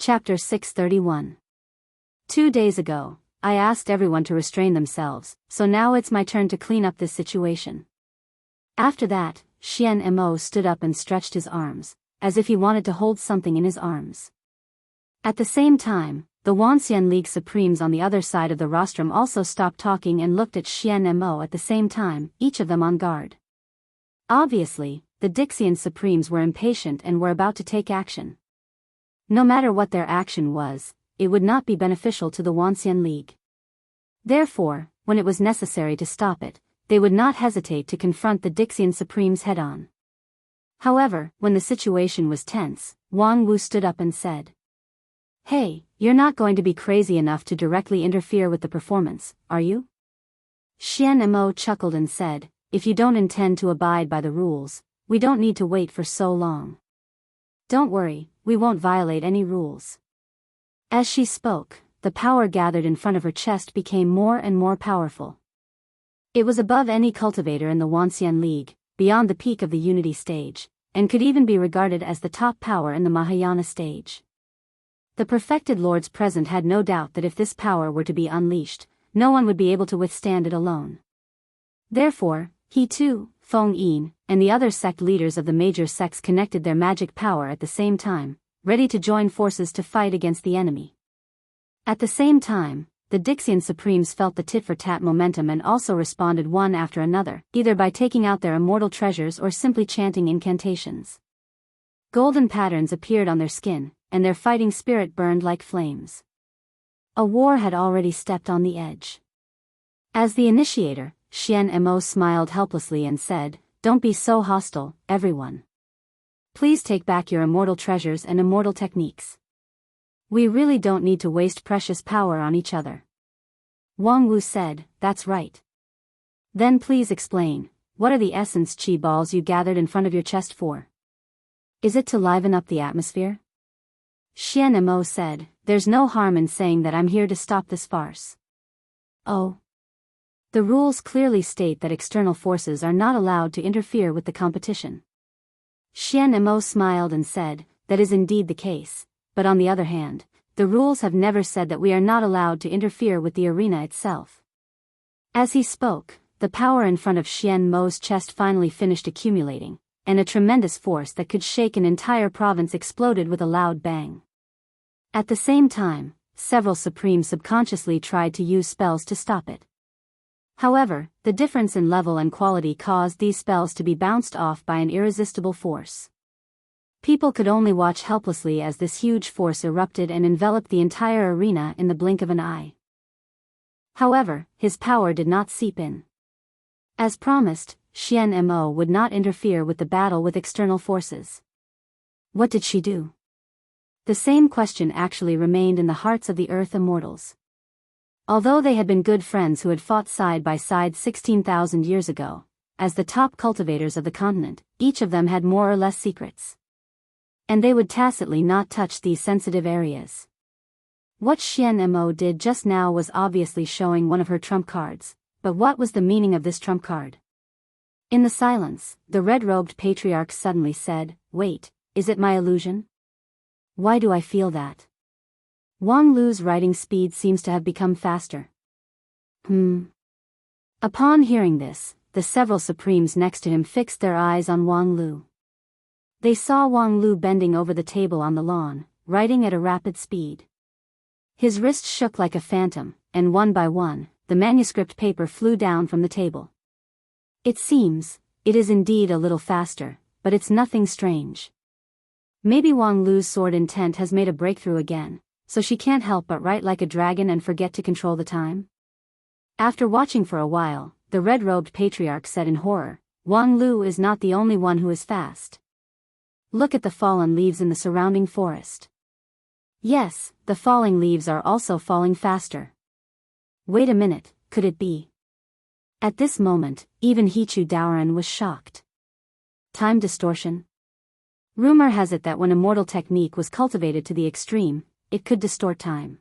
Chapter 631. 2 days ago, I asked everyone to restrain themselves, so now it's my turn to clean up this situation. After that, Xian Mo stood up and stretched his arms, as if he wanted to hold something in his arms. At the same time, the Wuxia League Supremes on the other side of the rostrum also stopped talking and looked at Xian Mo at the same time, each of them on guard. Obviously, the Dixian Supremes were impatient and were about to take action. No matter what their action was, it would not be beneficial to the Wuxia League. Therefore, when it was necessary to stop it, they would not hesitate to confront the Dixian Supremes head-on. However, when the situation was tense, Wang Wu stood up and said, "Hey, you're not going to be crazy enough to directly interfere with the performance, are you?" Xian Mo chuckled and said, "If you don't intend to abide by the rules, we don't need to wait for so long. Don't worry, we won't violate any rules." As she spoke, the power gathered in front of her chest became more and more powerful. It was above any cultivator in the Wuxia League, beyond the peak of the Unity stage, and could even be regarded as the top power in the Mahayana stage. The perfected lords present had no doubt that if this power were to be unleashed, no one would be able to withstand it alone. Therefore, he too, Feng Yin, and the other sect leaders of the major sects connected their magic power at the same time, ready to join forces to fight against the enemy. At the same time, the Dixian Supremes felt the tit-for-tat momentum and also responded one after another, either by taking out their immortal treasures or simply chanting incantations. Golden patterns appeared on their skin, and their fighting spirit burned like flames. A war had already stepped on the edge. As the initiator, Xian Mo smiled helplessly and said, "Don't be so hostile, everyone. Please take back your immortal treasures and immortal techniques. We really don't need to waste precious power on each other." Wang Wu said, "That's right. Then please explain, what are the essence chi balls you gathered in front of your chest for? Is it to liven up the atmosphere?" Xian Mo said, "There's no harm in saying that I'm here to stop this farce." "Oh. The rules clearly state that external forces are not allowed to interfere with the competition." Xian Mo smiled and said, "That is indeed the case, but on the other hand, the rules have never said that we are not allowed to interfere with the arena itself." As he spoke, the power in front of Xian Mo's chest finally finished accumulating, and a tremendous force that could shake an entire province exploded with a loud bang. At the same time, several Supremes subconsciously tried to use spells to stop it. However, the difference in level and quality caused these spells to be bounced off by an irresistible force. People could only watch helplessly as this huge force erupted and enveloped the entire arena in the blink of an eye. However, his power did not seep in. As promised, Xian Mo would not interfere with the battle with external forces. What did she do? The same question actually remained in the hearts of the Earth Immortals. Although they had been good friends who had fought side by side 16,000 years ago, as the top cultivators of the continent, each of them had more or less secrets. And they would tacitly not touch these sensitive areas. What Xian Mo did just now was obviously showing one of her trump cards, but what was the meaning of this trump card? In the silence, the red-robed patriarch suddenly said, "Wait, is it my illusion? Why do I feel that? Wang Lu's writing speed seems to have become faster." Upon hearing this, the several Supremes next to him fixed their eyes on Wang Lu. They saw Wang Lu bending over the table on the lawn, writing at a rapid speed. His wrists shook like a phantom, and one by one, the manuscript paper flew down from the table. It is indeed a little faster, but it's nothing strange. Maybe Wang Lu's sword intent has made a breakthrough again, so she can't help but write like a dragon and forget to control the time? After watching for a while, the red-robed patriarch said in horror, "Wang Lu is not the only one who is fast. Look at the fallen leaves in the surrounding forest. Yes, the falling leaves are also falling faster. Wait a minute, could it be?" At this moment, even Hichu Daoran was shocked. Time distortion? Rumor has it that when immortal technique was cultivated to the extreme, it could distort time.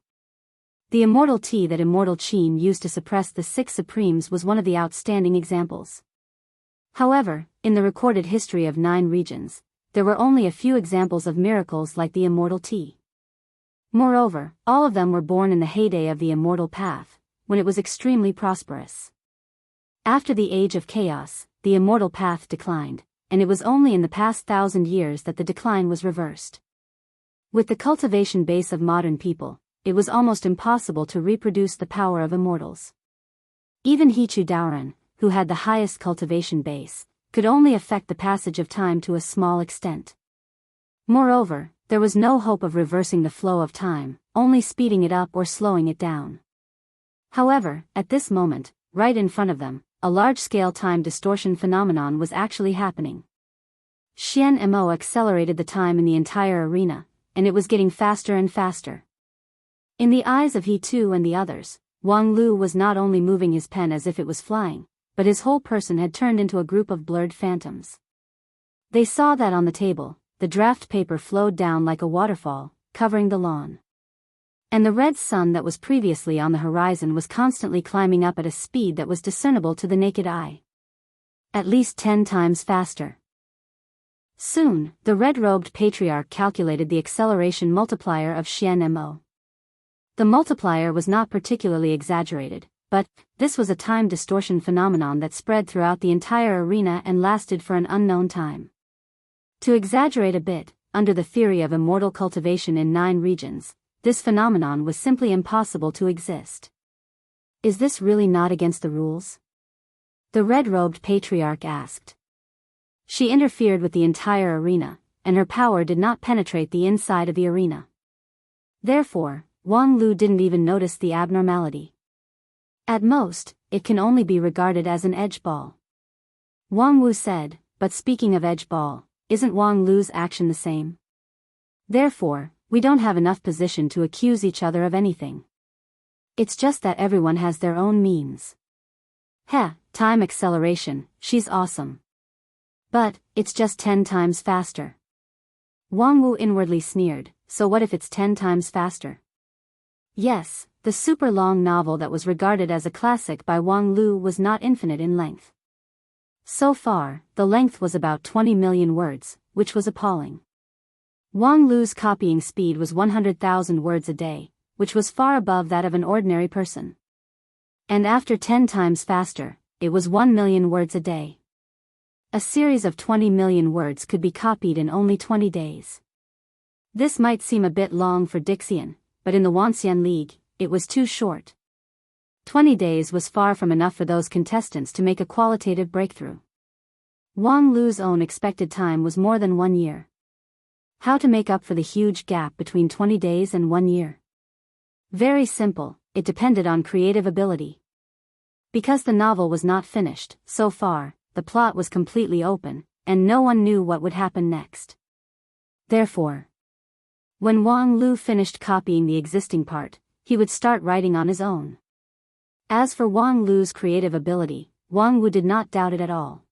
The immortal tea that Immortal Qin used to suppress the 6 Supremes was one of the outstanding examples. However, in the recorded history of 9 regions, there were only a few examples of miracles like the immortal tea. Moreover, all of them were born in the heyday of the immortal path, when it was extremely prosperous. After the age of chaos, the immortal path declined, and it was only in the past 1,000 years that the decline was reversed. With the cultivation base of modern people, it was almost impossible to reproduce the power of immortals. Even Hichu Daoran, who had the highest cultivation base, could only affect the passage of time to a small extent. Moreover, there was no hope of reversing the flow of time, only speeding it up or slowing it down. However, at this moment, right in front of them, a large-scale time distortion phenomenon was actually happening. Xian Mo accelerated the time in the entire arena, and it was getting faster and faster. In the eyes of He Tu and the others, Wang Lu was not only moving his pen as if it was flying, but his whole person had turned into a group of blurred phantoms. They saw that on the table, the draft paper flowed down like a waterfall, covering the lawn. And the red sun that was previously on the horizon was constantly climbing up at a speed that was discernible to the naked eye. At least 10 times faster. Soon, the red-robed patriarch calculated the acceleration multiplier of Xian Mo. The multiplier was not particularly exaggerated, but this was a time distortion phenomenon that spread throughout the entire arena and lasted for an unknown time. To exaggerate a bit, under the theory of immortal cultivation in 9 regions, this phenomenon was simply impossible to exist. Is this really not against the rules? The red-robed patriarch asked. She interfered with the entire arena, and her power did not penetrate the inside of the arena. Therefore, Wang Lu didn't even notice the abnormality. At most, it can only be regarded as an edge ball. Wang Wu said, but speaking of edge ball, isn't Wang Lu's action the same? Therefore, we don't have enough position to accuse each other of anything. It's just that everyone has their own means. Time acceleration, she's awesome. But, it's just 10 times faster. Wang Wu inwardly sneered, so what if it's 10 times faster? Yes, the super long novel that was regarded as a classic by Wang Lu was not infinite in length. So far, the length was about 20 million words, which was appalling. Wang Lu's copying speed was 100,000 words a day, which was far above that of an ordinary person. And after 10 times faster, it was 1 million words a day. A series of 20 million words could be copied in only 20 days. This might seem a bit long for Dixian, but in the Wanxian League, it was too short. 20 days was far from enough for those contestants to make a qualitative breakthrough. Wang Lu's own expected time was more than 1 year. How to make up for the huge gap between 20 days and 1 year? Very simple, it depended on creative ability. Because the novel was not finished, so far, the plot was completely open, and no one knew what would happen next. Therefore, when Wang Lu finished copying the existing part, he would start writing on his own. As for Wang Lu's creative ability, Wang Wu did not doubt it at all.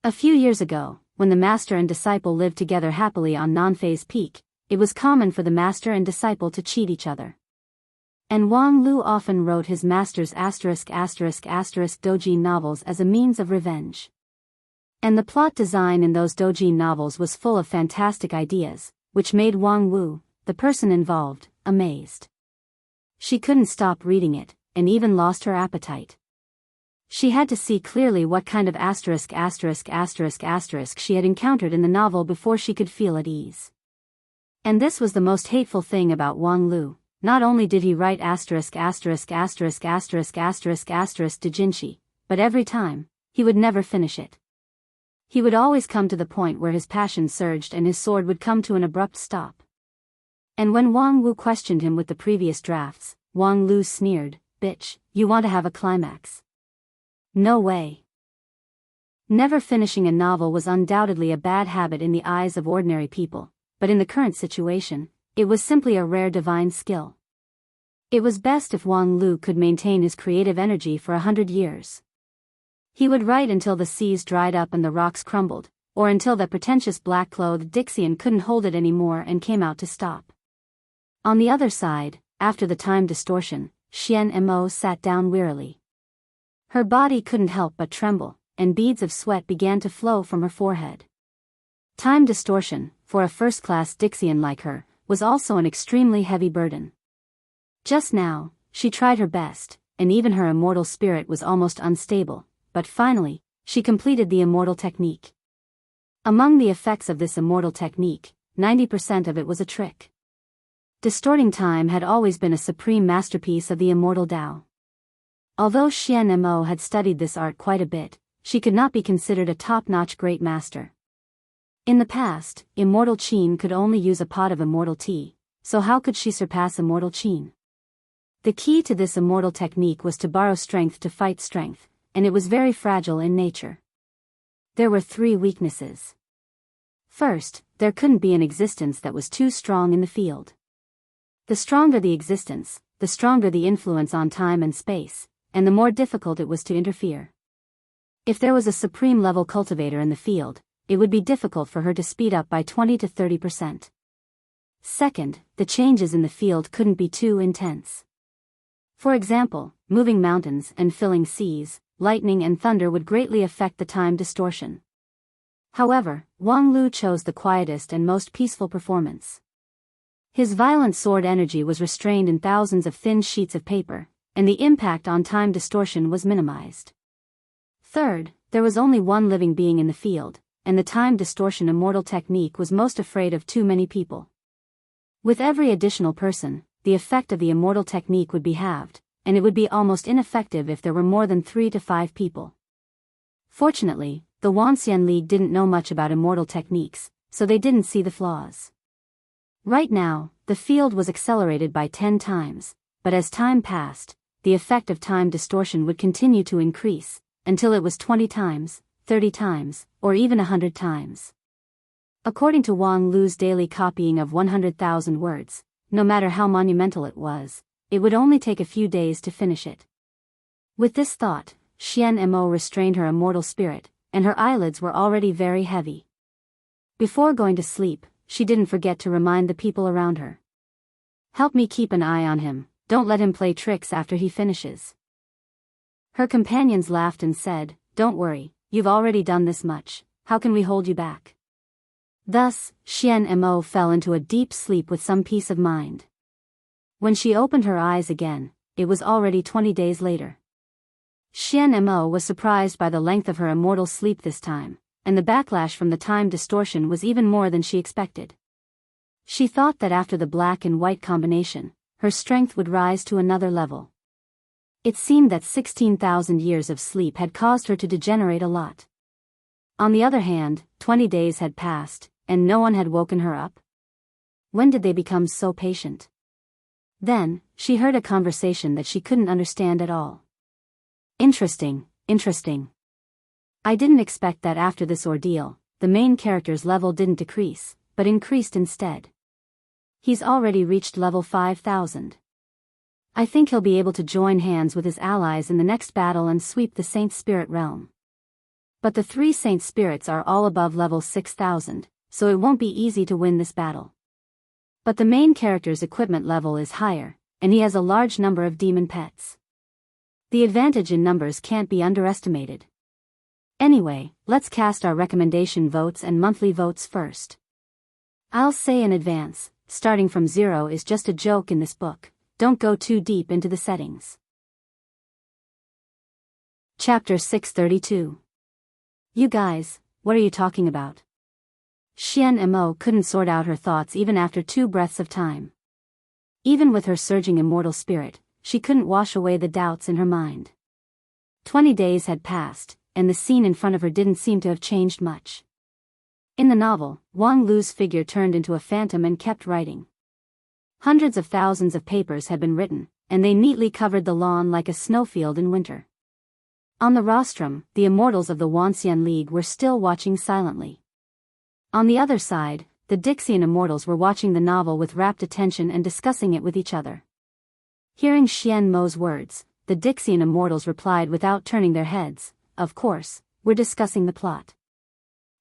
A few years ago, when the master and disciple lived together happily on Nanfei's Peak, it was common for the master and disciple to cheat each other. And Wang Lu often wrote his master's ***** doujin novels as a means of revenge. And the plot design in those doujin novels was full of fantastic ideas, which made Wang Wu, the person involved, amazed. She couldn't stop reading it, and even lost her appetite. She had to see clearly what kind of **** she had encountered in the novel before she could feel at ease. And this was the most hateful thing about Wang Lu. Not only did he write ********* doujinshi, but every time, he would never finish it. He would always come to the point where his passion surged and his sword would come to an abrupt stop. And when Wang Wu questioned him with the previous drafts, Wang Lu sneered, "Bitch, you want to have a climax? No way." Never finishing a novel was undoubtedly a bad habit in the eyes of ordinary people, but in the current situation, it was simply a rare divine skill. It was best if Wang Lu could maintain his creative energy for 100 years. He would write until the seas dried up and the rocks crumbled, or until the pretentious black-clothed Dixian couldn't hold it anymore and came out to stop. On the other side, after the time distortion, Xian Mo sat down wearily. Her body couldn't help but tremble, and beads of sweat began to flow from her forehead. Time distortion, for a first-class Dixian like her, was also an extremely heavy burden. Just now, she tried her best, and even her immortal spirit was almost unstable, but finally, she completed the immortal technique. Among the effects of this immortal technique, 90% of it was a trick. Distorting time had always been a supreme masterpiece of the immortal Tao. Although Xian Mo had studied this art quite a bit, she could not be considered a top-notch great master. In the past, immortal Qin could only use a pot of immortal tea, so how could she surpass immortal Qin? The key to this immortal technique was to borrow strength to fight strength, and it was very fragile in nature. There were 3 weaknesses. First, there couldn't be an existence that was too strong in the field. The stronger the existence, the stronger the influence on time and space, and the more difficult it was to interfere. If there was a supreme level cultivator in the field, it would be difficult for her to speed up by 20 to 30%. Second, the changes in the field couldn't be too intense. For example, moving mountains and filling seas, lightning and thunder would greatly affect the time distortion. However, Wang Lu chose the quietest and most peaceful performance. His violent sword energy was restrained in thousands of thin sheets of paper, and the impact on time distortion was minimized. Third, there was only one living being in the field, and the time distortion immortal technique was most afraid of too many people. With every additional person, the effect of the immortal technique would be halved, and it would be almost ineffective if there were more than 3 to 5 people. Fortunately, the Wanxian League didn't know much about immortal techniques, so they didn't see the flaws. Right now, the field was accelerated by 10 times, but as time passed, the effect of time distortion would continue to increase, until it was 20 times, 30 times, or even 100 times. According to Wang Lu's daily copying of 100,000 words, no matter how monumental it was, it would only take a few days to finish it. With this thought, Xian Mo restrained her immortal spirit, and her eyelids were already very heavy. Before going to sleep, she didn't forget to remind the people around her. "Help me keep an eye on him, don't let him play tricks after he finishes." Her companions laughed and said, "Don't worry, you've already done this much, how can we hold you back?" Thus, Xian Mo fell into a deep sleep with some peace of mind. When she opened her eyes again, it was already 20 days later. Xian Mo was surprised by the length of her immortal sleep this time, and the backlash from the time distortion was even more than she expected. She thought that after the black and white combination, her strength would rise to another level. It seemed that 16,000 years of sleep had caused her to degenerate a lot. On the other hand, 20 days had passed, and no one had woken her up. When did they become so patient? Then, she heard a conversation that she couldn't understand at all. Interesting. I didn't expect that after this ordeal, the main character's level didn't decrease, but increased instead. He's already reached level 5,000. I think he'll be able to join hands with his allies in the next battle and sweep the Saint Spirit realm. But the 3 Saint Spirits are all above level 6,000, so it won't be easy to win this battle. But the main character's equipment level is higher, and he has a large number of demon pets. The advantage in numbers can't be underestimated. Anyway, let's cast our recommendation votes and monthly votes first. I'll say in advance, starting from 0 is just a joke in this book, don't go too deep into the settings. Chapter 632. You guys, what are you talking about? Xian Mo couldn't sort out her thoughts even after 2 breaths of time. Even with her surging immortal spirit, she couldn't wash away the doubts in her mind. 20 days had passed, and the scene in front of her didn't seem to have changed much. In the novel, Wang Lu's figure turned into a phantom and kept writing. Hundreds of thousands of papers had been written, and they neatly covered the lawn like a snowfield in winter. On the rostrum, the immortals of the Wanxian League were still watching silently. On the other side, the Dixian immortals were watching the novel with rapt attention and discussing it with each other. Hearing Xian Mo's words, the Dixian immortals replied without turning their heads, "Of course, we're discussing the plot."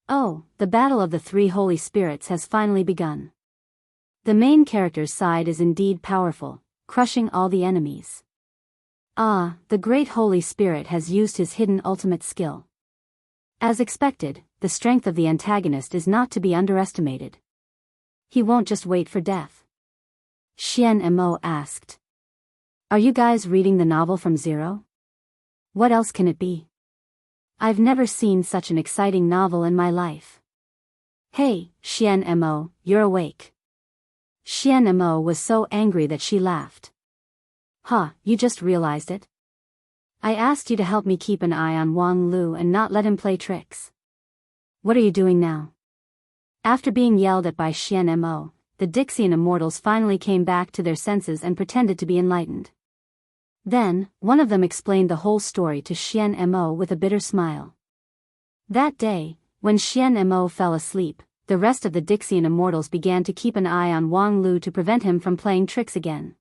Oh, the battle of the 3 holy spirits has finally begun. The main character's side is indeed powerful, crushing all the enemies. Ah, the great Holy Spirit has used his hidden ultimate skill. As expected, the strength of the antagonist is not to be underestimated. he won't just wait for death? Xian Mo asked. Are you guys reading the novel from zero? What else can it be? I've never seen such an exciting novel in my life. Hey, Xian Mo, you're awake. Xian Mo was so angry that she laughed. Huh, you just realized it? I asked you to help me keep an eye on Wang Lu and not let him play tricks. What are you doing now? After being yelled at by Xian Mo, the Dixian immortals finally came back to their senses and pretended to be enlightened. Then, one of them explained the whole story to Xian Mo with a bitter smile. That day, when Xian Mo fell asleep, the rest of the Dixian immortals began to keep an eye on Wang Lu to prevent him from playing tricks again.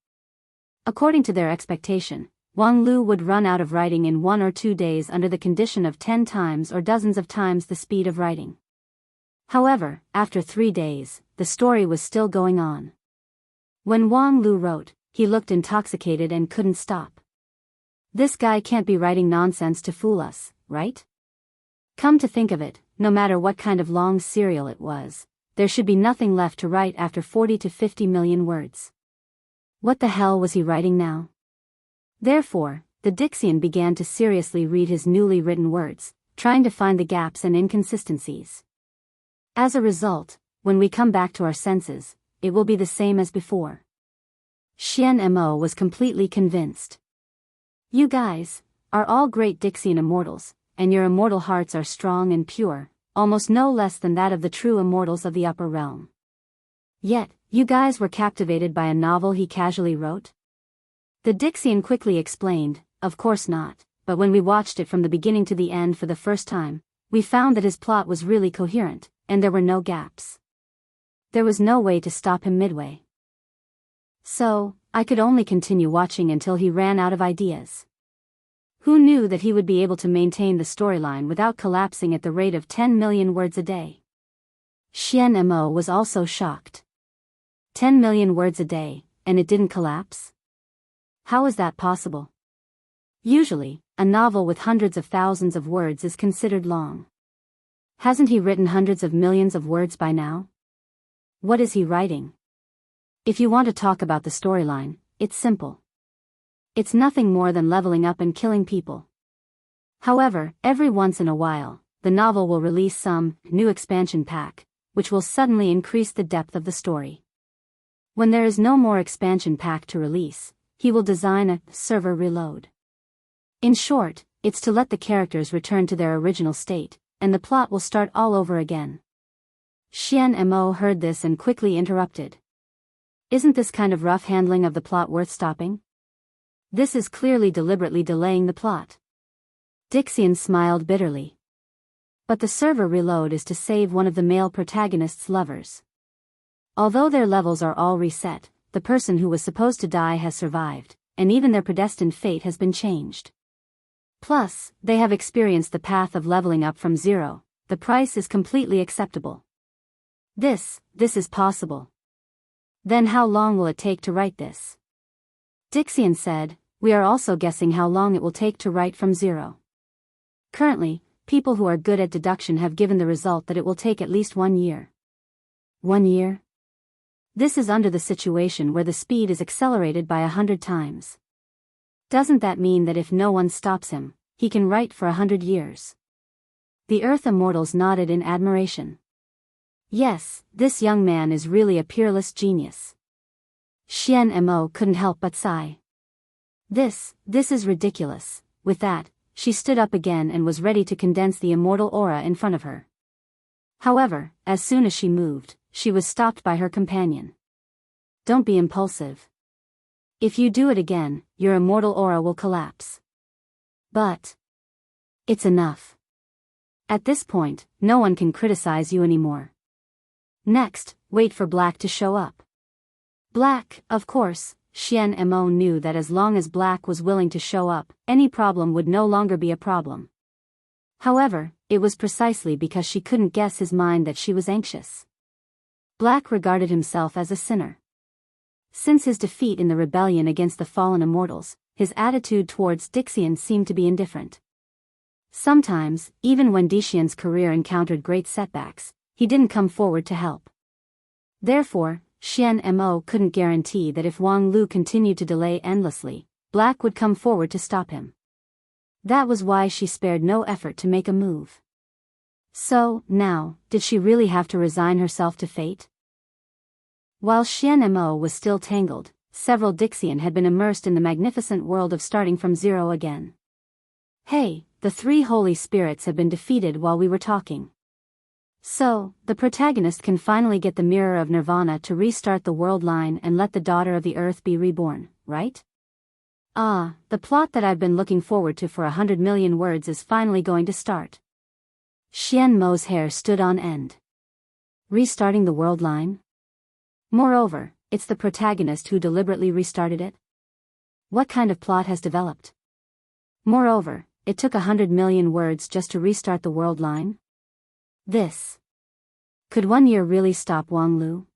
According to their expectation, Wang Lu would run out of writing in 1 or 2 days under the condition of 10 times or dozens of times the speed of writing. However, after 3 days, the story was still going on. When Wang Lu wrote, he looked intoxicated and couldn't stop. This guy can't be writing nonsense to fool us, right? Come to think of it, no matter what kind of long serial it was, there should be nothing left to write after 40 to 50 million words. What the hell was he writing now? Therefore, the Dixian began to seriously read his newly written words, trying to find the gaps and inconsistencies. As a result, when we come back to our senses, it will be the same as before. Xian Mo was completely convinced. You guys are all great Dixian immortals, and your immortal hearts are strong and pure, almost no less than that of the true immortals of the upper realm. Yet, you guys were captivated by a novel he casually wrote? The Dixian quickly explained, of course not, but when we watched it from the beginning to the end for the first time, we found that his plot was really coherent, and there were no gaps. There was no way to stop him midway. So, I could only continue watching until he ran out of ideas. Who knew that he would be able to maintain the storyline without collapsing at the rate of 10 million words a day? Xian Mo was also shocked. 10 million words a day, and it didn't collapse? How is that possible? Usually, a novel with hundreds of thousands of words is considered long. Hasn't he written hundreds of millions of words by now? What is he writing? If you want to talk about the storyline, it's simple. It's nothing more than leveling up and killing people. However, every once in a while, the novel will release some new expansion pack, which will suddenly increase the depth of the story. When there is no more expansion pack to release, he will design a server reload. In short, it's to let the characters return to their original state, and the plot will start all over again. Xian Mo heard this and quickly interrupted. Isn't this kind of rough handling of the plot worth stopping? This is clearly deliberately delaying the plot. Dixian smiled bitterly. But the server reload is to save one of the male protagonist's lovers. Although their levels are all reset, the person who was supposed to die has survived, and even their predestined fate has been changed. Plus, they have experienced the path of leveling up from zero. The price is completely acceptable. This is possible. Then how long will it take to write this? Dixian said, we are also guessing how long it will take to write from zero. Currently, people who are good at deduction have given the result that it will take at least 1 year. 1 year? This is under the situation where the speed is accelerated by 100 times. Doesn't that mean that if no one stops him, he can write for 100 years? The Earth Immortals nodded in admiration. Yes, this young man is really a peerless genius. Xian Mo couldn't help but sigh. This is ridiculous. With that, she stood up again and was ready to condense the immortal aura in front of her. However, as soon as she moved, she was stopped by her companion. Don't be impulsive. If you do it again, your immortal aura will collapse. But it's enough. At this point, no one can criticize you anymore. Next, wait for Black to show up. Black, of course. Xian Mo knew that as long as Black was willing to show up, any problem would no longer be a problem. However, it was precisely because she couldn't guess his mind that she was anxious. Black regarded himself as a sinner. Since his defeat in the rebellion against the fallen immortals, his attitude towards Dixian seemed to be indifferent. Sometimes, even when Dixian's career encountered great setbacks, he didn't come forward to help. Therefore, Xian Mo couldn't guarantee that if Wang Lu continued to delay endlessly, Black would come forward to stop him. That was why she spared no effort to make a move. So, now, did she really have to resign herself to fate? While Xian Mo was still tangled, several Dixian had been immersed in the magnificent world of starting from zero again. Hey, the three holy spirits have been defeated while we were talking. So, the protagonist can finally get the mirror of Nirvana to restart the world line and let the daughter of the earth be reborn, right? Ah, the plot that I've been looking forward to for 100 million words is finally going to start. Xian Mo's hair stood on end. Restarting the world line? Moreover, it's the protagonist who deliberately restarted it? What kind of plot has developed? Moreover, it took 100 million words just to restart the world line? This. Could 1 year really stop Wang Lu?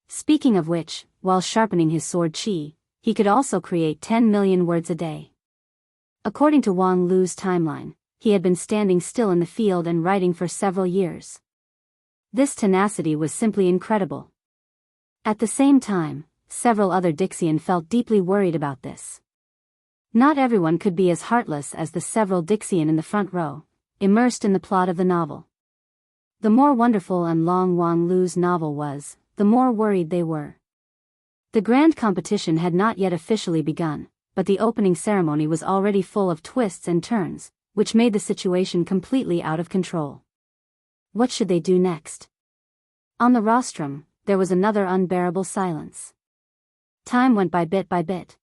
Speaking of which, while sharpening his sword qi, he could also create 10 million words a day. According to Wang Lu's timeline, he had been standing still in the field and writing for several years. This tenacity was simply incredible. At the same time, several other Dixian felt deeply worried about this. Not everyone could be as heartless as the several Dixian in the front row, immersed in the plot of the novel. The more wonderful and long Wang Lu's novel was, the more worried they were. The grand competition had not yet officially begun, but the opening ceremony was already full of twists and turns, which made the situation completely out of control. What should they do next? On the rostrum, there was another unbearable silence. Time went by bit by bit.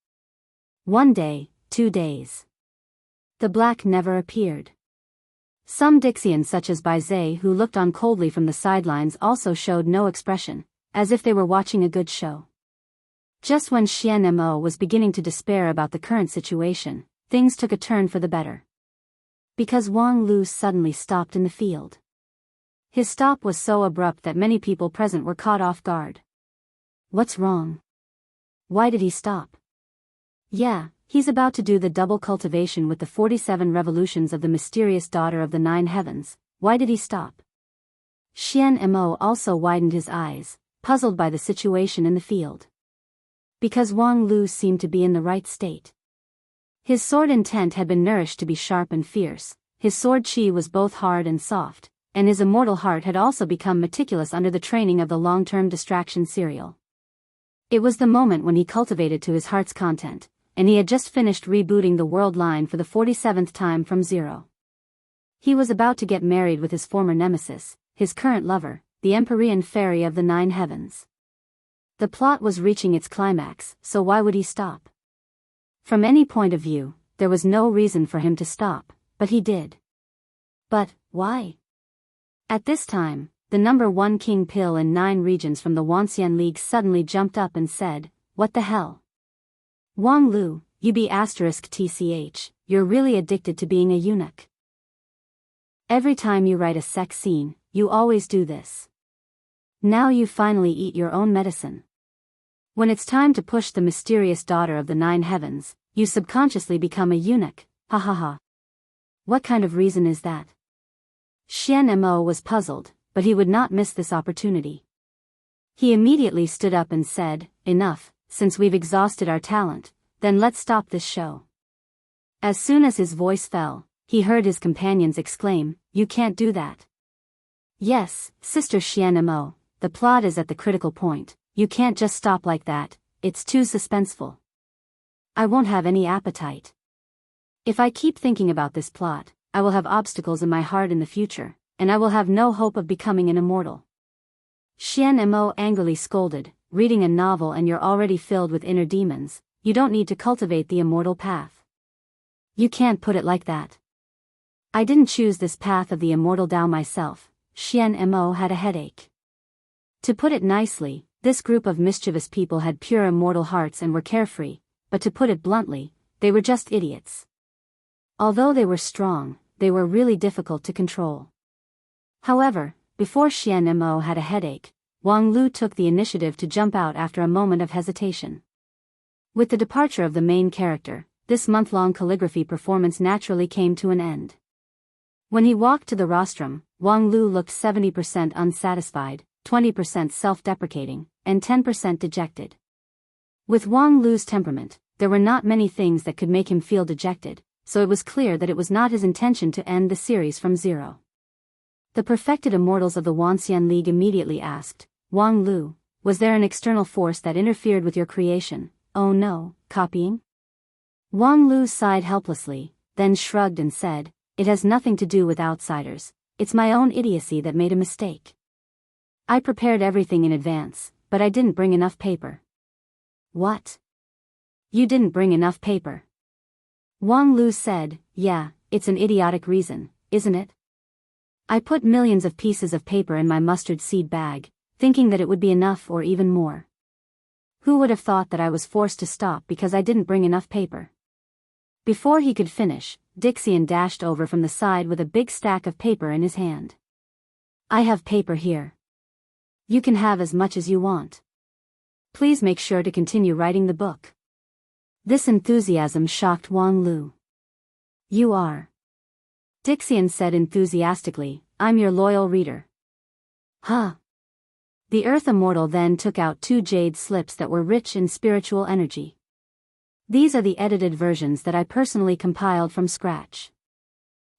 1 day, 2 days. The Black never appeared. Some Dixians such as Bai, who looked on coldly from the sidelines, also showed no expression, as if they were watching a good show. Just when Xian Mo was beginning to despair about the current situation, things took a turn for the better. Because Wang Lu suddenly stopped in the field. His stop was so abrupt that many people present were caught off guard. What's wrong? Why did he stop? Yeah, he's about to do the double cultivation with the 47 revolutions of the mysterious daughter of the 9 heavens. Why did he stop? Xian Mo also widened his eyes, puzzled by the situation in the field. Because Wang Lu seemed to be in the right state. His sword intent had been nourished to be sharp and fierce, his sword qi was both hard and soft, and his immortal heart had also become meticulous under the training of the long-term distraction serial. It was the moment when he cultivated to his heart's content, and he had just finished rebooting the world line for the 47th time from zero. He was about to get married with his former nemesis, his current lover, the Empyrean fairy of the 9 heavens. The plot was reaching its climax, so why would he stop? From any point of view, there was no reason for him to stop, but he did. But, why? At this time, the number 1 king pill in 9 regions from the Wanxian League suddenly jumped up and said, "What the hell? Wang Lu, you be *tch, you're really addicted to being a eunuch. Every time you write a sex scene, you always do this. Now you finally eat your own medicine. When it's time to push the mysterious daughter of the 9 heavens, you subconsciously become a eunuch, ha ha ha. What kind of reason is that?" Xian Mo was puzzled, but he would not miss this opportunity. He immediately stood up and said, "Enough, since we've exhausted our talent, then let's stop this show." As soon as his voice fell, he heard his companions exclaim, "You can't do that." "Yes, Sister Xian Mo, the plot is at the critical point, you can't just stop like that, it's too suspenseful. I won't have any appetite. If I keep thinking about this plot, I will have obstacles in my heart in the future, and I will have no hope of becoming an immortal." Xian Mo angrily scolded, "Reading a novel and you're already filled with inner demons, you don't need to cultivate the immortal path. You can't put it like that. I didn't choose this path of the immortal Tao myself." Xian Mo had a headache. To put it nicely, this group of mischievous people had pure immortal hearts and were carefree, but to put it bluntly, they were just idiots. Although they were strong, they were really difficult to control. However, before Xian Mo had a headache, Wang Lu took the initiative to jump out after a moment of hesitation. With the departure of the main character, this month-long calligraphy performance naturally came to an end. When he walked to the rostrum, Wang Lu looked 70% unsatisfied, 20% self-deprecating, and 10% dejected. With Wang Lu's temperament, there were not many things that could make him feel dejected, so it was clear that it was not his intention to end the series from zero. The perfected immortals of the Wanxian League immediately asked, Wang Lu, was there an external force that interfered with your creation? Oh no, copying? Wang Lu sighed helplessly, then shrugged and said, it has nothing to do with outsiders, it's my own idiocy that made a mistake. I prepared everything in advance, but I didn't bring enough paper. What? You didn't bring enough paper? Wang Lu said, yeah, it's an idiotic reason, isn't it? I put millions of pieces of paper in my mustard seed bag, thinking that it would be enough or even more. Who would have thought that I was forced to stop because I didn't bring enough paper? Before he could finish, Dixian dashed over from the side with a big stack of paper in his hand. I have paper here. You can have as much as you want. Please make sure to continue writing the book. This enthusiasm shocked Wang Lu. You are. Dixian said enthusiastically, I'm your loyal reader. Huh. The Earth Immortal then took out 2 jade slips that were rich in spiritual energy. These are the edited versions that I personally compiled from scratch.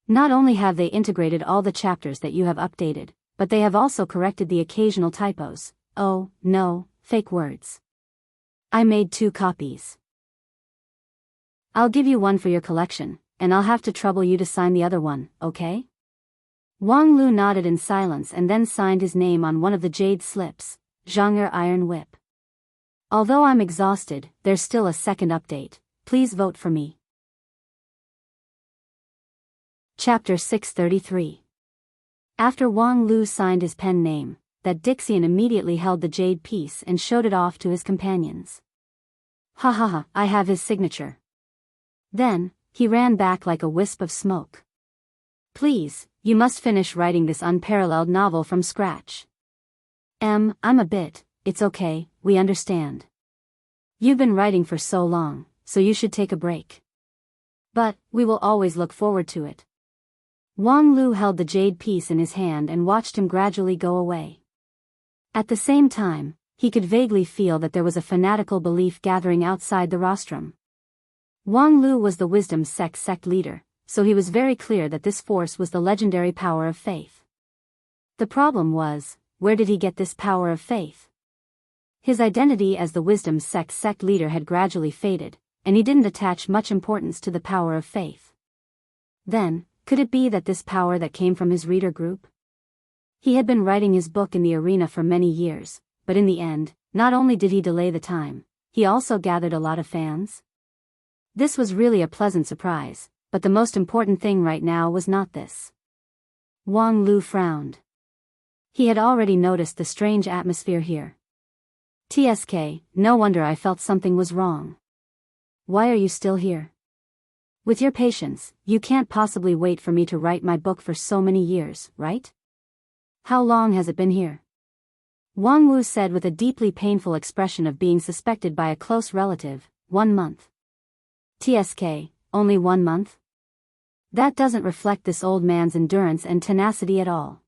Not only have they integrated all the chapters that you have updated, but they have also corrected the occasional typos. Oh, no, fake words. I made 2 copies. I'll give you one for your collection, and I'll have to trouble you to sign the other one, okay? Wang Lu nodded in silence and then signed his name on one of the jade slips, Zhang'er Iron Whip. Although I'm exhausted, there's still a second update. Please vote for me. Chapter 633. After Wang Lu signed his pen name, that Dixian immediately held the jade piece and showed it off to his companions. Ha ha ha, I have his signature. Then, he ran back like a wisp of smoke. Please, you must finish writing this unparalleled novel from scratch. I'm a bit, it's okay, we understand. You've been writing for so long, so you should take a break. But, we will always look forward to it. Wang Lu held the jade piece in his hand and watched him gradually go away. At the same time, he could vaguely feel that there was a fanatical belief gathering outside the rostrum. Wang Lu was the wisdom sect leader, so he was very clear that this force was the legendary power of faith. The problem was, where did he get this power of faith? His identity as the wisdom sect leader had gradually faded, and he didn't attach much importance to the power of faith. Then, could it be that this power that came from his reader group? He had been writing his book in the arena for many years, but in the end, not only did he delay the time, he also gathered a lot of fans. This was really a pleasant surprise, but the most important thing right now was not this. Wang Lu frowned. He had already noticed the strange atmosphere here. TSK, no wonder I felt something was wrong. Why are you still here? With your patience, you can't possibly wait for me to write my book for so many years, right? How long has it been here? Wang Wu said with a deeply painful expression of being suspected by a close relative. 1 month. TSK, only 1 month? That doesn't reflect this old man's endurance and tenacity at all.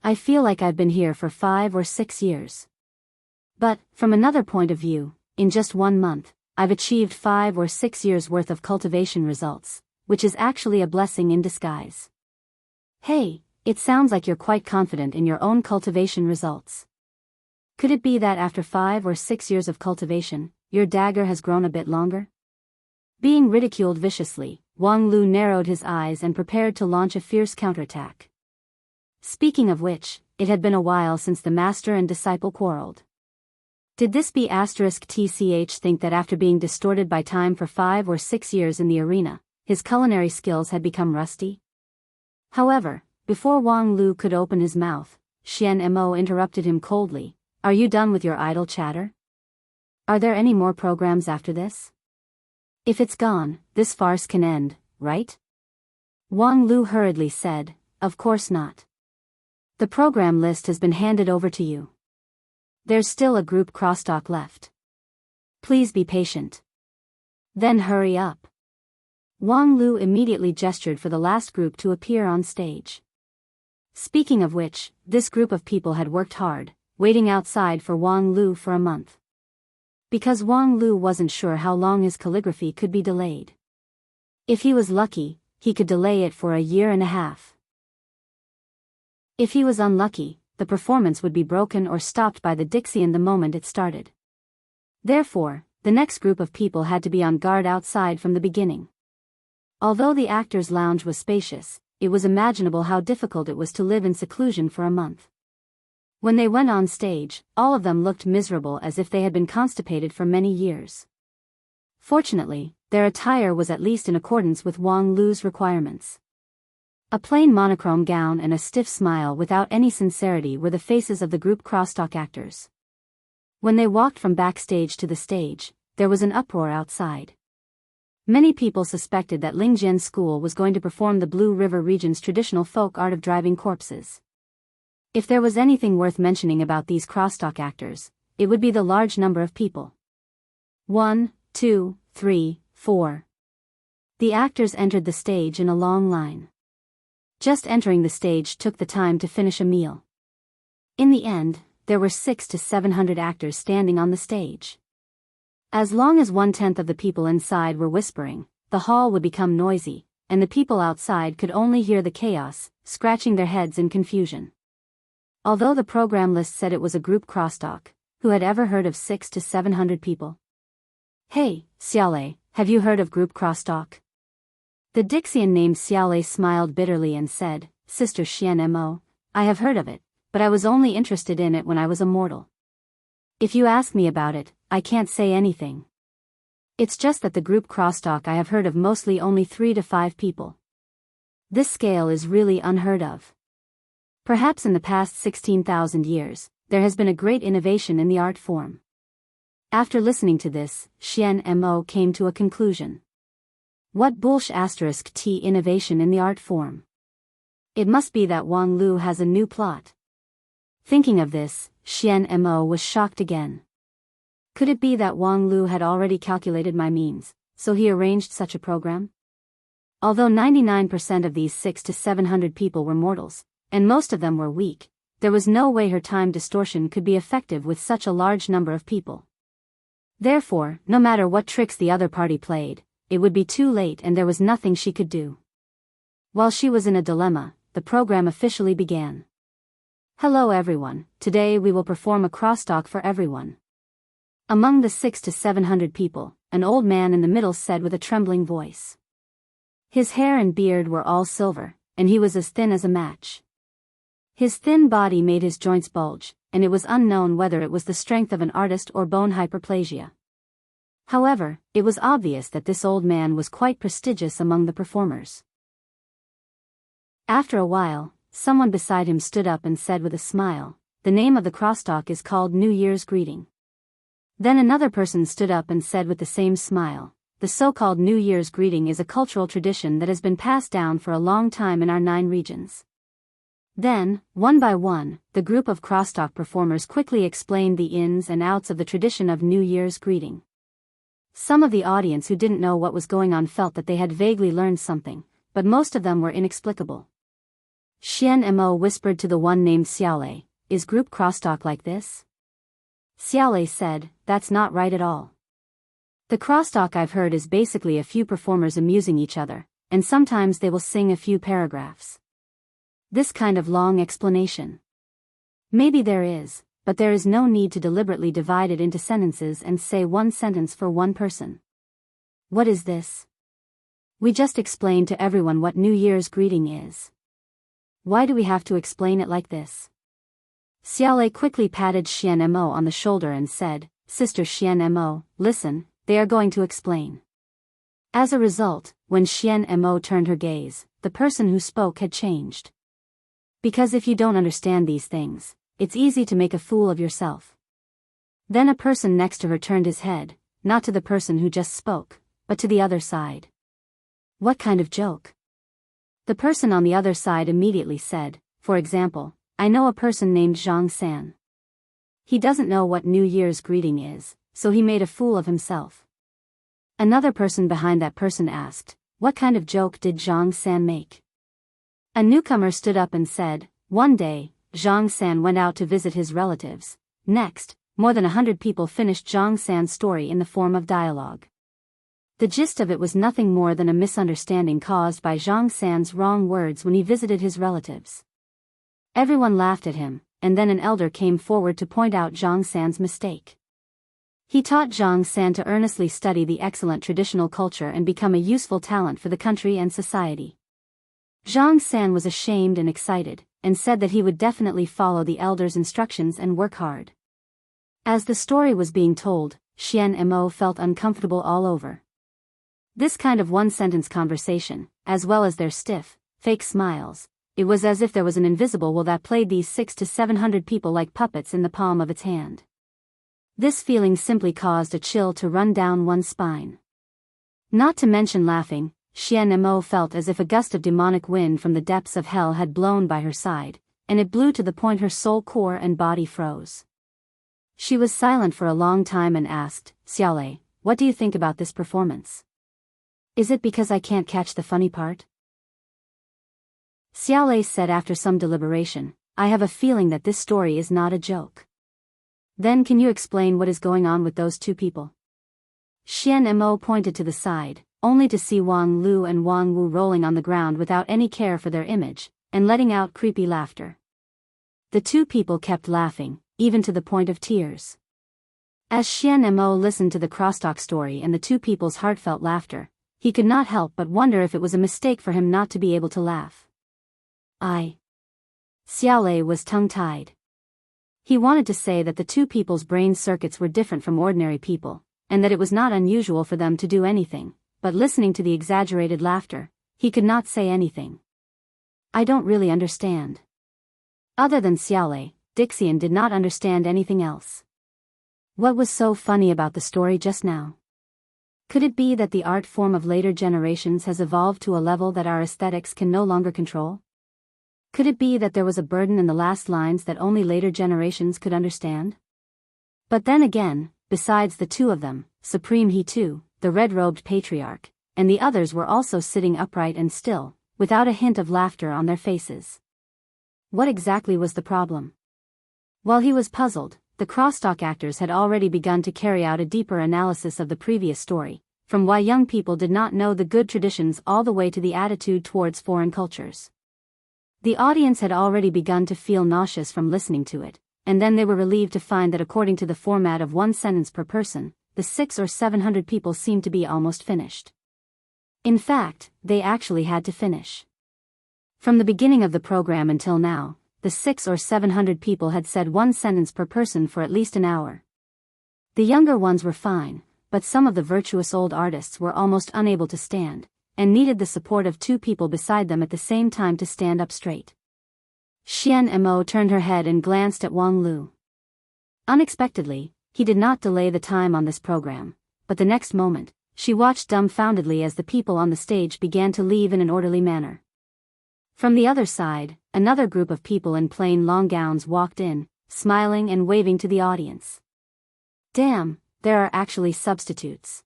I feel like I've been here for 5 or 6 years. But, from another point of view, in just 1 month, I've achieved 5 or 6 years worth of cultivation results, which is actually a blessing in disguise. Hey, it sounds like you're quite confident in your own cultivation results. Could it be that after 5 or 6 years of cultivation, your dagger has grown a bit longer? Being ridiculed viciously, Wang Lu narrowed his eyes and prepared to launch a fierce counterattack. Speaking of which, it had been a while since the master and disciple quarreled. Did this B*TCH think that after being distorted by time for 5 or 6 years in the arena, his culinary skills had become rusty? However, before Wang Lu could open his mouth, Xian Mo interrupted him coldly. Are you done with your idle chatter? Are there any more programs after this? If it's gone, this farce can end, right? Wang Lu hurriedly said, of course not. The program list has been handed over to you. There's still a group crosstalk left. Please be patient. Then hurry up. Wang Lu immediately gestured for the last group to appear on stage. Speaking of which, this group of people had worked hard, waiting outside for Wang Lu for a month. Because Wang Lu wasn't sure how long his calligraphy could be delayed. If he was lucky, he could delay it for a year and a half. If he was unlucky, the performance would be broken or stopped by the Dixian the moment it started. Therefore, the next group of people had to be on guard outside from the beginning. Although the actors' lounge was spacious, it was imaginable how difficult it was to live in seclusion for a month. When they went on stage, all of them looked miserable as if they had been constipated for many years. Fortunately, their attire was at least in accordance with Wang Lu's requirements. A plain monochrome gown and a stiff smile without any sincerity were the faces of the group crosstalk actors. When they walked from backstage to the stage, there was an uproar outside. Many people suspected that Lingjian School was going to perform the Blue River region's traditional folk art of driving corpses. If there was anything worth mentioning about these crosstalk actors, it would be the large number of people. 1, 2, 3, 4. The actors entered the stage in a long line. Just entering the stage took the time to finish a meal. In the end, there were 600 to 700 actors standing on the stage. As long as 1/10 of the people inside were whispering, the hall would become noisy, and the people outside could only hear the chaos, scratching their heads in confusion. Although the program list said it was a group crosstalk, who had ever heard of 600 to 700 people? Hey, Xiaolei, have you heard of group crosstalk? The Dixian named Xiaolei smiled bitterly and said, Sister Xian Mo, I have heard of it, but I was only interested in it when I was a mortal. If you ask me about it, I can't say anything. It's just that the group crosstalk I have heard of mostly only 3 to 5 people. This scale is really unheard of. Perhaps in the past 16,000 years, there has been a great innovation in the art form. After listening to this, Xian Mo came to a conclusion. What **t innovation in the art form? It must be that Wang Lu has a new plot. Thinking of this, Xian Mo was shocked again. Could it be that Wang Lu had already calculated my means, so he arranged such a program? Although 99% of these 600 to 700 people were mortals, and most of them were weak, there was no way her time distortion could be effective with such a large number of people. Therefore, no matter what tricks the other party played, it would be too late and there was nothing she could do. While she was in a dilemma, the program officially began. Hello everyone, today we will perform a crosstalk for everyone. Among the 600 to 700 people, an old man in the middle said with a trembling voice. His hair and beard were all silver, and he was as thin as a match. His thin body made his joints bulge, and it was unknown whether it was the strength of an artist or bone hyperplasia. However, it was obvious that this old man was quite prestigious among the performers. After a while, someone beside him stood up and said with a smile, the name of the crosstalk is called New Year's Greeting. Then another person stood up and said with the same smile, the so-called New Year's Greeting is a cultural tradition that has been passed down for a long time in our 9 regions. Then, one by one, the group of crosstalk performers quickly explained the ins and outs of the tradition of New Year's Greeting. Some of the audience who didn't know what was going on felt that they had vaguely learned something, but most of them were inexplicable. Xian Mo whispered to the one named Xiaolei, is group crosstalk like this? Xiaolei said, that's not right at all. The crosstalk I've heard is basically a few performers amusing each other, and sometimes they will sing a few paragraphs. This kind of long explanation. Maybe there is, but there is no need to deliberately divide it into sentences and say one sentence for one person. What is this? We just explained to everyone what New Year's greeting is. Why do we have to explain it like this? Xiaolei quickly patted Xian Mo on the shoulder and said, Sister Xian Mo, listen, they are going to explain. As a result, when Xian Mo turned her gaze, the person who spoke had changed. Because if you don't understand these things, it's easy to make a fool of yourself. Then a person next to her turned his head, not to the person who just spoke, but to the other side. What kind of joke? The person on the other side immediately said, for example, I know a person named Zhang San. He doesn't know what New Year's greeting is, so he made a fool of himself. Another person behind that person asked, what kind of joke did Zhang San make? A newcomer stood up and said, One day, Zhang San went out to visit his relatives. Next, more than 100 people finished Zhang San's story in the form of dialogue. The gist of it was nothing more than a misunderstanding caused by Zhang San's wrong words when he visited his relatives. Everyone laughed at him, and then an elder came forward to point out Zhang San's mistake. He taught Zhang San to earnestly study the excellent traditional culture and become a useful talent for the country and society. Zhang San was ashamed and excited, and said that he would definitely follow the elder's instructions and work hard. As the story was being told, Xian Mo felt uncomfortable all over. This kind of one-sentence conversation, as well as their stiff, fake smiles, it was as if there was an invisible will that played these 600 to 700 people like puppets in the palm of its hand. This feeling simply caused a chill to run down one's spine. Not to mention laughing, Xian Mo felt as if a gust of demonic wind from the depths of hell had blown by her side, and it blew to the point her soul core and body froze. She was silent for a long time and asked, "Xiaolei, what do you think about this performance? Is it because I can't catch the funny part?" Xiaolei said after some deliberation, "I have a feeling that this story is not a joke." "Then can you explain what is going on with those two people?" Xian Mo pointed to the side, only to see Wang Lu and Wang Wu rolling on the ground without any care for their image, and letting out creepy laughter. The two people kept laughing, even to the point of tears. As Xian Mo listened to the crosstalk story and the two people's heartfelt laughter, he could not help but wonder if it was a mistake for him not to be able to laugh. Xiaolei was tongue-tied. He wanted to say that the two people's brain circuits were different from ordinary people, and that it was not unusual for them to do anything, but listening to the exaggerated laughter, he could not say anything. "I don't really understand." Other than Xiaolei, Dixian did not understand anything else. What was so funny about the story just now? Could it be that the art form of later generations has evolved to a level that our aesthetics can no longer control? Could it be that there was a burden in the last lines that only later generations could understand? But then again, besides the two of them, Supreme He too, the red-robed patriarch, and the others were also sitting upright and still, without a hint of laughter on their faces. What exactly was the problem? While he was puzzled, the crosstalk actors had already begun to carry out a deeper analysis of the previous story, from why young people did not know the good traditions all the way to the attitude towards foreign cultures. The audience had already begun to feel nauseous from listening to it, and then they were relieved to find that according to the format of one sentence per person, the 600 or 700 people seemed to be almost finished. In fact, they actually had to finish. From the beginning of the program until now, the 600 or 700 people had said one sentence per person for at least an hour. The younger ones were fine, but some of the virtuous old artists were almost unable to stand, and needed the support of two people beside them at the same time to stand up straight. Xian Mo turned her head and glanced at Wang Lu. Unexpectedly, he did not delay the time on this program, but the next moment, she watched dumbfoundedly as the people on the stage began to leave in an orderly manner. From the other side, another group of people in plain long gowns walked in, smiling and waving to the audience. Damn, there are actually substitutes.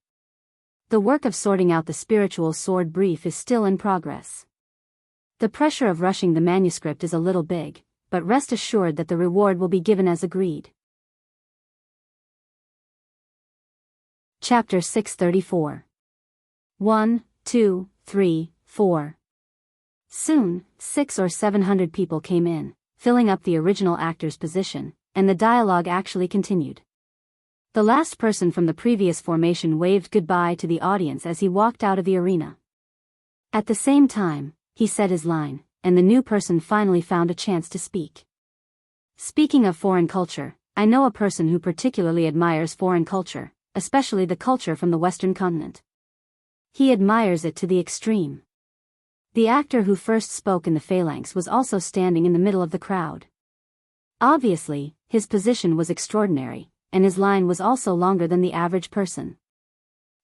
The work of sorting out the spiritual sword brief is still in progress. The pressure of rushing the manuscript is a little big, but rest assured that the reward will be given as agreed. Chapter 634. 1, 2, 3, 4. Soon, 600 or 700 people came in, filling up the original actor's position, and the dialogue actually continued. The last person from the previous formation waved goodbye to the audience as he walked out of the arena. At the same time, he said his line, and the new person finally found a chance to speak. Speaking of foreign culture, I know a person who particularly admires foreign culture, especially the culture from the Western continent. He admires it to the extreme. The actor who first spoke in the phalanx was also standing in the middle of the crowd. Obviously, his position was extraordinary, and his line was also longer than the average person.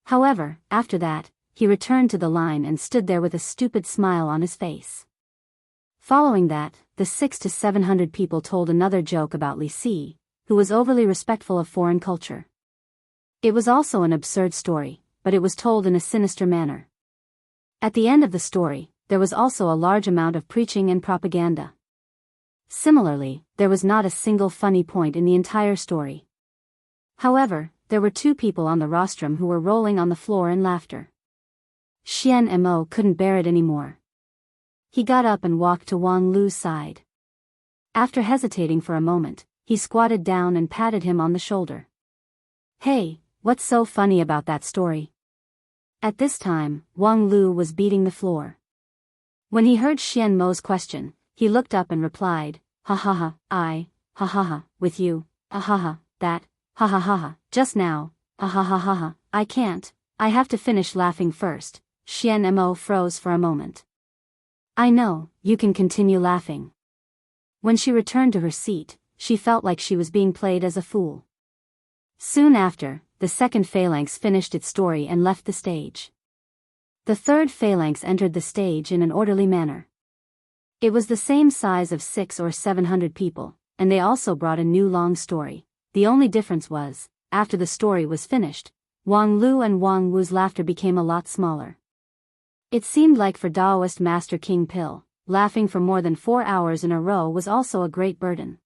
However, after that, he returned to the line and stood there with a stupid smile on his face. Following that, the 600 to 700 people told another joke about Li Si, who was overly respectful of foreign culture. It was also an absurd story, but it was told in a sinister manner. At the end of the story, there was also a large amount of preaching and propaganda. Similarly, there was not a single funny point in the entire story. However, there were two people on the rostrum who were rolling on the floor in laughter. Xian Mo couldn't bear it anymore. He got up and walked to Wang Lu's side. After hesitating for a moment, he squatted down and patted him on the shoulder. "Hey, what's so funny about that story?" At this time, Wang Lu was beating the floor. When he heard Xian Mo's question, he looked up and replied, "Ha ha ha, ha ha ha, with you, ha ha, that, ha ha ha, just now, ha ha ha, I can't, I have to finish laughing first." Xian Mo froze for a moment. "I know, you can continue laughing." When she returned to her seat, she felt like she was being played as a fool. Soon after, the second phalanx finished its story and left the stage. The third phalanx entered the stage in an orderly manner. It was the same size of 600 or 700 people, and they also brought a new long story. The only difference was, after the story was finished, Wang Lu and Wang Wu's laughter became a lot smaller. It seemed like for Taoist Master King Pill, laughing for more than 4 hours in a row was also a great burden.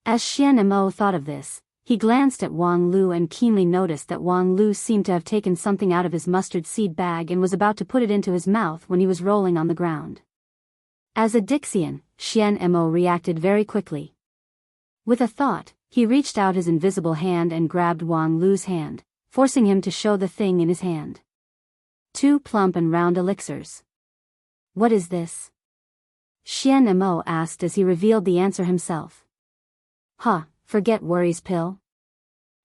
As Xian Mo thought of this, he glanced at Wang Lu and keenly noticed that Wang Lu seemed to have taken something out of his mustard seed bag and was about to put it into his mouth when he was rolling on the ground. As a Dixian, Xian Mo reacted very quickly. With a thought, he reached out his invisible hand and grabbed Wang Lu's hand, forcing him to show the thing in his hand. 2 plump and round elixirs. "What is this?" Xian Mo asked as he revealed the answer himself. Forget worries pill.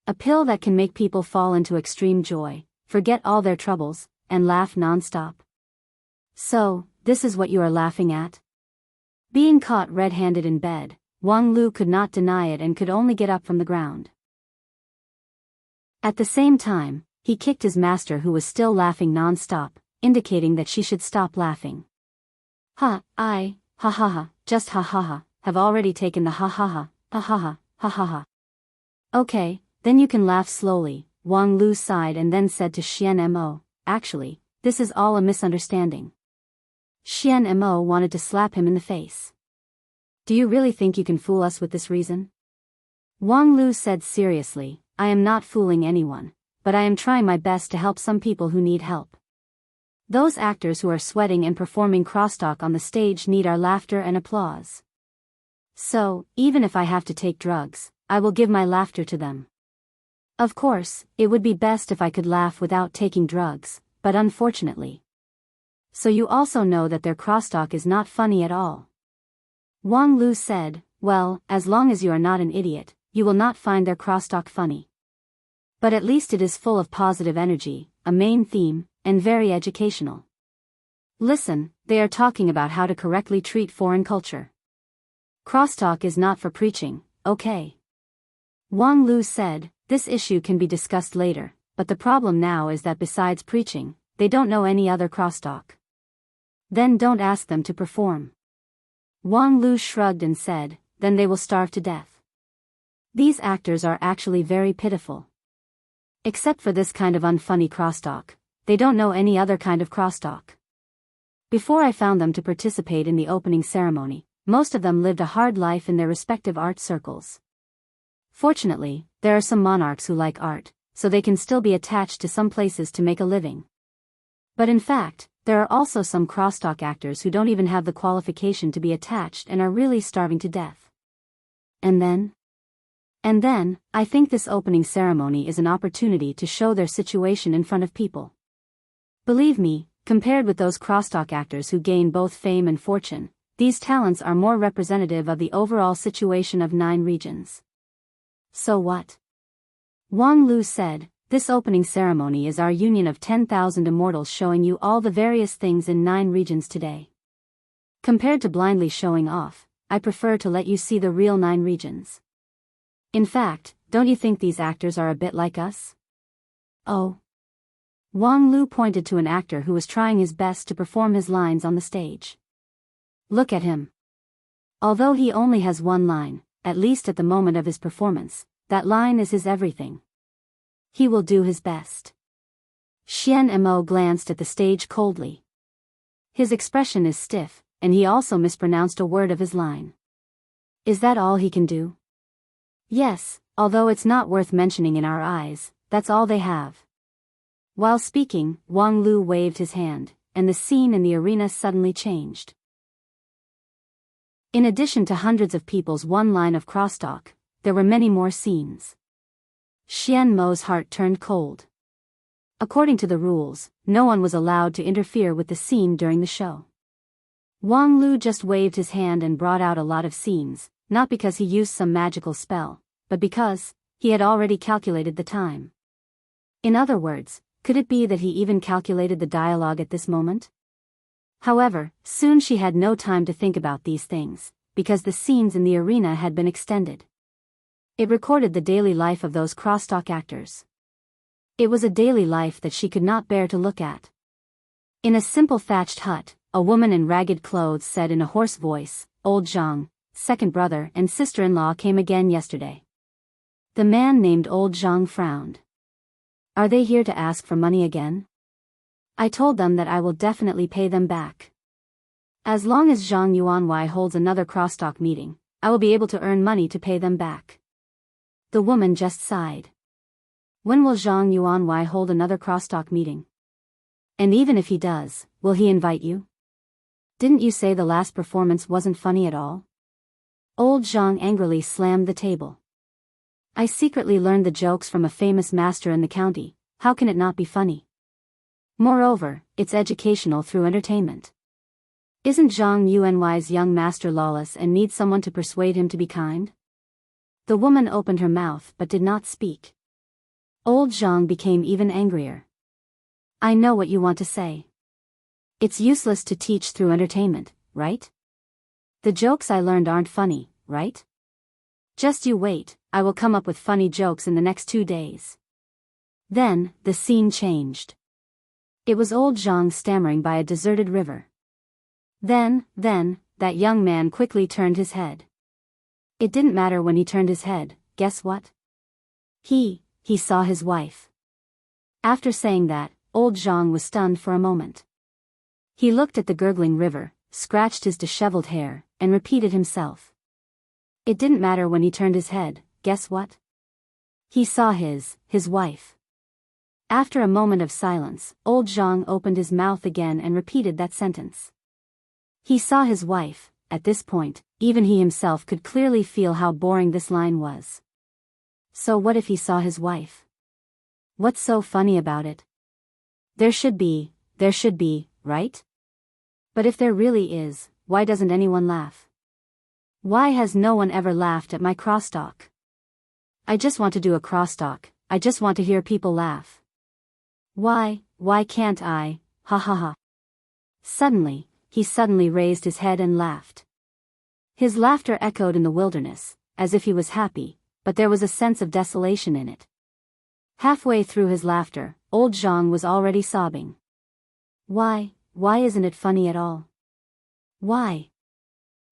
A pill that can make people fall into extreme joy, forget all their troubles, and laugh non-stop. "So, this is what you are laughing at?" Being caught red-handed in bed, Wang Lu could not deny it and could only get up from the ground. At the same time, he kicked his master who was still laughing non-stop, indicating that she should stop laughing. Ha ha, just ha ha ha, have already taken the ha ha ha, ha ha ha, ha ha ha. "Okay, then you can laugh slowly," Wang Lu sighed and then said to Xian Mo, "Actually, this is all a misunderstanding." Xian Mo wanted to slap him in the face. "Do you really think you can fool us with this reason?" Wang Lu said seriously, "I am not fooling anyone, but I am trying my best to help some people who need help. Those actors who are sweating and performing crosstalk on the stage need our laughter and applause. So, even if I have to take drugs, I will give my laughter to them. Of course, it would be best if I could laugh without taking drugs, but unfortunately. So you also know that their crosstalk is not funny at all." Wang Lu said, "Well, as long as you are not an idiot, you will not find their crosstalk funny. But at least it is full of positive energy, a main theme, and very educational. Listen, they are talking about how to correctly treat foreign culture. Crosstalk is not for preaching, okay?" Wang Lu said, "This issue can be discussed later, but the problem now is that besides preaching, they don't know any other crosstalk. Then don't ask them to perform." Wang Lu shrugged and said, "Then they will starve to death. These actors are actually very pitiful. Except for this kind of unfunny crosstalk, they don't know any other kind of crosstalk. Before I found them to participate in the opening ceremony, most of them lived a hard life in their respective art circles. Fortunately, there are some monarchs who like art, so they can still be attached to some places to make a living. But in fact, there are also some crosstalk actors who don't even have the qualification to be attached and are really starving to death. And then, I think this opening ceremony is an opportunity to show their situation in front of people. Believe me, compared with those crosstalk actors who gain both fame and fortune, these talents are more representative of the overall situation of 9 regions. So what?" Wang Lu said, "This opening ceremony is our union of 10,000 immortals showing you all the various things in 9 regions today. Compared to blindly showing off, I prefer to let you see the real 9 regions. In fact, don't you think these actors are a bit like us?" "Oh." Wang Lu pointed to an actor who was trying his best to perform his lines on the stage. "Look at him. Although he only has one line, at least at the moment of his performance, that line is his everything. He will do his best." Xian Mo glanced at the stage coldly. His expression is stiff, and he also mispronounced a word of his line. Is that all he can do? Yes, although it's not worth mentioning in our eyes, that's all they have. While speaking, Wang Lu waved his hand, and the scene in the arena suddenly changed. In addition to hundreds of people's one line of crosstalk, there were many more scenes. Xian Mo's heart turned cold. According to the rules, no one was allowed to interfere with the scene during the show. Wang Lu just waved his hand and brought out a lot of scenes, not because he used some magical spell, but because he had already calculated the time. In other words, could it be that he even calculated the dialogue at this moment? However, soon she had no time to think about these things, because the scenes in the arena had been extended. It recorded the daily life of those crosstalk actors. It was a daily life that she could not bear to look at. In a simple thatched hut, a woman in ragged clothes said in a hoarse voice, "Old Zhang, second brother and sister-in-law came again yesterday." The man named Old Zhang frowned. "Are they here to ask for money again?" "I told them that I will definitely pay them back. As long as Zhang Yuanwei holds another crosstalk meeting, I will be able to earn money to pay them back." The woman just sighed. "When will Zhang Yuanwei hold another crosstalk meeting? And even if he does, will he invite you? Didn't you say the last performance wasn't funny at all?" Old Zhang angrily slammed the table. "I secretly learned the jokes from a famous master in the county, how can it not be funny? Moreover, it's educational through entertainment. Isn't Zhang Yuanwei's young master lawless and needs someone to persuade him to be kind?" The woman opened her mouth but did not speak. Old Zhang became even angrier. "I know what you want to say. It's useless to teach through entertainment, right? The jokes I learned aren't funny, right? Just you wait, I will come up with funny jokes in the next 2 days." Then, the scene changed. It was old Zhang stammering by a deserted river. Then, that young man quickly turned his head. It didn't matter when he turned his head, guess what? He saw his wife. After saying that, old Zhang was stunned for a moment. He looked at the gurgling river, scratched his disheveled hair, and repeated himself. It didn't matter when he turned his head, guess what? He saw his wife. After a moment of silence, old Zhang opened his mouth again and repeated that sentence. He saw his wife. At this point, even he himself could clearly feel how boring this line was. So what if he saw his wife? What's so funny about it? There should be, right? But if there really is, why doesn't anyone laugh? Why has no one ever laughed at my crosstalk? I just want to do a crosstalk, I just want to hear people laugh. Why can't I, ha ha ha. Suddenly, he raised his head and laughed. His laughter echoed in the wilderness, as if he was happy, but there was a sense of desolation in it. Halfway through his laughter, old Zhang was already sobbing. Why isn't it funny at all? Why?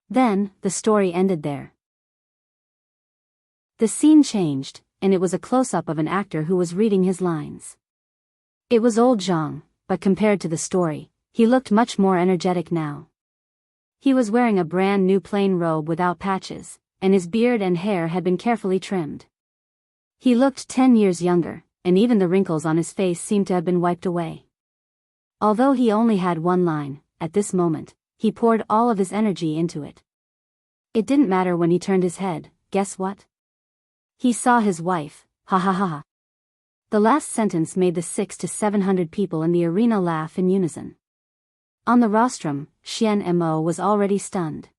Then, the story ended there. The scene changed, and it was a close-up of an actor who was reading his lines. It was old Zhang, but compared to the story, he looked much more energetic now. He was wearing a brand new plain robe without patches, and his beard and hair had been carefully trimmed. He looked 10 years younger, and even the wrinkles on his face seemed to have been wiped away. Although he only had one line, at this moment, he poured all of his energy into it. It didn't matter when he turned his head, guess what? He saw his wife, ha ha ha ha. The last sentence made the 600 to 700 people in the arena laugh in unison. On the rostrum, Xian Mo was already stunned.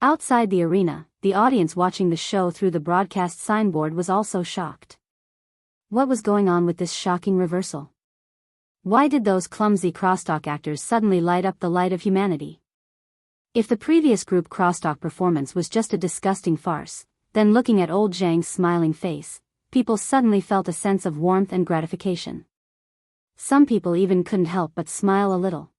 Outside the arena, the audience watching the show through the broadcast signboard was also shocked. What was going on with this shocking reversal? Why did those clumsy crosstalk actors suddenly light up the light of humanity? If the previous group crosstalk performance was just a disgusting farce, then looking at old Zhang's smiling face, people suddenly felt a sense of warmth and gratification. Some people even couldn't help but smile a little.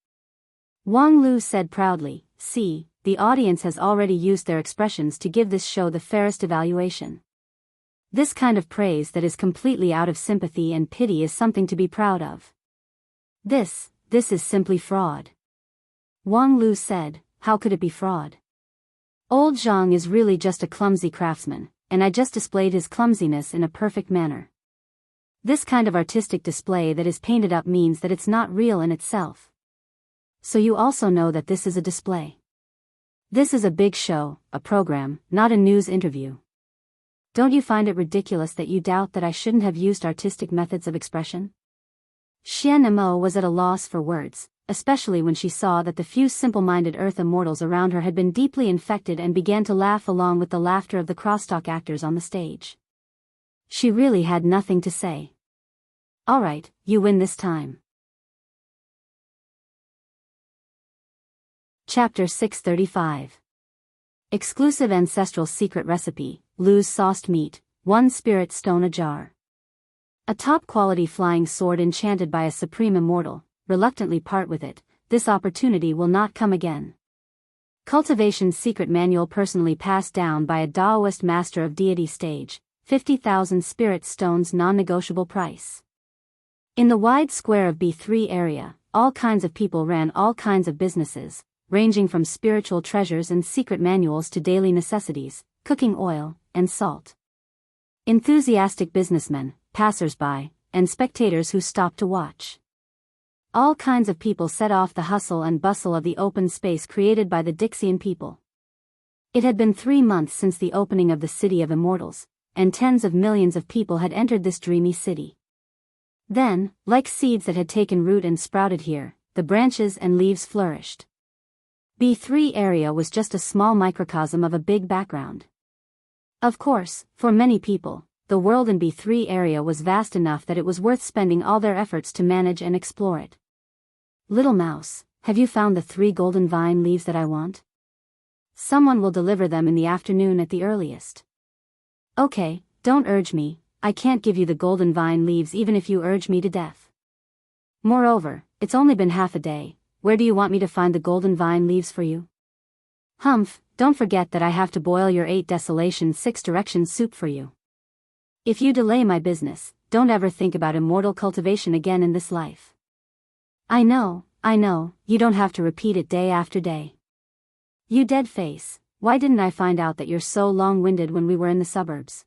Wang Lu said proudly, "See, the audience has already used their expressions to give this show the fairest evaluation. This kind of praise that is completely out of sympathy and pity is something to be proud of. This is simply fraud." Wang Lu said, "How could it be fraud? Old Zhang is really just a clumsy craftsman, and I just displayed his clumsiness in a perfect manner. This kind of artistic display that is painted up means that it's not real in itself. So you also know that this is a display. This is a big show, a program, not a news interview. Don't you find it ridiculous that you doubt that I shouldn't have used artistic methods of expression? Xian Mo was at a loss for words, especially when she saw that the few simple-minded Earth immortals around her had been deeply infected and began to laugh along with the laughter of the crosstalk actors on the stage. She really had nothing to say. All right, you win this time. Chapter 635. Exclusive Ancestral Secret Recipe, Lu's Sauced Meat, 1 Spirit Stone a Jar. A top-quality flying sword enchanted by a supreme immortal, reluctantly part with it, this opportunity will not come again. Cultivation Secret Manual personally passed down by a Taoist Master of Deity stage, 50,000 spirit stones non-negotiable price. In the wide square of B3 area, all kinds of people ran all kinds of businesses, ranging from spiritual treasures and secret manuals to daily necessities, cooking oil, and salt. Enthusiastic businessmen, passers-by, and spectators who stopped to watch. All kinds of people set off the hustle and bustle of the open space created by the Dixian people. It had been 3 months since the opening of the City of Immortals, and tens of millions of people had entered this dreamy city. Then, like seeds that had taken root and sprouted here, the branches and leaves flourished. B3 area was just a small microcosm of a big background. Of course, for many people, the world in B3 area was vast enough that it was worth spending all their efforts to manage and explore it. Little mouse, have you found the 3 golden vine leaves that I want? Someone will deliver them in the afternoon at the earliest. Okay, don't urge me, I can't give you the golden vine leaves even if you urge me to death. Moreover, it's only been half a day, where do you want me to find the golden vine leaves for you? Humph, don't forget that I have to boil your 8 desolation 6 directions soup for you. If you delay my business, don't ever think about immortal cultivation again in this life. I know, you don't have to repeat it day after day. You dead face, why didn't I find out that you're so long-winded when we were in the suburbs?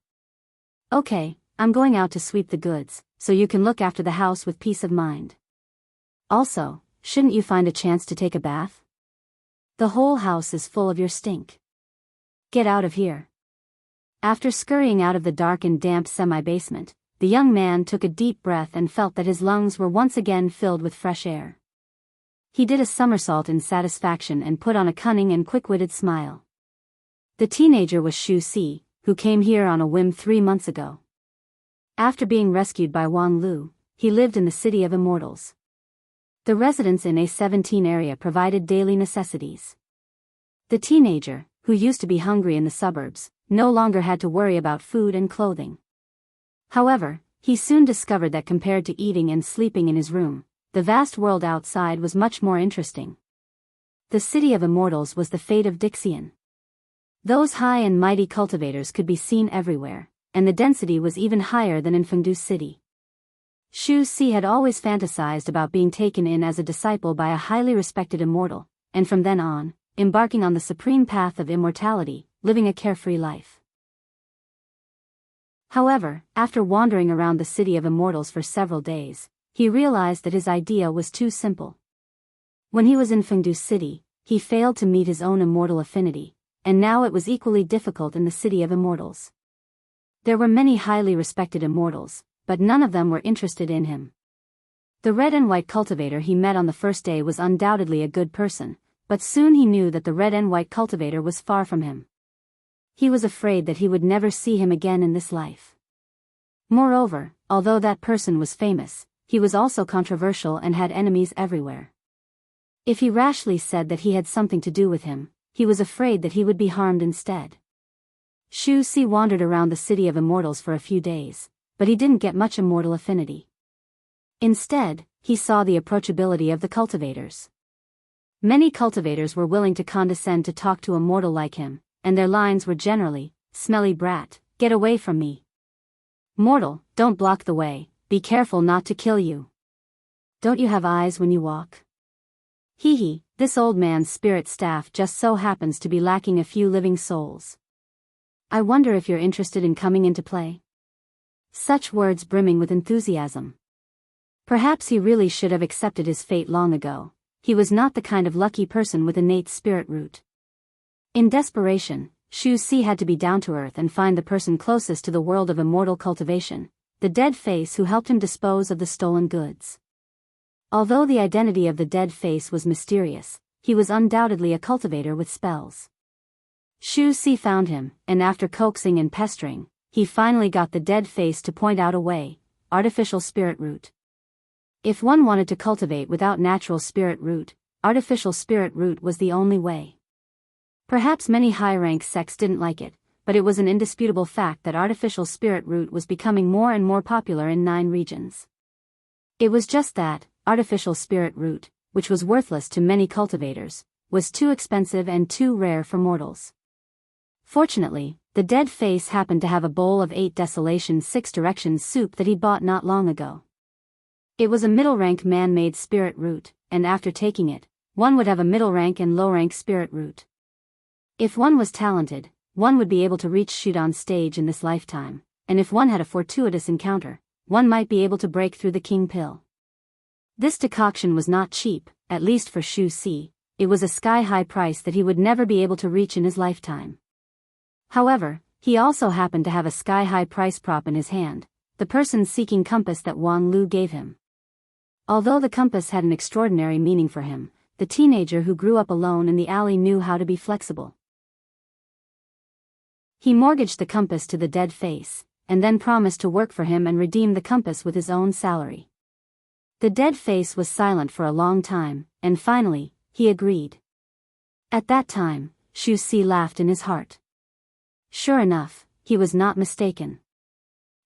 Okay, I'm going out to sweep the goods, so you can look after the house with peace of mind. Also, shouldn't you find a chance to take a bath? The whole house is full of your stink. Get out of here. After scurrying out of the dark and damp semi-basement, the young man took a deep breath and felt that his lungs were once again filled with fresh air. He did a somersault in satisfaction and put on a cunning and quick-witted smile. The teenager was Xu Si, who came here on a whim 3 months ago. After being rescued by Wang Lu, he lived in the City of Immortals. The residents in A17 area provided daily necessities. The teenager, who used to be hungry in the suburbs, no longer had to worry about food and clothing. However, he soon discovered that compared to eating and sleeping in his room, the vast world outside was much more interesting. The City of Immortals was the fate of Dixian. Those high and mighty cultivators could be seen everywhere, and the density was even higher than in Fengdu City. Xu Si had always fantasized about being taken in as a disciple by a highly respected immortal, and from then on, embarking on the supreme path of immortality, living a carefree life. However, after wandering around the City of Immortals for several days, he realized that his idea was too simple. When he was in Fengdu City, he failed to meet his own immortal affinity, and now it was equally difficult in the City of Immortals. There were many highly respected immortals, but none of them were interested in him. The red and white cultivator he met on the first day was undoubtedly a good person, but soon he knew that the red and white cultivator was far from him. He was afraid that he would never see him again in this life. Moreover, although that person was famous, he was also controversial and had enemies everywhere. If he rashly said that he had something to do with him, he was afraid that he would be harmed instead. Xu Si wandered around the City of Immortals for a few days, but he didn't get much immortal affinity. Instead, he saw the approachability of the cultivators. Many cultivators were willing to condescend to talk to a mortal like him, and their lines were generally, "Smelly brat, get away from me. Mortal, don't block the way, be careful not to kill you. Don't you have eyes when you walk? Hee hee, This old man's spirit staff just so happens to be lacking a few living souls. I wonder if you're interested in coming into play." Such words brimming with enthusiasm. Perhaps he really should have accepted his fate long ago. He was not the kind of lucky person with innate spirit root. In desperation, Xu Si had to be down to earth and find the person closest to the world of immortal cultivation, the dead face who helped him dispose of the stolen goods. Although the identity of the dead face was mysterious, he was undoubtedly a cultivator with spells. Xu Si found him, and after coaxing and pestering, he finally got the dead face to point out a way: artificial spirit root. If one wanted to cultivate without natural spirit root, artificial spirit root was the only way. Perhaps many high-rank sects didn't like it, but it was an indisputable fact that artificial spirit root was becoming more and more popular in 9 regions. It was just that, artificial spirit root, which was worthless to many cultivators, was too expensive and too rare for mortals. Fortunately, the dead face happened to have a bowl of 8 desolation 6 directions soup that he bought not long ago. It was a middle-rank man-made spirit root, and after taking it, one would have a middle-rank and low-rank spirit root. If one was talented, one would be able to reach shoot on stage in this lifetime, and if one had a fortuitous encounter, one might be able to break through the king pill. This decoction was not cheap, at least for Xu Si. It was a sky-high price that he would never be able to reach in his lifetime. However, he also happened to have a sky-high price prop in his hand, the person-seeking compass that Wang Lu gave him. Although the compass had an extraordinary meaning for him, the teenager who grew up alone in the alley knew how to be flexible. He mortgaged the compass to the dead face, and then promised to work for him and redeem the compass with his own salary. The dead face was silent for a long time, and finally, he agreed. At that time, Xu Si laughed in his heart. Sure enough, he was not mistaken.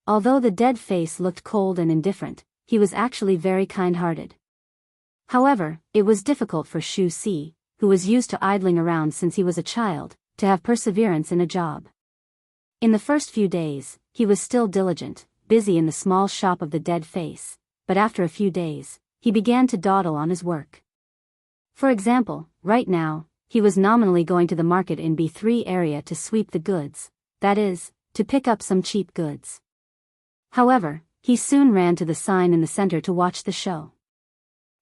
Although the dead face looked cold and indifferent, he was actually very kind-hearted. However, it was difficult for Xu Si, who was used to idling around since he was a child, to have perseverance in a job. In the first few days, he was still diligent, busy in the small shop of the dead face, but after a few days, he began to dawdle on his work. For example, right now, he was nominally going to the market in B3 area to sweep the goods, that is, to pick up some cheap goods. However, he soon ran to the sign in the center to watch the show.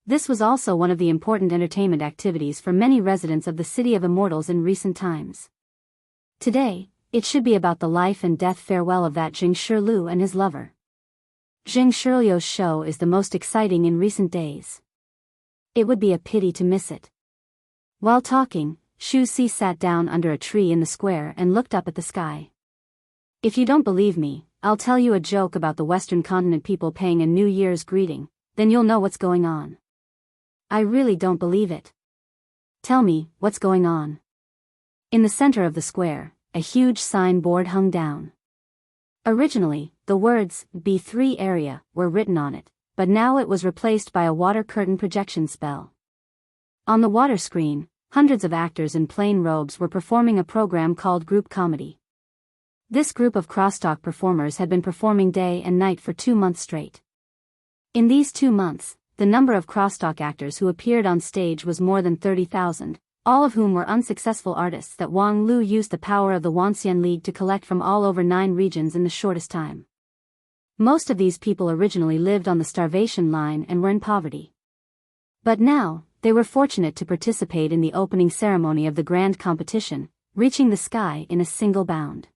This was also one of the important entertainment activities for many residents of the City of Immortals in recent times. Today, it should be about the life and death farewell of that Jing Shiliu and his lover. Jing Shiliu's show is the most exciting in recent days. It would be a pity to miss it. While talking, Xu Si sat down under a tree in the square and looked up at the sky. If you don't believe me, I'll tell you a joke about the Western continent people paying a New Year's greeting, then you'll know what's going on. I really don't believe it. Tell me, what's going on? In the center of the square, a huge signboard hung down. Originally, the words, B3 area, were written on it, but now it was replaced by a water curtain projection spell. On the water screen, hundreds of actors in plain robes were performing a program called group comedy. This group of crosstalk performers had been performing day and night for 2 months straight. In these 2 months, the number of crosstalk actors who appeared on stage was more than 30,000, all of whom were unsuccessful artists that Wang Lu used the power of the Wanxian League to collect from all over 9 regions in the shortest time. Most of these people originally lived on the starvation line and were in poverty. But now, they were fortunate to participate in the opening ceremony of the grand competition, reaching the sky in a single bound.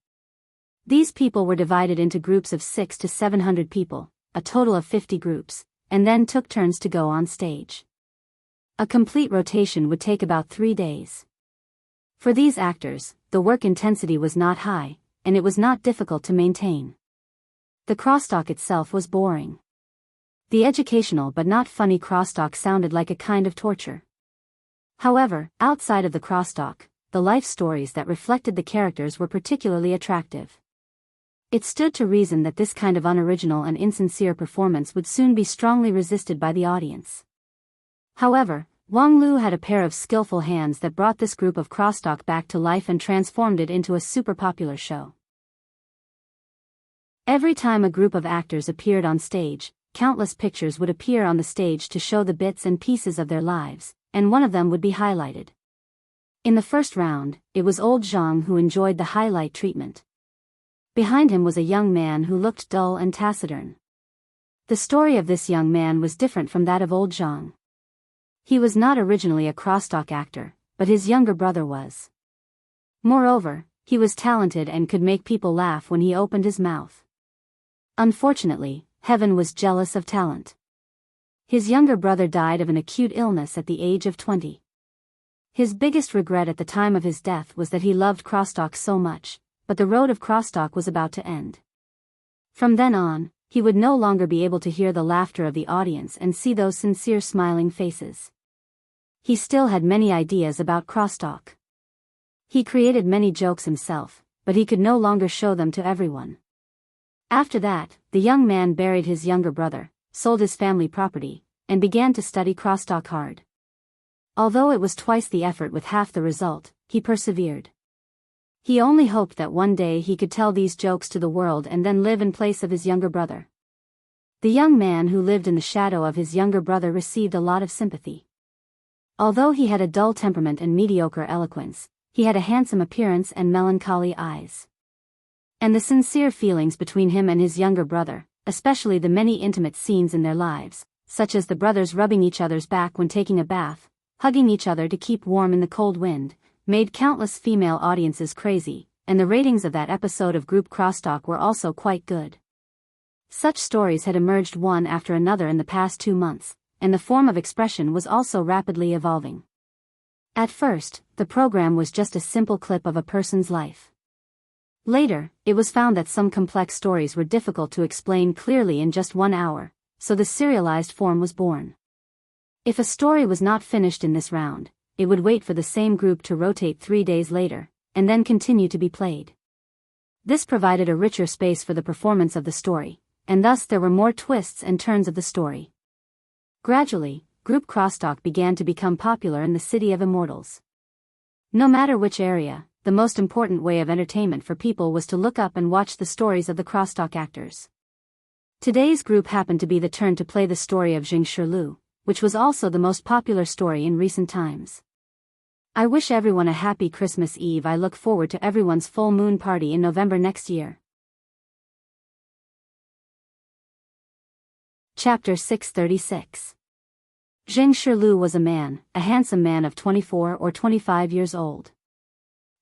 These people were divided into groups of 600 to 700 people, a total of 50 groups, and then took turns to go on stage. A complete rotation would take about 3 days. For these actors, the work intensity was not high, and it was not difficult to maintain. The crosstalk itself was boring. The educational but not funny crosstalk sounded like a kind of torture. However, outside of the crosstalk, the life stories that reflected the characters were particularly attractive. It stood to reason that this kind of unoriginal and insincere performance would soon be strongly resisted by the audience. However, Wang Lu had a pair of skillful hands that brought this group of crosstalk back to life and transformed it into a super popular show. Every time a group of actors appeared on stage, countless pictures would appear on the stage to show the bits and pieces of their lives, and one of them would be highlighted. In the first round, it was old Zhang who enjoyed the highlight treatment. Behind him was a young man who looked dull and taciturn. The story of this young man was different from that of old Zhang. He was not originally a crosstalk actor, but his younger brother was. Moreover, he was talented and could make people laugh when he opened his mouth. Unfortunately, heaven was jealous of talent. His younger brother died of an acute illness at the age of 20. His biggest regret at the time of his death was that he loved crosstalk so much, but the road of crosstalk was about to end. From then on, he would no longer be able to hear the laughter of the audience and see those sincere smiling faces. He still had many ideas about crosstalk. He created many jokes himself, but he could no longer show them to everyone. After that, the young man buried his younger brother, sold his family property, and began to study crosstalk hard. Although it was twice the effort with half the result, he persevered. He only hoped that one day he could tell these jokes to the world and then live in place of his younger brother. The young man who lived in the shadow of his younger brother received a lot of sympathy. Although he had a dull temperament and mediocre eloquence, he had a handsome appearance and melancholy eyes. And the sincere feelings between him and his younger brother, especially the many intimate scenes in their lives, such as the brothers rubbing each other's back when taking a bath, hugging each other to keep warm in the cold wind, made countless female audiences crazy, and the ratings of that episode of group crosstalk were also quite good. Such stories had emerged one after another in the past 2 months, and the form of expression was also rapidly evolving. At first, the program was just a simple clip of a person's life. Later, it was found that some complex stories were difficult to explain clearly in just 1 hour, so the serialized form was born. If a story was not finished in this round, it would wait for the same group to rotate 3 days later, and then continue to be played. This provided a richer space for the performance of the story, and thus there were more twists and turns of the story. Gradually, group crosstalk began to become popular in the city of immortals. No matter which area, the most important way of entertainment for people was to look up and watch the stories of the crosstalk actors. Today's group happened to be the turn to play the story of Jing Shilu, which was also the most popular story in recent times. I wish everyone a happy Christmas Eve. I look forward to everyone's full moon party in November next year. Chapter 636. Jing Shilu was a handsome man of 24 or 25 years old.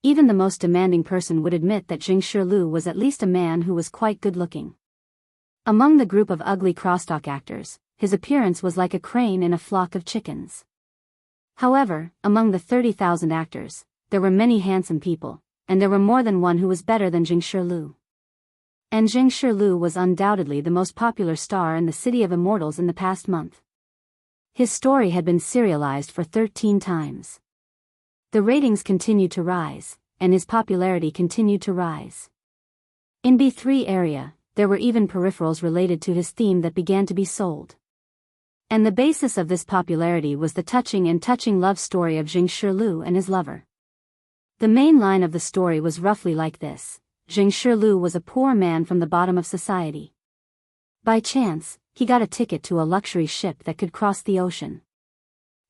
Even the most demanding person would admit that Jing Shilu was at least a man who was quite good-looking. Among the group of ugly crosstalk actors, his appearance was like a crane in a flock of chickens. However, among the 30,000 actors, there were many handsome people, and there were more than one who was better than Jing Shilu. And Jing Shilu was undoubtedly the most popular star in the City of Immortals in the past month. His story had been serialized for 13 times. The ratings continued to rise, and his popularity continued to rise. In B3 area, there were even peripherals related to his theme that began to be sold. And the basis of this popularity was the touching love story of Jing Shilu and his lover. The main line of the story was roughly like this: Jing Shilu was a poor man from the bottom of society. By chance, he got a ticket to a luxury ship that could cross the ocean.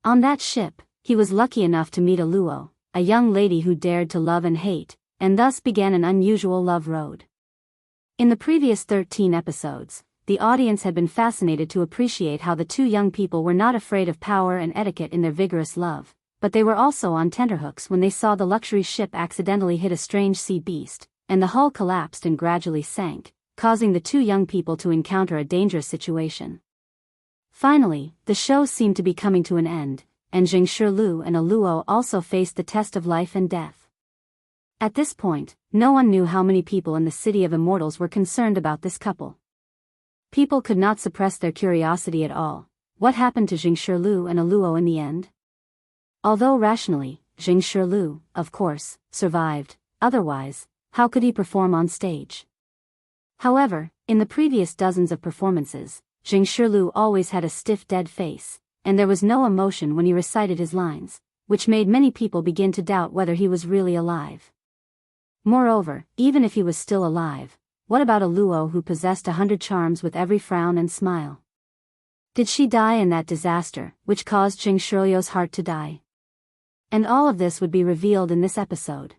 On that ship, he was lucky enough to meet a Luo, a young lady who dared to love and hate, and thus began an unusual love road. In the previous 13 episodes, the audience had been fascinated to appreciate how the two young people were not afraid of power and etiquette in their vigorous love, but they were also on tenterhooks when they saw the luxury ship accidentally hit a strange sea beast, and the hull collapsed and gradually sank, causing the two young people to encounter a dangerous situation. Finally, the show seemed to be coming to an end, and Jing Shilu and a Luo also faced the test of life and death. At this point, no one knew how many people in the City of Immortals were concerned about this couple. People could not suppress their curiosity at all. What happened to Jing Shilu and a Luo in the end? Although rationally, Jing Shilu, of course, survived, otherwise, how could he perform on stage? However, in the previous dozens of performances, Jing Shilu always had a stiff dead face, and there was no emotion when he recited his lines, which made many people begin to doubt whether he was really alive. Moreover, even if he was still alive, what about a Luo who possessed 100 charms with every frown and smile? Did she die in that disaster, which caused Jing Shirlio's heart to die? And all of this would be revealed in this episode.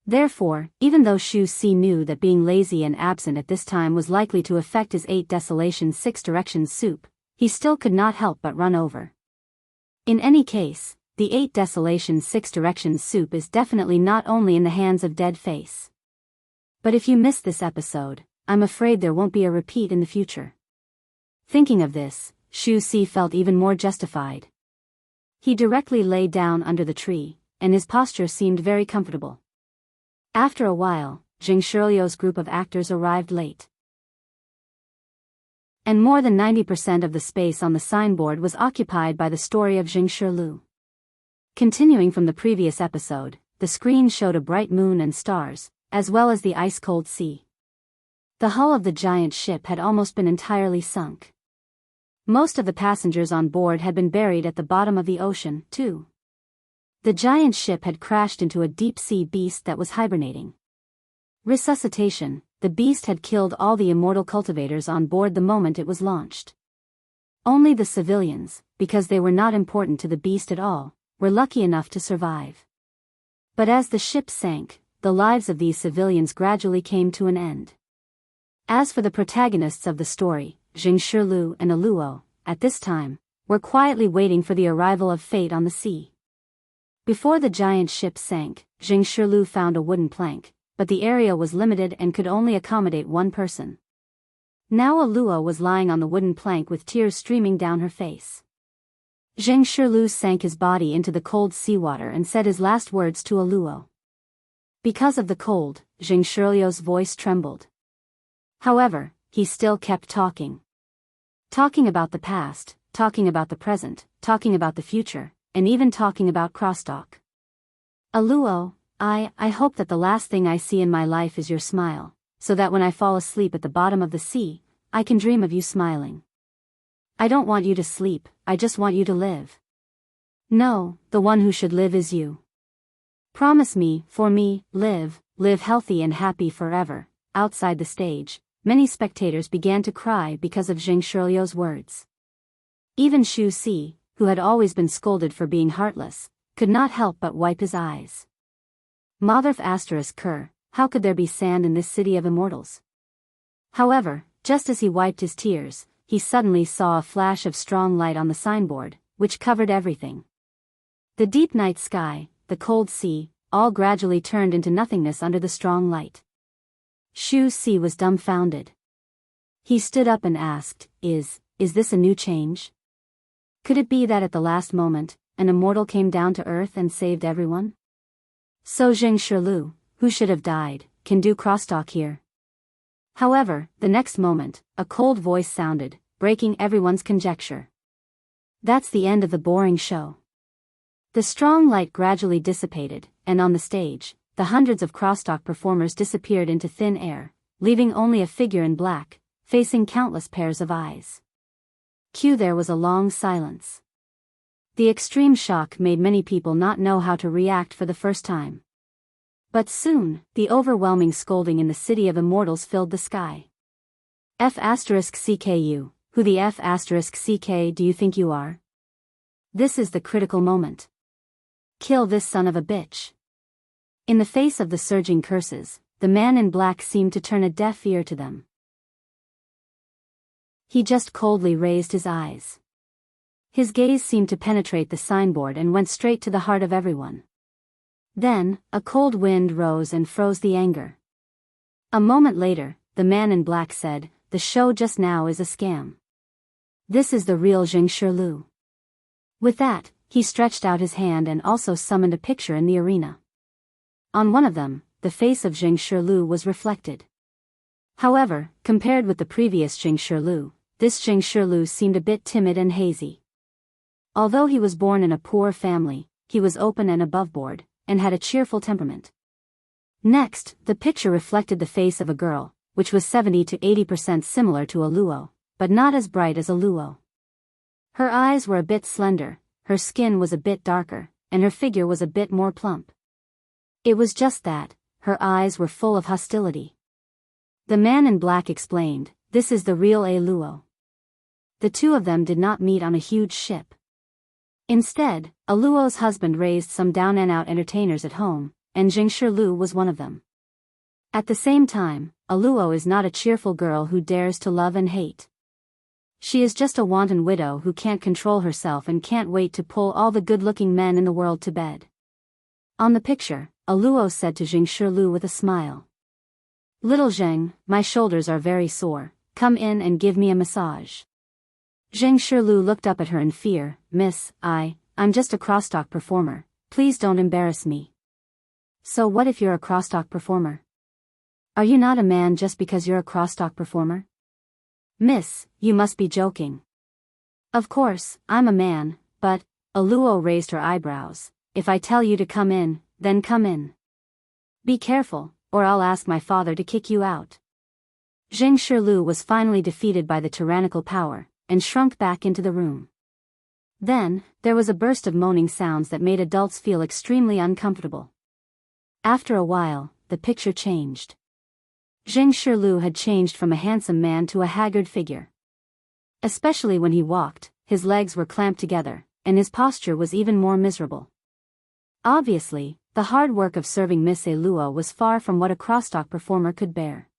Therefore, even though Xu Si knew that being lazy and absent at this time was likely to affect his 8 Desolations 6 Directions soup, he still could not help but run over. In any case, the 8 Desolations 6 Directions soup is definitely not only in the hands of Dead Face. But if you missed this episode, I'm afraid there won't be a repeat in the future. Thinking of this, Xu Si felt even more justified. He directly lay down under the tree, and his posture seemed very comfortable. After a while, Jing Shirlio's group of actors arrived late. And more than 90% of the space on the signboard was occupied by the story of Jing Shirlu. Continuing from the previous episode, the screen showed a bright moon and stars, as well as the ice-cold sea. The hull of the giant ship had almost been entirely sunk. Most of the passengers on board had been buried at the bottom of the ocean, too. The giant ship had crashed into a deep-sea beast that was hibernating. Resuscitation, the beast had killed all the immortal cultivators on board the moment it was launched. Only the civilians, because they were not important to the beast at all, were lucky enough to survive. But as the ship sank, the lives of these civilians gradually came to an end. As for the protagonists of the story, Jing Shirlu and Aluo, at this time, were quietly waiting for the arrival of fate on the sea. Before the giant ship sank, Jing Shirlu found a wooden plank, but the area was limited and could only accommodate one person. Now Aluo was lying on the wooden plank with tears streaming down her face. Jing Shirlu sank his body into the cold seawater and said his last words to Aluo. Because of the cold, Jing Shirlio's voice trembled. However, he still kept talking. Talking about the past, talking about the present, talking about the future, and even talking about crosstalk. Aluo, I hope that the last thing I see in my life is your smile, so that when I fall asleep at the bottom of the sea, I can dream of you smiling. I don't want you to sleep, I just want you to live. No, the one who should live is you. Promise me, for me, live healthy and happy forever. Outside the stage, many spectators began to cry because of Jing Shirlio's words. Even Xu Si, who had always been scolded for being heartless, could not help but wipe his eyes. Motherf *Ker, how could there be sand in this city of immortals? However, just as he wiped his tears, he suddenly saw a flash of strong light on the signboard, which covered everything. The deep night sky, the cold sea, all gradually turned into nothingness under the strong light. Xu Si was dumbfounded. He stood up and asked, Is this a new change? Could it be that at the last moment, an immortal came down to earth and saved everyone? So Jing Shirlu, who should have died, can do crosstalk here. However, the next moment, a cold voice sounded, breaking everyone's conjecture. That's the end of the boring show. The strong light gradually dissipated, and on the stage, the hundreds of crosstalk performers disappeared into thin air, leaving only a figure in black, facing countless pairs of eyes. There was a long silence. The extreme shock made many people not know how to react for the first time. But soon, the overwhelming scolding in the city of immortals filled the sky. F***CKU, who the F***CK do you think you are? This is the critical moment. Kill this son of a bitch. In the face of the surging curses, the man in black seemed to turn a deaf ear to them. He just coldly raised his eyes. His gaze seemed to penetrate the signboard and went straight to the heart of everyone. Then, a cold wind rose and froze the anger. A moment later, the man in black said, "The show just now is a scam. This is the real Jing Shirlu." With that, he stretched out his hand and also summoned a picture in the arena. On one of them, the face of Jing Shirlu was reflected. However, compared with the previous Jing Shirlu, this Jing Shirlu seemed a bit timid and hazy. Although he was born in a poor family, he was open and aboveboard, and had a cheerful temperament. Next, the picture reflected the face of a girl, which was 70 to 80% similar to Aluo, but not as bright as Aluo. Her eyes were a bit slender, her skin was a bit darker, and her figure was a bit more plump. It was just that, her eyes were full of hostility. The man in black explained, "This is the real Aluo." the two of them did not meet on a huge ship. Instead, Aluo's husband raised some down-and-out entertainers at home, and Jingshi was one of them. At the same time, Aluo is not a cheerful girl who dares to love and hate. She is just a wanton widow who can't control herself and can't wait to pull all the good-looking men in the world to bed. On the picture, Aluo said to Jingshi with a smile. "Little Zheng, my shoulders are very sore, come in and give me a massage." Jingshi looked up at her in fear. "Miss, I'm just a crosstalk performer, please don't embarrass me." "So what if you're a crosstalk performer? Are you not a man just because you're a crosstalk performer?" "Miss, you must be joking." "Of course, I'm a man, but," Aluo raised her eyebrows, "if I tell you to come in, then come in. Be careful, or I'll ask my father to kick you out." Jingshi was finally defeated by the tyrannical power, and shrunk back into the room. Then, there was a burst of moaning sounds that made adults feel extremely uncomfortable. After a while, the picture changed. Jingshi had changed from a handsome man to a haggard figure. Especially when he walked, his legs were clamped together, and his posture was even more miserable. Obviously, the hard work of serving Miss Aluo was far from what a crosstalk performer could bear.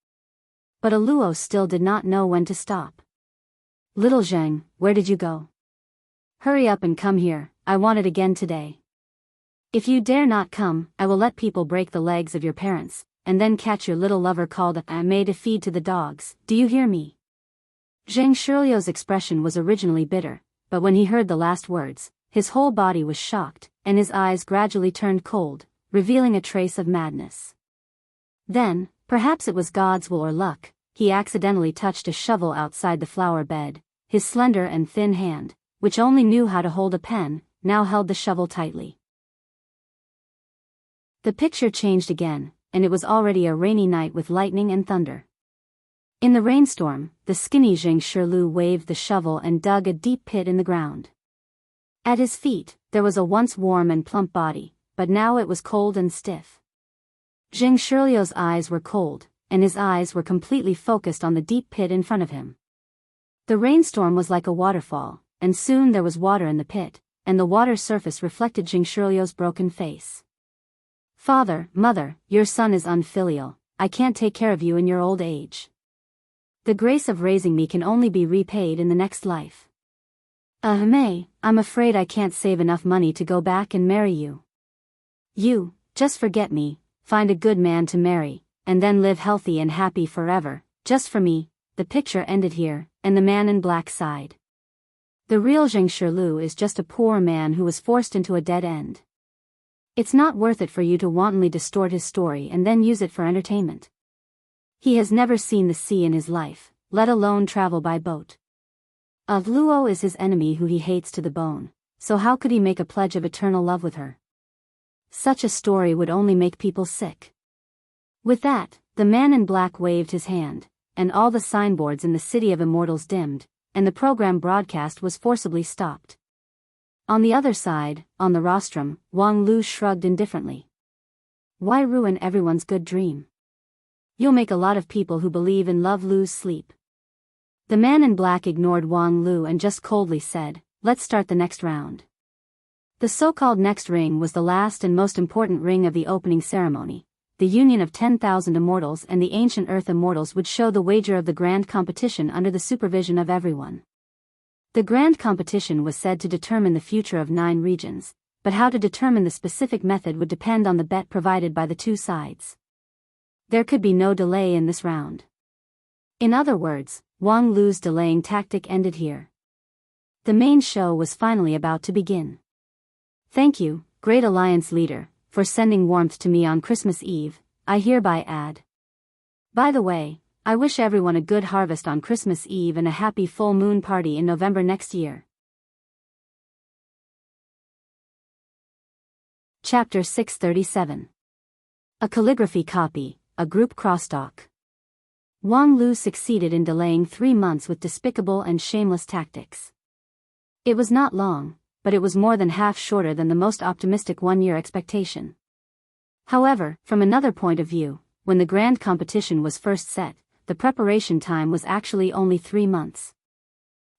But Aluo still did not know when to stop. "Little Zheng, where did you go? Hurry up and come here, I want it again today. If you dare not come, I will let people break the legs of your parents, and then catch your little lover called May to feed to the dogs, do you hear me?" Jingshilio's expression was originally bitter, but when he heard the last words, his whole body was shocked, and his eyes gradually turned cold, revealing a trace of madness. Then, perhaps it was God's will or luck, he accidentally touched a shovel outside the flower bed. His slender and thin hand, which only knew how to hold a pen, now held the shovel tightly. The picture changed again, and it was already a rainy night with lightning and thunder. In the rainstorm, the skinny Jingshi waved the shovel and dug a deep pit in the ground. At his feet, there was a once warm and plump body, but now it was cold and stiff. Jingshilio's eyes were cold, and his eyes were completely focused on the deep pit in front of him. The rainstorm was like a waterfall, and soon there was water in the pit, and the water surface reflected Jingshilio's broken face. "Father, mother, your son is unfilial, I can't take care of you in your old age. The grace of raising me can only be repaid in the next life. May, I'm afraid I can't save enough money to go back and marry you. You, just forget me, find a good man to marry, and then live healthy and happy forever, just for me." The picture ended here, and the man in black sighed. The real Jingshi is just a poor man who was forced into a dead end. It's not worth it for you to wantonly distort his story and then use it for entertainment. He has never seen the sea in his life, let alone travel by boat. Luo is his enemy who he hates to the bone, so how could he make a pledge of eternal love with her? Such a story would only make people sick. With that, the man in black waved his hand, and all the signboards in the City of Immortals dimmed, and the program broadcast was forcibly stopped. On the other side, on the rostrum, Wang Lu shrugged indifferently. "Why ruin everyone's good dream? You'll make a lot of people who believe in love lose sleep." The man in black ignored Wang Lu and just coldly said, "Let's start the next round." The so-called next ring was the last and most important ring of the opening ceremony. The union of 10,000 immortals and the ancient earth immortals would show the wager of the grand competition under the supervision of everyone. The grand competition was said to determine the future of 9 regions, but how to determine the specific method would depend on the bet provided by the two sides. There could be no delay in this round. In other words, Wang Lu's delaying tactic ended here. The main show was finally about to begin. "Thank you, Great Alliance leader, for sending warmth to me on Christmas Eve, I hereby add. By the way, I wish everyone a good harvest on Christmas Eve and a happy full moon party in November next year." Chapter 637. A calligraphy copy, a group crosstalk. Wang Lu succeeded in delaying 3 months with despicable and shameless tactics. It was not long, but it was more than half shorter than the most optimistic one-year expectation. However, from another point of view, when the grand competition was first set, the preparation time was actually only 3 months.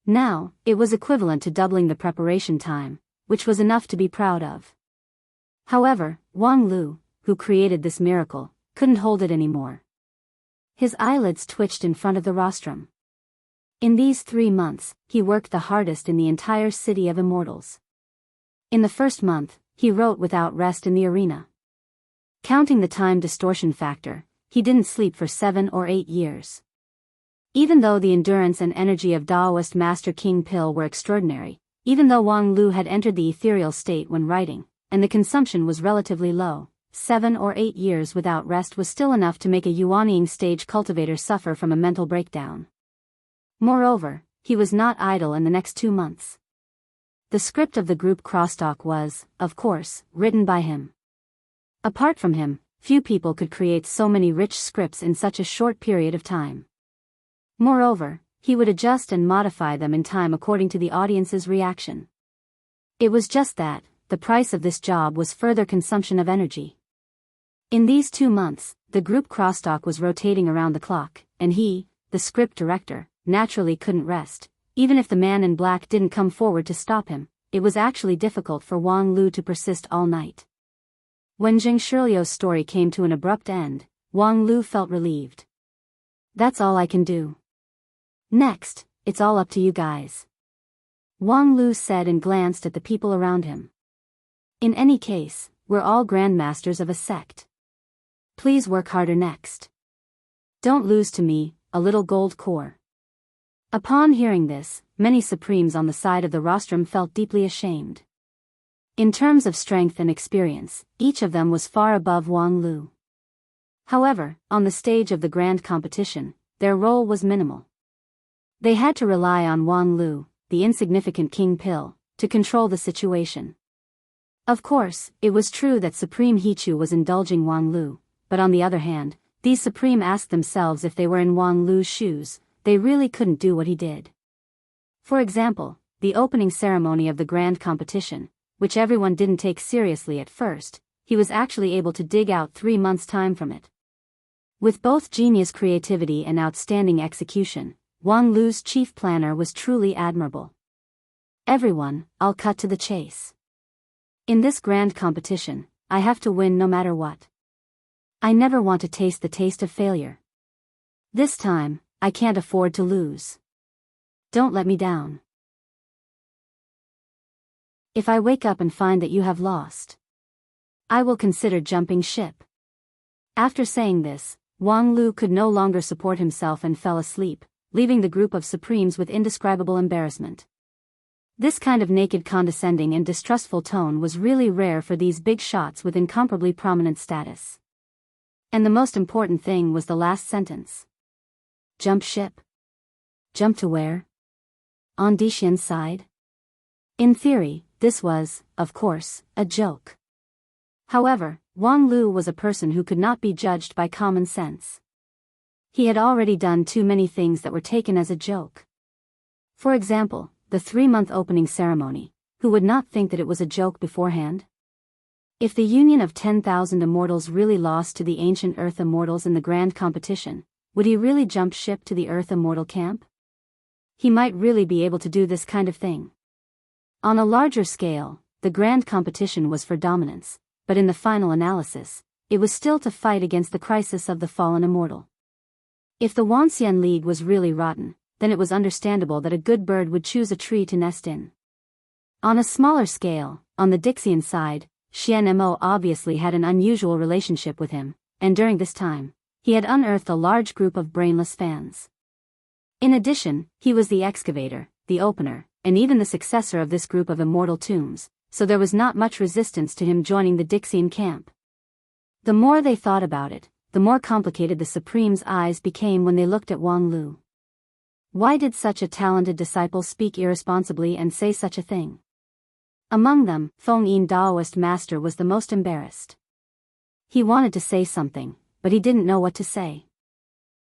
Now, it was equivalent to doubling the preparation time, which was enough to be proud of. However, Wang Lu, who created this miracle, couldn't hold it anymore. His eyelids twitched in front of the rostrum. In these 3 months, he worked the hardest in the entire city of immortals. In the first month, he wrote without rest in the arena. Counting the time distortion factor, he didn't sleep for 7 or 8 years. Even though the endurance and energy of Daoist Master King Pill were extraordinary, even though Wang Lu had entered the ethereal state when writing, and the consumption was relatively low, 7 or 8 years without rest was still enough to make a Yuanying stage cultivator suffer from a mental breakdown. Moreover, he was not idle in the next 2 months. The script of the group crosstalk was, of course, written by him. Apart from him, few people could create so many rich scripts in such a short period of time. Moreover, he would adjust and modify them in time according to the audience's reaction. It was just that, the price of this job was further consumption of energy. In these 2 months, the group crosstalk was rotating around the clock, and he, the script director, naturally couldn't rest. Even if the man in black didn't come forward to stop him, it was actually difficult for Wang Lu to persist all night. When Zheng Shiliu's story came to an abrupt end, Wang Lu felt relieved. That's all I can do. Next, it's all up to you guys. Wang Lu said and glanced at the people around him. In any case, we're all grandmasters of a sect. Please work harder next. Don't lose to me, a little gold core. Upon hearing this, many supremes on the side of the rostrum felt deeply ashamed. In terms of strength and experience, each of them was far above Wang Lu. However, on the stage of the grand competition, their role was minimal. They had to rely on Wang Lu, the insignificant King Pill, to control the situation. Of course, it was true that Supreme Hichu was indulging Wang Lu, but on the other hand, these Supreme asked themselves if they were in Wang Lu's shoes, they really couldn't do what he did. For example, the opening ceremony of the grand competition, which everyone didn't take seriously at first, he was actually able to dig out 3 months' time from it. With both genius creativity and outstanding execution, Wang Lu's chief planner was truly admirable. Everyone, I'll cut to the chase. In this grand competition, I have to win no matter what. I never want to taste the taste of failure. This time, I can't afford to lose. Don't let me down. If I wake up and find that you have lost, I will consider jumping ship. After saying this, Wang Lu could no longer support himself and fell asleep, leaving the group of Supremes with indescribable embarrassment. This kind of naked condescending and distrustful tone was really rare for these big shots with incomparably prominent status. And the most important thing was the last sentence. Jump ship? Jump to where? On Dixian's side? In theory, this was, of course, a joke. However, Wang Lu was a person who could not be judged by common sense. He had already done too many things that were taken as a joke. For example, the 3-month opening ceremony. Who would not think that it was a joke beforehand? If the union of 10,000 immortals really lost to the ancient Earth immortals in the grand competition, would he really jump ship to the Earth immortal camp? He might really be able to do this kind of thing. On a larger scale, the grand competition was for dominance, but in the final analysis, it was still to fight against the crisis of the fallen immortal. If the Wanxian League was really rotten, then it was understandable that a good bird would choose a tree to nest in. On a smaller scale, on the Dixian side, Xian Mo obviously had an unusual relationship with him, and during this time, he had unearthed a large group of brainless fans. In addition, he was the excavator, the opener, and even the successor of this group of immortal tombs, so there was not much resistance to him joining the Dixian camp. The more they thought about it, the more complicated the Supreme's eyes became when they looked at Wang Lu. Why did such a talented disciple speak irresponsibly and say such a thing? Among them, Feng Yin Daoist master was the most embarrassed. He wanted to say something, but he didn't know what to say.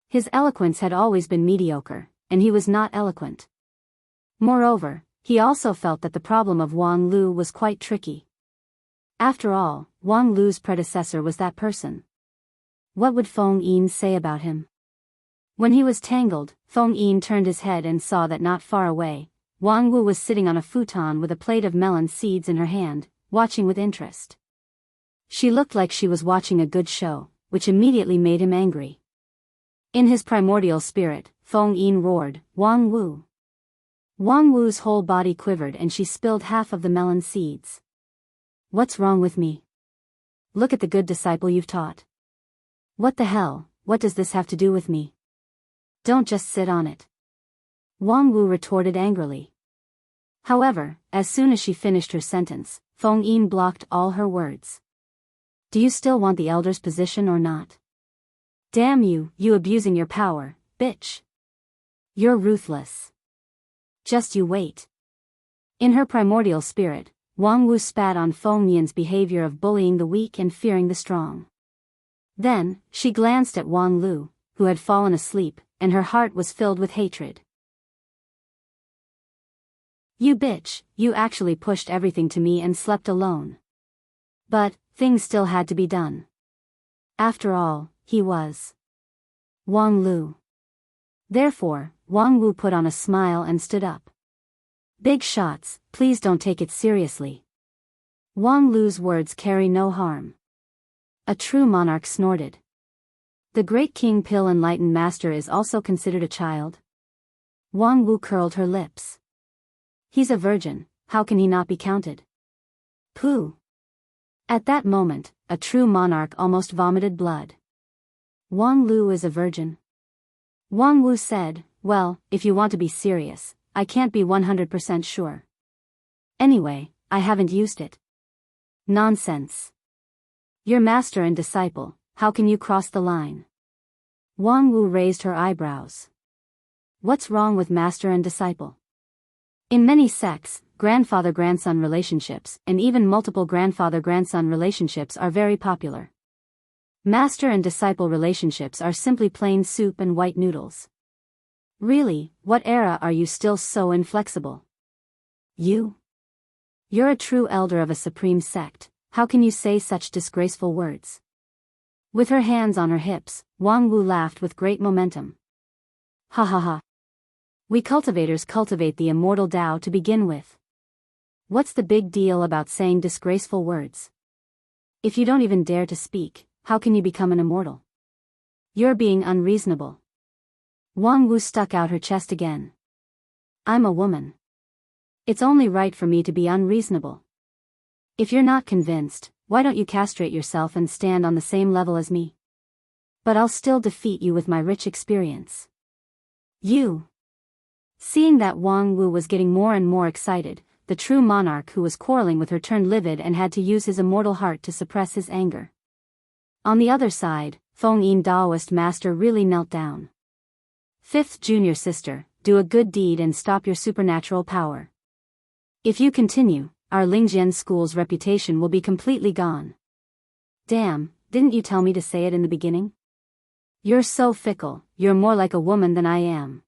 His eloquence had always been mediocre, and he was not eloquent. Moreover, he also felt that the problem of Wang Lu was quite tricky. After all, Wang Lu's predecessor was that person. What would Feng Yin say about him? When he was tangled, Feng Yin turned his head and saw that not far away, Wang Wu was sitting on a futon with a plate of melon seeds in her hand, watching with interest. She looked like she was watching a good show, which immediately made him angry. In his primordial spirit, Feng Yin roared, "Wang Wu!" Wang Wu's whole body quivered and she spilled half of the melon seeds. "What's wrong with me? Look at the good disciple you've taught. What the hell, what does this have to do with me? Don't just sit on it." Wang Wu retorted angrily. However, as soon as she finished her sentence, Feng Yin blocked all her words. "Do you still want the elder's position or not? Damn you, you abusing your power, bitch. You're ruthless. Just you wait." In her primordial spirit, Wang Wu spat on Feng Yin's behavior of bullying the weak and fearing the strong. Then, she glanced at Wang Lu, who had fallen asleep, and her heart was filled with hatred. "You bitch, you actually pushed everything to me and slept alone." But, things still had to be done. After all, he was Wang Lu. Therefore, Wang Wu put on a smile and stood up. "Big shots, please don't take it seriously. Wang Lu's words carry no harm." A true monarch snorted. "The great King Pill Enlightened Master is also considered a child?" Wang Wu curled her lips. "He's a virgin, how can he not be counted?" Pooh. At that moment, a true monarch almost vomited blood. "Wang Lu is a virgin?" Wang Wu said, "Well, if you want to be serious, I can't be 100% sure. Anyway, I haven't used it." "Nonsense. You're master and disciple, how can you cross the line?" Wang Wu raised her eyebrows. "What's wrong with master and disciple?" In many sects, grandfather-grandson relationships, and even multiple grandfather-grandson relationships are very popular. Master and disciple relationships are simply plain soup and white noodles. Really, what era are you still so inflexible? You're a true elder of a supreme sect, how can you say such disgraceful words? With her hands on her hips, Wang Wu laughed with great momentum. "Ha ha ha. We cultivators cultivate the immortal Tao to begin with. What's the big deal about saying disgraceful words? If you don't even dare to speak, how can you become an immortal? You're being unreasonable." Wang Wu stuck out her chest again. "I'm a woman. It's only right for me to be unreasonable. If you're not convinced, why don't you castrate yourself and stand on the same level as me? But I'll still defeat you with my rich experience." "You." Seeing that Wang Wu was getting more and more excited, the true monarch who was quarreling with her turned livid and had to use his immortal heart to suppress his anger. On the other side, Feng Yin Daoist master really knelt down. "Fifth junior sister, do a good deed and stop your supernatural power. If you continue, our Lingjian school's reputation will be completely gone." "Damn, didn't you tell me to say it in the beginning? You're so fickle, you're more like a woman than I am."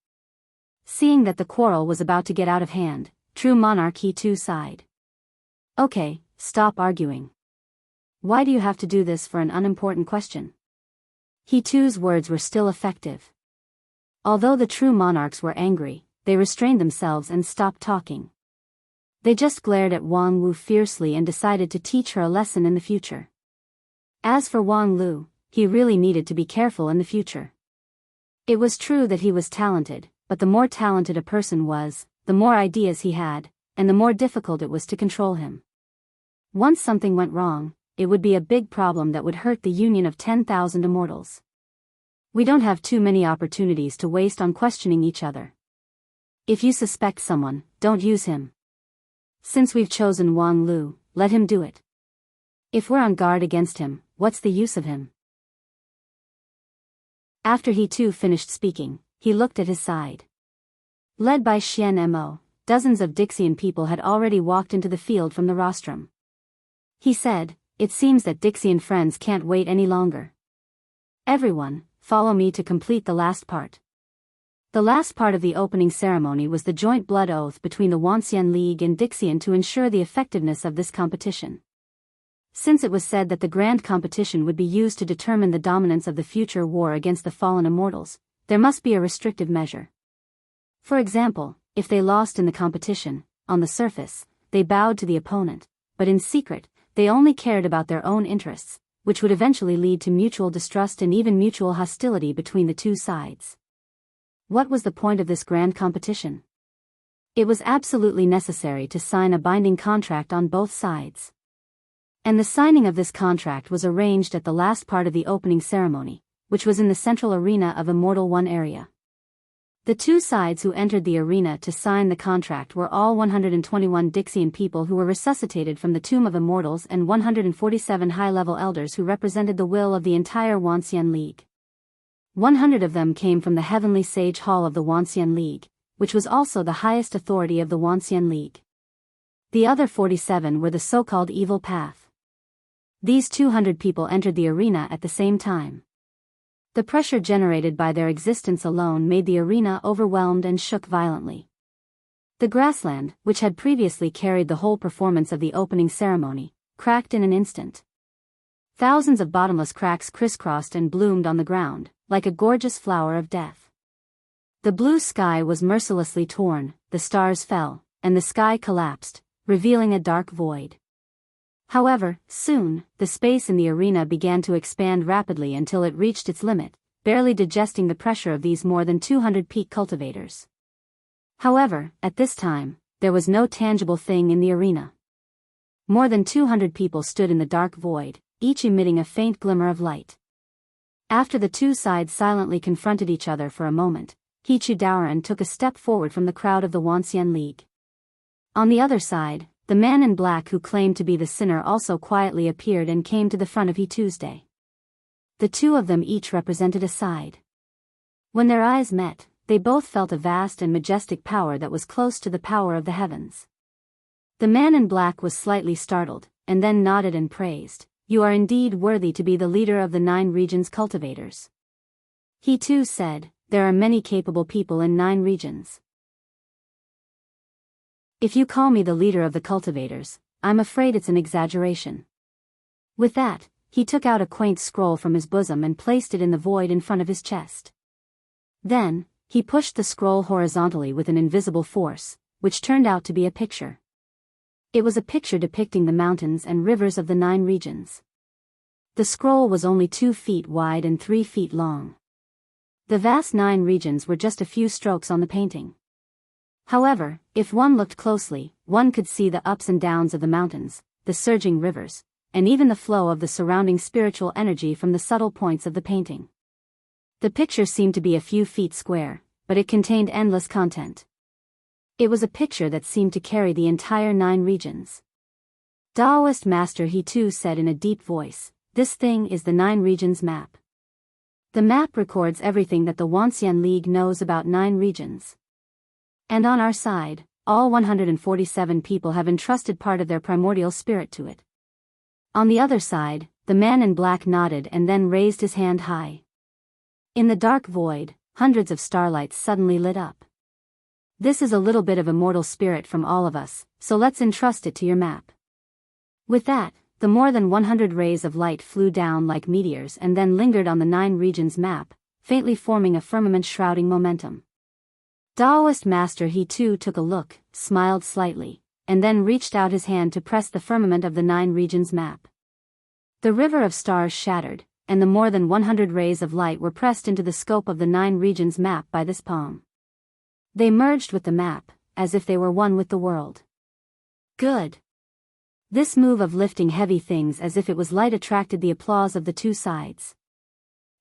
Seeing that the quarrel was about to get out of hand, true monarch He too sighed. "Okay, stop arguing. Why do you have to do this for an unimportant question?" He too's words were still effective. Although the true monarchs were angry, they restrained themselves and stopped talking. They just glared at Wang Wu fiercely and decided to teach her a lesson in the future. As for Wang Lu, he really needed to be careful in the future. It was true that he was talented, but the more talented a person was, the more ideas he had, and the more difficult it was to control him. Once something went wrong, it would be a big problem that would hurt the union of 10,000 immortals. We don't have too many opportunities to waste on questioning each other. If you suspect someone, don't use him. Since we've chosen Wang Lu, let him do it. If we're on guard against him, what's the use of him?" After he too finished speaking, he looked at his side. Led by Xian Mo, dozens of Dixian people had already walked into the field from the rostrum. He said, "It seems that Dixian friends can't wait any longer. Everyone, follow me to complete the last part." The last part of the opening ceremony was the joint blood oath between the Wanxian League and Dixian to ensure the effectiveness of this competition. Since it was said that the grand competition would be used to determine the dominance of the future war against the fallen immortals, there must be a restrictive measure. For example, if they lost in the competition, on the surface, they bowed to the opponent, but in secret, they only cared about their own interests, which would eventually lead to mutual distrust and even mutual hostility between the two sides. What was the point of this grand competition? It was absolutely necessary to sign a binding contract on both sides. And the signing of this contract was arranged at the last part of the opening ceremony, which was in the central arena of Immortal One area. The two sides who entered the arena to sign the contract were all 121 Dixian people who were resuscitated from the Tomb of Immortals and 147 high-level elders who represented the will of the entire Wuxia League. 100 of them came from the Heavenly Sage Hall of the Wuxia League, which was also the highest authority of the Wuxia League. The other 47 were the so-called Evil Path. These 200 people entered the arena at the same time. The pressure generated by their existence alone made the arena overwhelmed and shook violently. The grassland, which had previously carried the whole performance of the opening ceremony, cracked in an instant. Thousands of bottomless cracks crisscrossed and bloomed on the ground, like a gorgeous flower of death. The blue sky was mercilessly torn, the stars fell, and the sky collapsed, revealing a dark void. However, soon, the space in the arena began to expand rapidly until it reached its limit, barely digesting the pressure of these more than 200 peak cultivators. However, at this time, there was no tangible thing in the arena. More than 200 people stood in the dark void, each emitting a faint glimmer of light. After the two sides silently confronted each other for a moment, Hichu Daoran took a step forward from the crowd of the Wuxia League. On the other side, the man in black who claimed to be the sinner also quietly appeared and came to the front of He Tuesday. The two of them each represented a side. When their eyes met, they both felt a vast and majestic power that was close to the power of the heavens. The man in black was slightly startled, and then nodded and praised, "You are indeed worthy to be the leader of the 9 regions cultivators." He too said, "There are many capable people in 9 regions. If you call me the leader of the cultivators, I'm afraid it's an exaggeration." With that, he took out a quaint scroll from his bosom and placed it in the void in front of his chest. Then, he pushed the scroll horizontally with an invisible force, which turned out to be a picture. It was a picture depicting the mountains and rivers of the 9 regions. The scroll was only 2 feet wide and 3 feet long. The vast 9 regions were just a few strokes on the painting. However, if one looked closely, one could see the ups and downs of the mountains, the surging rivers, and even the flow of the surrounding spiritual energy from the subtle points of the painting. The picture seemed to be a few feet square, but it contained endless content. It was a picture that seemed to carry the entire 9 regions. Taoist Master He too said in a deep voice, "This thing is the 9 regions map." The map records everything that the Wuxia League knows about 9 regions. And on our side, all 147 people have entrusted part of their primordial spirit to it. On the other side, the man in black nodded and then raised his hand high. In the dark void, hundreds of starlights suddenly lit up. "This is a little bit of immortal spirit from all of us, so let's entrust it to your map." With that, the more than 100 rays of light flew down like meteors and then lingered on the 9 regions map, faintly forming a firmament shrouding momentum. Taoist Master He too took a look, smiled slightly, and then reached out his hand to press the firmament of the 9 regions map. The river of stars shattered, and the more than 100 rays of light were pressed into the scope of the 9 regions map by this palm. They merged with the map, as if they were one with the world. Good. This move of lifting heavy things as if it was light attracted the applause of the two sides.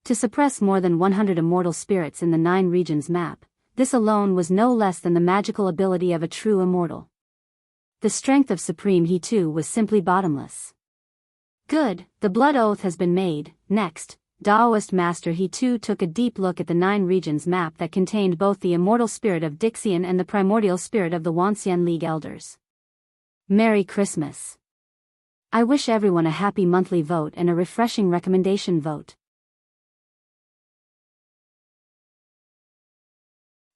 To suppress more than 100 immortal spirits in the 9 regions map, this alone was no less than the magical ability of a true immortal. The strength of Supreme He too was simply bottomless. Good, the blood oath has been made. Next, Taoist Master He too took a deep look at the 9 regions map that contained both the immortal spirit of Dixian and the primordial spirit of the Wuxia League elders. Merry Christmas. I wish everyone a happy monthly vote and a refreshing recommendation vote.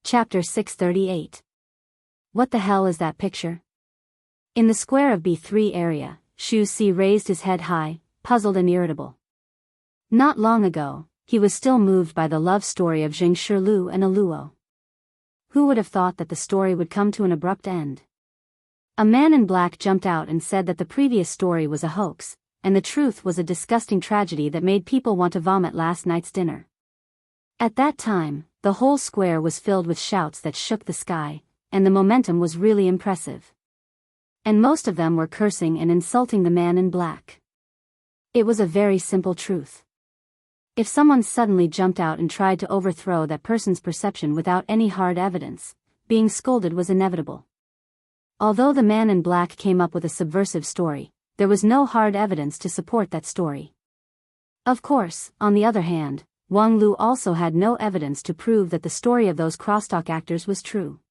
Chapter 638. What the hell is that picture? In the square of B3 area, Shu Si raised his head high, puzzled and irritable. Not long ago, he was still moved by the love story of Jing Shilu and Aluo. Who would have thought that the story would come to an abrupt end? A man in black jumped out and said that the previous story was a hoax, and the truth was a disgusting tragedy that made people want to vomit last night's dinner. At that time, the whole square was filled with shouts that shook the sky, and the momentum was really impressive. And most of them were cursing and insulting the man in black. It was a very simple truth. If someone suddenly jumped out and tried to overthrow that person's perception without any hard evidence, being scolded was inevitable. Although the man in black came up with a subversive story, there was no hard evidence to support that story. Of course, on the other hand, Wang Lu also had no evidence to prove that the story of those crosstalk actors was true.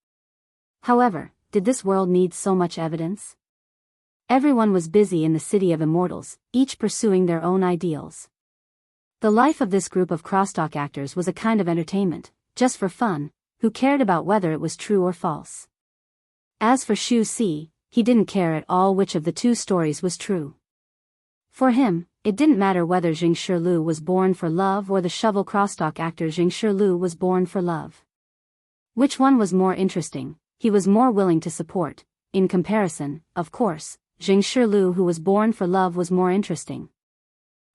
However, did this world need so much evidence? Everyone was busy in the city of immortals, each pursuing their own ideals. The life of this group of crosstalk actors was a kind of entertainment, just for fun, who cared about whether it was true or false. As for Xu Si, he didn't care at all which of the two stories was true. For him, it didn't matter whether Jing Shilu was born for love or the shovel crosstalk actor Jing Shilu was born for love. Which one was more interesting, he was more willing to support. In comparison, of course, Jing Shilu who was born for love was more interesting.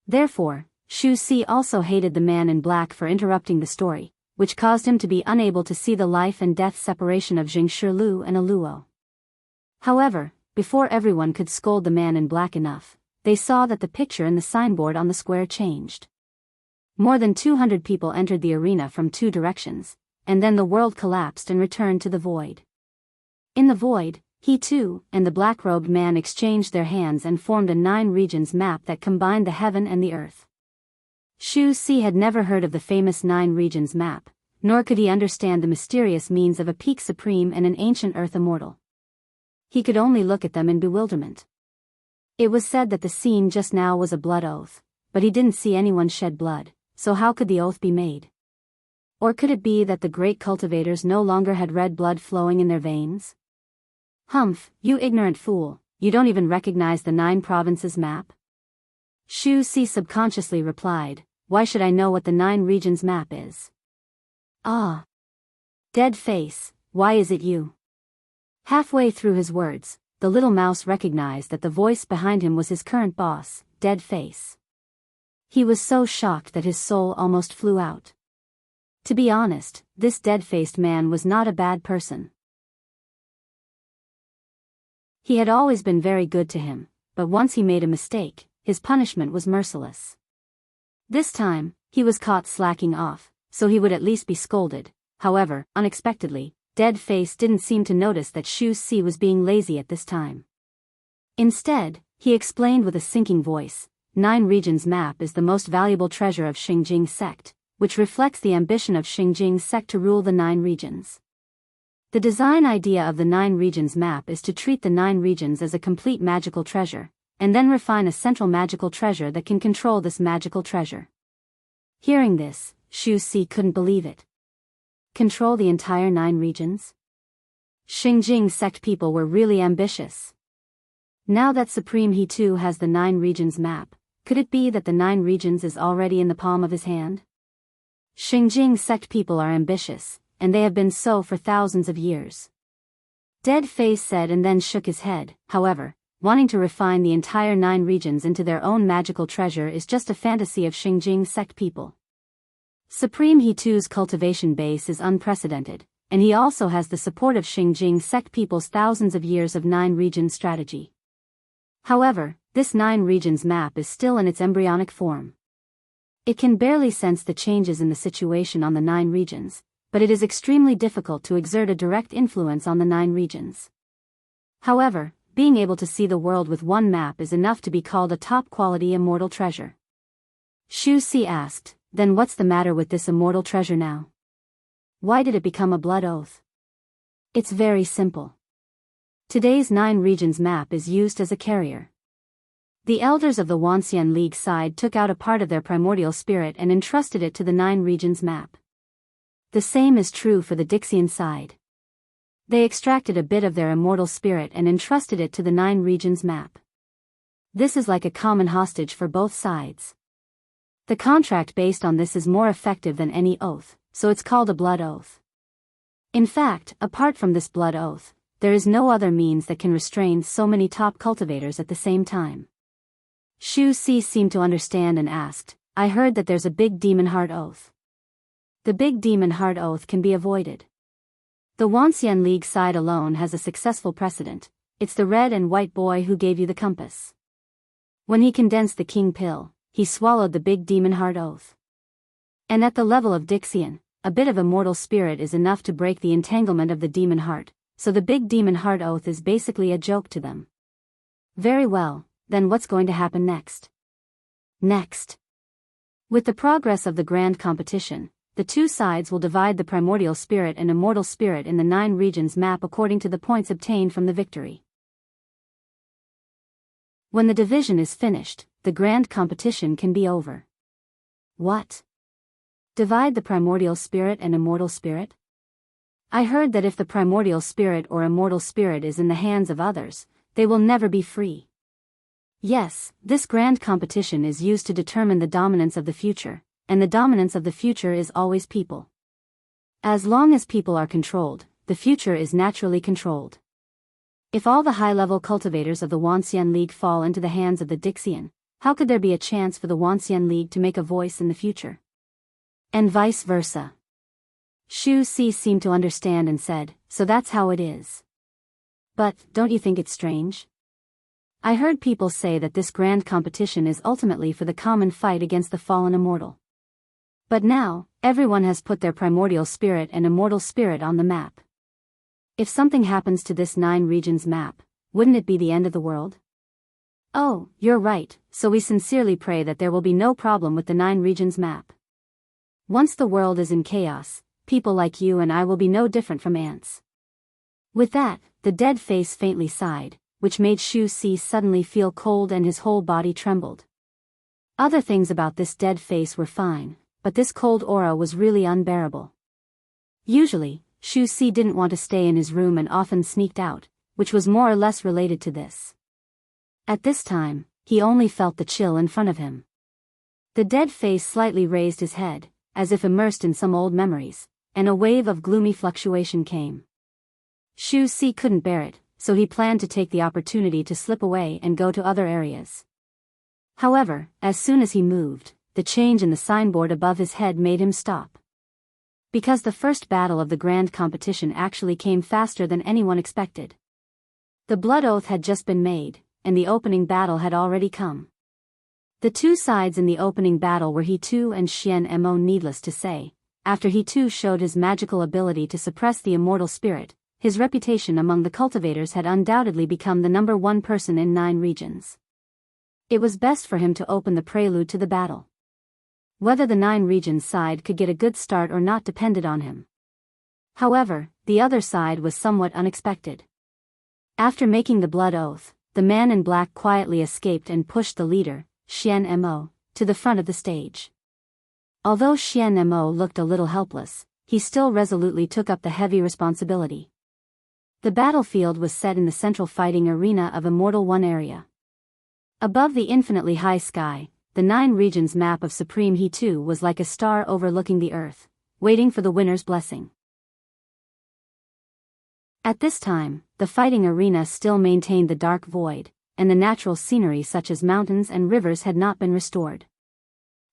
Therefore, Xu Si also hated the man in black for interrupting the story, which caused him to be unable to see the life and death separation of Jing Shilu and Aluo. However, before everyone could scold the man in black enough, they saw that the picture in the signboard on the square changed. More than 200 people entered the arena from two directions, and then the world collapsed and returned to the void. In the void, he too, and the black-robed man exchanged their hands and formed a 9 regions map that combined the heaven and the earth. Xu Si had never heard of the famous 9 regions map, nor could he understand the mysterious means of a peak supreme and an ancient earth immortal. He could only look at them in bewilderment. It was said that the scene just now was a blood oath, but he didn't see anyone shed blood, so how could the oath be made? Or could it be that the great cultivators no longer had red blood flowing in their veins? Humph, you ignorant fool, you don't even recognize the 9 provinces map? Xu Si subconsciously replied, why should I know what the 9 regions map is? Ah. Dead face, why is it you? Halfway through his words, the little mouse recognized that the voice behind him was his current boss, Dead Face. He was so shocked that his soul almost flew out. To be honest, this dead-faced man was not a bad person. He had always been very good to him, but once he made a mistake, his punishment was merciless. This time, he was caught slacking off, so he would at least be scolded. However, unexpectedly, Dead Face didn't seem to notice that Xu Si was being lazy at this time. Instead, he explained with a sinking voice, 9 regions map is the most valuable treasure of Xingjing sect, which reflects the ambition of Xingjing sect to rule the 9 regions. The design idea of the 9 regions map is to treat the 9 regions as a complete magical treasure, and then refine a central magical treasure that can control this magical treasure. Hearing this, Xu Si couldn't believe it. Control the entire 9 regions? Xingjing sect people were really ambitious. Now that Supreme he too has the 9 regions map, could it be that the 9 regions is already in the palm of his hand? Xingjing sect people are ambitious, and they have been so for thousands of years. Dead Face said and then shook his head. However, wanting to refine the entire 9 regions into their own magical treasure is just a fantasy of Xingjing sect people. Supreme he too's cultivation base is unprecedented, and he also has the support of Xingjing sect people's thousands of years of 9 region strategy. However, this 9 regions map is still in its embryonic form. It can barely sense the changes in the situation on the 9 regions, but it is extremely difficult to exert a direct influence on the 9 regions. However, being able to see the world with one map is enough to be called a top-quality immortal treasure. Xu Si asked, then what's the matter with this immortal treasure now? Why did it become a blood oath? It's very simple. Today's 9 regions map is used as a carrier. The elders of the Wanxian League side took out a part of their primordial spirit and entrusted it to the 9 regions map. The same is true for the Dixian side. They extracted a bit of their immortal spirit and entrusted it to the 9 regions map. This is like a common hostage for both sides. The contract based on this is more effective than any oath, so it's called a blood oath. In fact, apart from this blood oath, there is no other means that can restrain so many top cultivators at the same time. Shu Si seemed to understand and asked, I heard that there's a big demon heart oath. The big demon heart oath can be avoided. The Wanxian League side alone has a successful precedent. It's the red and white boy who gave you the compass. When he condensed the king pill, he swallowed the big demon heart oath. And at the level of Dixian, a bit of immortal spirit is enough to break the entanglement of the demon heart, so the big demon heart oath is basically a joke to them. Very well, then what's going to happen next? Next. With the progress of the grand competition, the two sides will divide the primordial spirit and immortal spirit in the 9 regions map according to the points obtained from the victory. When the division is finished, the grand competition can be over. What? Divide the primordial spirit and immortal spirit? I heard that if the primordial spirit or immortal spirit is in the hands of others, they will never be free. Yes, this grand competition is used to determine the dominance of the future, and the dominance of the future is always people. As long as people are controlled, the future is naturally controlled. If all the high-level cultivators of the Wanxian League fall into the hands of the Dixian, how could there be a chance for the Wanxian League to make a voice in the future? And vice versa. Shu Si seemed to understand and said, so that's how it is. But, don't you think it's strange? I heard people say that this grand competition is ultimately for the common fight against the fallen immortal. But now, everyone has put their primordial spirit and immortal spirit on the map. If something happens to this 9 regions map, wouldn't it be the end of the world? Oh, you're right, so we sincerely pray that there will be no problem with the 9 regions map. Once the world is in chaos, people like you and I will be no different from ants. With that, the dead face faintly sighed, which made Shu Si suddenly feel cold and his whole body trembled. Other things about this dead face were fine, but this cold aura was really unbearable. Usually, Shu Si didn't want to stay in his room and often sneaked out, which was more or less related to this. At this time, he only felt the chill in front of him. The dead face slightly raised his head, as if immersed in some old memories, and a wave of gloomy fluctuation came. Shu Si couldn't bear it, so he planned to take the opportunity to slip away and go to other areas. However, as soon as he moved, the change in the signboard above his head made him stop. Because the first battle of the grand competition actually came faster than anyone expected. The blood oath had just been made, and the opening battle had already come. The two sides in the opening battle were He Tu and Xian Mo. Needless to say, after He Tu showed his magical ability to suppress the immortal spirit, his reputation among the cultivators had undoubtedly become the number 1 person in 9 regions. It was best for him to open the prelude to the battle. Whether the 9 regions side could get a good start or not depended on him. However, the other side was somewhat unexpected. After making the blood oath, the man in black quietly escaped and pushed the leader, Xian Mo, to the front of the stage. Although Xian Mo looked a little helpless, he still resolutely took up the heavy responsibility. The battlefield was set in the central fighting arena of Immortal One area. Above the infinitely high sky, the 9 regions map of Supreme He Tu was like a star overlooking the earth, waiting for the winner's blessing. At this time, the fighting arena still maintained the dark void, and the natural scenery such as mountains and rivers had not been restored.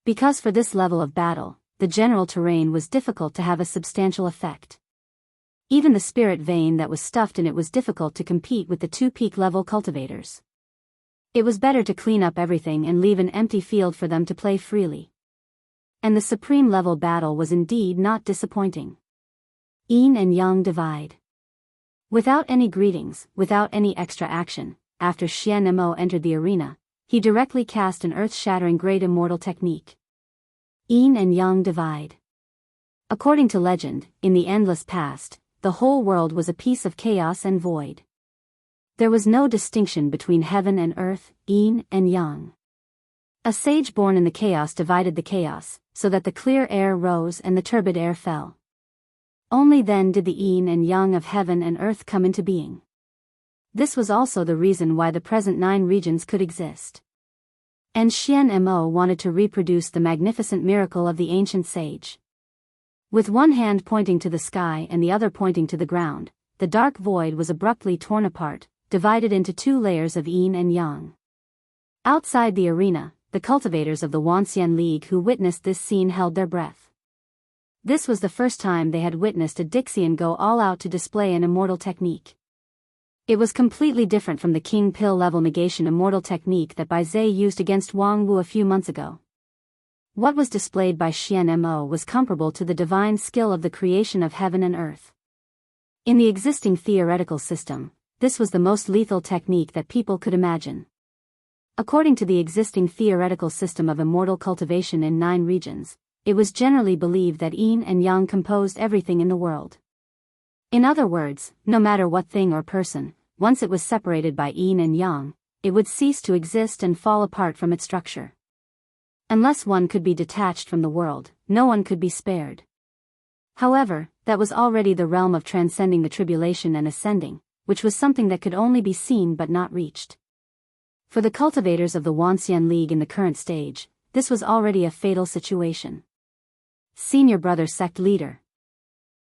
Because for this level of battle, the general terrain was difficult to have a substantial effect. Even the spirit vein that was stuffed in it was difficult to compete with the 2 peak level cultivators. It was better to clean up everything and leave an empty field for them to play freely. And the supreme level battle was indeed not disappointing. Yin and Yang divide. Without any greetings, without any extra action, after Xian Mo entered the arena, he directly cast an earth-shattering great immortal technique. Yin and Yang divide. According to legend, in the endless past, the whole world was a piece of chaos and void. There was no distinction between heaven and earth, yin and yang. A sage born in the chaos divided the chaos, so that the clear air rose and the turbid air fell. Only then did the yin and yang of heaven and earth come into being. This was also the reason why the present 9 regions could exist. And Xian Mo wanted to reproduce the magnificent miracle of the ancient sage. With one hand pointing to the sky and the other pointing to the ground, the dark void was abruptly torn apart, divided into two layers of yin and yang. Outside the arena, the cultivators of the Wanxian League who witnessed this scene held their breath. This was the first time they had witnessed a Dixian go all out to display an immortal technique. It was completely different from the King Pill level negation immortal technique that Bai Zhe used against Wang Wu a few months ago. What was displayed by Xian Mo was comparable to the divine skill of the creation of heaven and earth. In the existing theoretical system, this was the most lethal technique that people could imagine. According to the existing theoretical system of immortal cultivation in 9 regions, it was generally believed that yin and yang composed everything in the world. In other words, no matter what thing or person, once it was separated by yin and yang, it would cease to exist and fall apart from its structure. Unless one could be detached from the world, no one could be spared. However, that was already the realm of transcending the tribulation and ascending, which was something that could only be seen but not reached. For the cultivators of the Wanxian League in the current stage, this was already a fatal situation. Senior brother sect leader.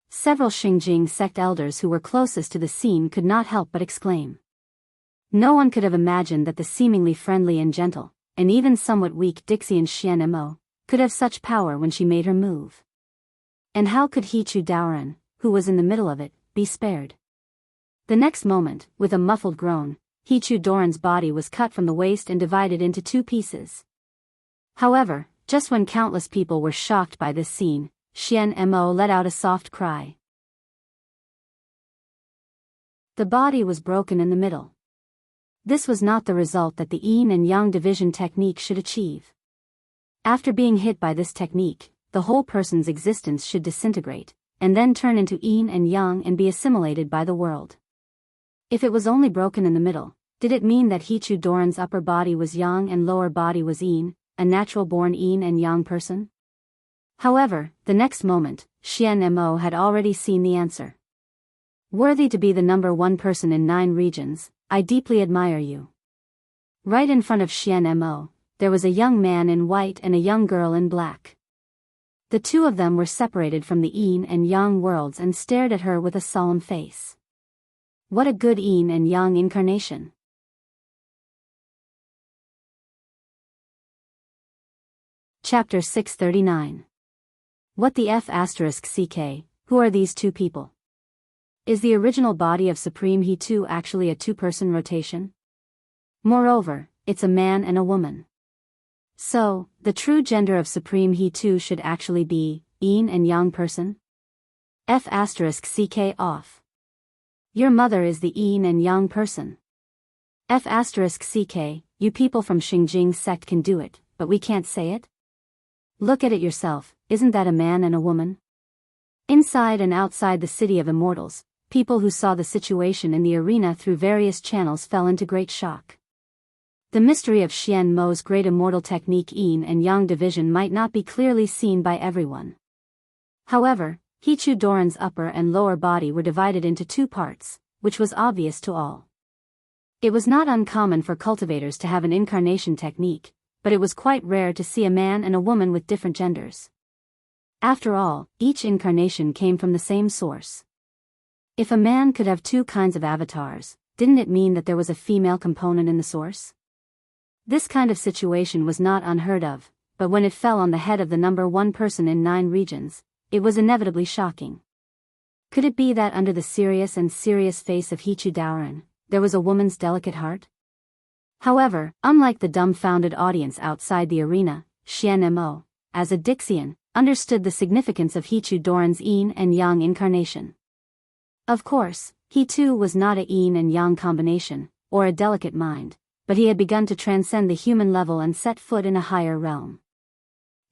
Several Xingjing sect elders who were closest to the scene could not help but exclaim. No one could have imagined that the seemingly friendly and gentle, and even somewhat weak Dixian Xian Mo, could have such power when she made her move. And how could Hichu Daoren, who was in the middle of it, be spared? The next moment, with a muffled groan, Hichu Doran's body was cut from the waist and divided into 2 pieces. However, just when countless people were shocked by this scene, Xian Mo let out a soft cry. The body was broken in the middle. This was not the result that the yin and yang division technique should achieve. After being hit by this technique, the whole person's existence should disintegrate, and then turn into yin and yang and be assimilated by the world. If it was only broken in the middle, did it mean that Hichu Doran's upper body was yang and lower body was yin, a natural-born yin and yang person? However, the next moment, Xian Mo had already seen the answer. Worthy to be the number 1 person in 9 regions, I deeply admire you. Right in front of Xian Mo, there was a young man in white and a young girl in black. The two of them were separated from the yin and yang worlds and stared at her with a solemn face. What a good yin and yang incarnation. Chapter 639. What the F***CK, who are these 2 people? Is the original body of Supreme He 2 actually a 2-person rotation? Moreover, it's a man and a woman. So, the true gender of Supreme He 2 should actually be yin and yang person? F***CK off. Your mother is the yin and yang person. F***CK, you people from Xingjing sect can do it, but we can't say it? Look at it yourself, isn't that a man and a woman? Inside and outside the city of immortals, people who saw the situation in the arena through various channels fell into great shock. The mystery of Xian Mo's great immortal technique yin and yang division might not be clearly seen by everyone. However, Hichu Doran's upper and lower body were divided into 2 parts, which was obvious to all. It was not uncommon for cultivators to have an incarnation technique, but it was quite rare to see a man and a woman with different genders. After all, each incarnation came from the same source. If a man could have 2 kinds of avatars, didn't it mean that there was a female component in the source? This kind of situation was not unheard of, but when it fell on the head of the number 1 person in 9 regions, it was inevitably shocking. Could it be that under the serious face of Hichu Daoren, there was a woman's delicate heart? However, unlike the dumbfounded audience outside the arena, Xian Mo, as a Dixian, understood the significance of Hichu Doran's yin and yang incarnation. Of course, he too was not a yin and yang combination, or a delicate mind, but he had begun to transcend the human level and set foot in a higher realm.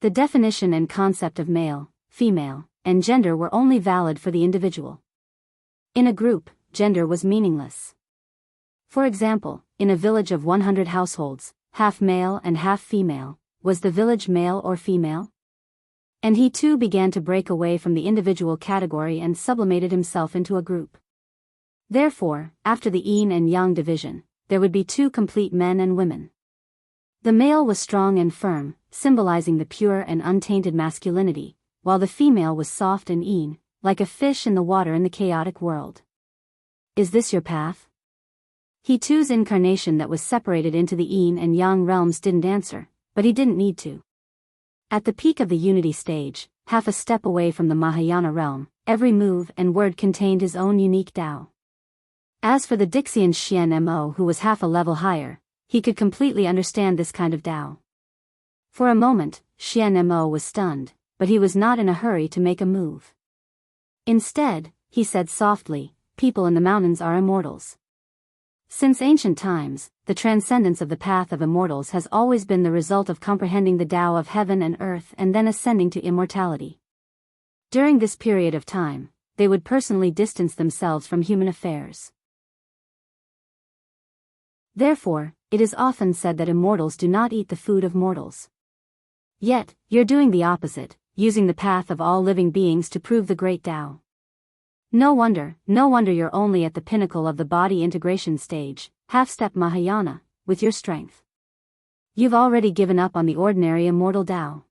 The definition and concept of male, female, and gender were only valid for the individual. In a group, gender was meaningless. For example, in a village of 100 households, half male and half female, was the village male or female? And he too began to break away from the individual category and sublimated himself into a group. Therefore, after the yin and yang division, there would be 2 complete men and women. The male was strong and firm, symbolizing the pure and untainted masculinity, while the female was soft and yin, like a fish in the water in the chaotic world. Is this your path? He too's incarnation that was separated into the yin and yang realms didn't answer, but he didn't need to. At the peak of the unity stage, half a step away from the Mahayana realm, every move and word contained his own unique Tao. As for the Dixian Xian Mo who was half a level higher, he could completely understand this kind of Tao. For a moment, Xian Mo was stunned, but he was not in a hurry to make a move. Instead, he said softly, "People in the mountains are immortals." Since ancient times, the transcendence of the path of immortals has always been the result of comprehending the Tao of heaven and earth and then ascending to immortality. During this period of time, they would personally distance themselves from human affairs. Therefore, it is often said that immortals do not eat the food of mortals. Yet, you're doing the opposite, using the path of all living beings to prove the great Tao. No wonder you're only at the pinnacle of the body integration stage, half-step Mahayana, with your strength. You've already given up on the ordinary immortal Tao.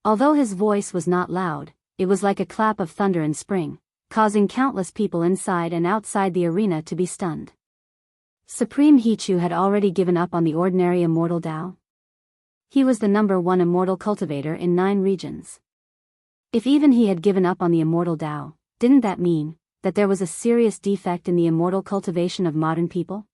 Although his voice was not loud, it was like a clap of thunder in spring, causing countless people inside and outside the arena to be stunned. Supreme Hichu had already given up on the ordinary immortal Tao. He was the #1 immortal cultivator in 9 regions. If even he had given up on the immortal Tao, didn't that mean that there was a serious defect in the immortal cultivation of modern people?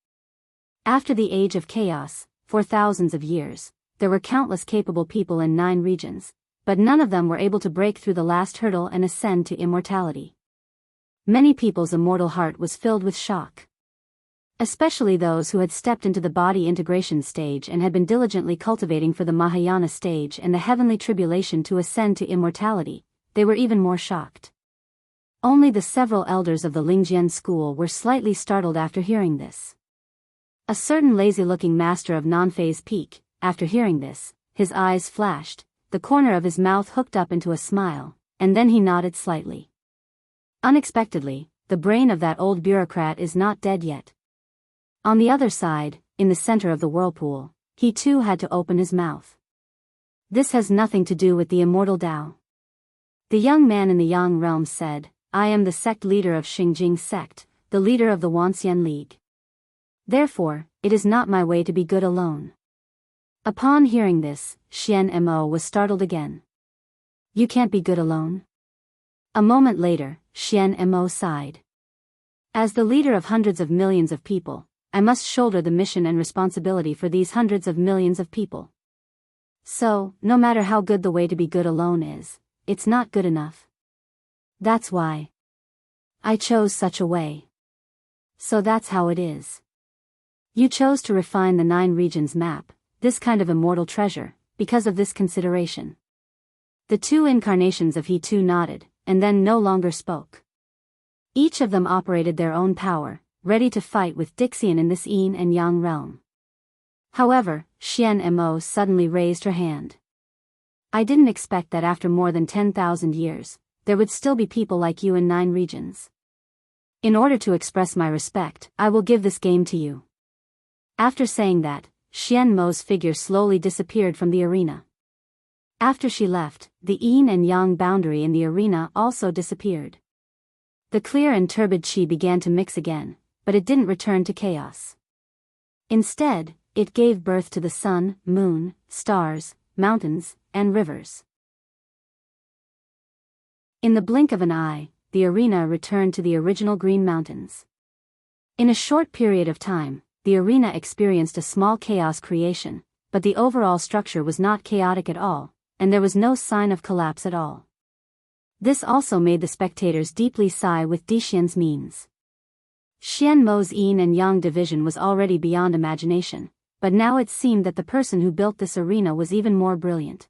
After the age of chaos, for thousands of years, there were countless capable people in 9 regions, but none of them were able to break through the last hurdle and ascend to immortality. Many people's immortal heart was filled with shock. Especially those who had stepped into the body integration stage and had been diligently cultivating for the Mahayana stage and the heavenly tribulation to ascend to immortality, they were even more shocked. Only the several elders of the Lingjian school were slightly startled after hearing this. A certain lazy-looking master of non-phase peak, after hearing this, his eyes flashed, the corner of his mouth hooked up into a smile, and then he nodded slightly. Unexpectedly, the brain of that old bureaucrat is not dead yet. On the other side, in the center of the whirlpool, he too had to open his mouth. This has nothing to do with the immortal Tao. The young man in the Yang realm said, "I am the sect leader of Xingjing sect, the leader of the Wanxian League. Therefore, it is not my way to be good alone." Upon hearing this, Xian Mo was startled again. "You can't be good alone?" A moment later, Xian Mo sighed. "As the leader of hundreds of millions of people, I must shoulder the mission and responsibility for these hundreds of millions of people. So, no matter how good the way to be good alone is, it's not good enough. That's why I chose such a way. So that's how it is. You chose to refine the 9 regions map, this kind of immortal treasure, because of this consideration." The 2 incarnations of He too nodded, and then no longer spoke. Each of them operated their own power, ready to fight with Dixian in this Yin and Yang realm. However, Xian Mo suddenly raised her hand. "I didn't expect that after more than 10,000 years, there would still be people like you in 9 regions. In order to express my respect, I will give this game to you." After saying that, Xian Mo's figure slowly disappeared from the arena. After she left, the Yin and Yang boundary in the arena also disappeared. The clear and turbid qi began to mix again, but it didn't return to chaos. Instead, it gave birth to the sun, moon, stars, mountains, and rivers. In the blink of an eye, the arena returned to the original green mountains. In a short period of time, the arena experienced a small chaos creation, but the overall structure was not chaotic at all, and there was no sign of collapse at all. This also made the spectators deeply sigh with Dixian's means. Xian Mo's Yin and Yang division was already beyond imagination, but now it seemed that the person who built this arena was even more brilliant.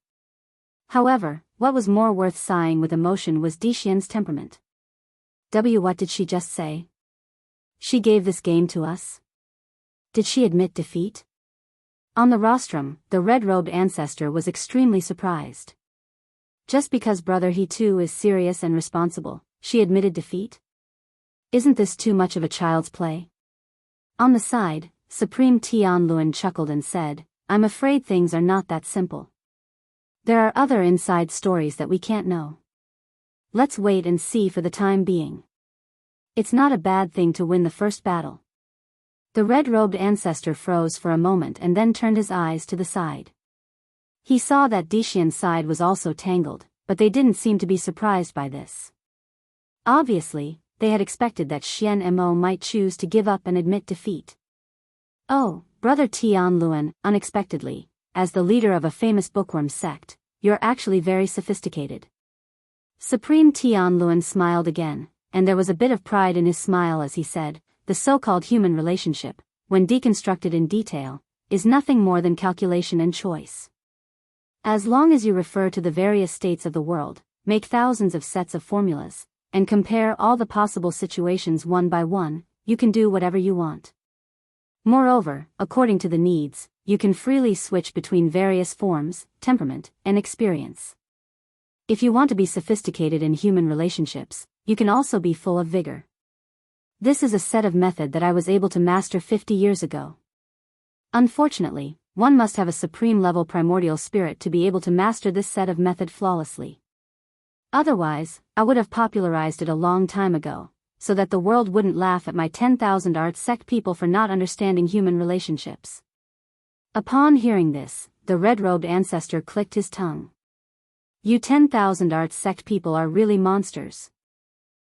However, what was more worth sighing with emotion was Dixian's temperament. What did she just say? She gave this game to us? Did she admit defeat? On the rostrum, the red-robed ancestor was extremely surprised. Just because brother he too is serious and responsible, she admitted defeat? Isn't this too much of a child's play? On the side, Supreme Tianluan chuckled and said, I'm afraid things are not that simple. There are other inside stories that we can't know. Let's wait and see for the time being. It's not a bad thing to win the first battle. The red-robed ancestor froze for a moment and then turned his eyes to the side. He saw that Dixian's side was also tangled, but they didn't seem to be surprised by this. Obviously, they had expected that Xian Mo might choose to give up and admit defeat. Oh, Brother Tian Luan, unexpectedly, as the leader of a famous bookworm sect, you're actually very sophisticated. Supreme Tian Luan smiled again, and there was a bit of pride in his smile as he said, the so-called human relationship, when deconstructed in detail, is nothing more than calculation and choice. As long as you refer to the various states of the world, make thousands of sets of formulas, and compare all the possible situations one by one, you can do whatever you want. Moreover, according to the needs, you can freely switch between various forms, temperament, and experience. If you want to be sophisticated in human relationships, you can also be full of vigor. This is a set of method that I was able to master 50 years ago. Unfortunately, one must have a supreme-level primordial spirit to be able to master this set of method flawlessly. Otherwise, I would have popularized it a long time ago, so that the world wouldn't laugh at my 10,000 art sect people for not understanding human relationships. Upon hearing this, the red-robed ancestor clicked his tongue. You 10,000 art sect people are really monsters.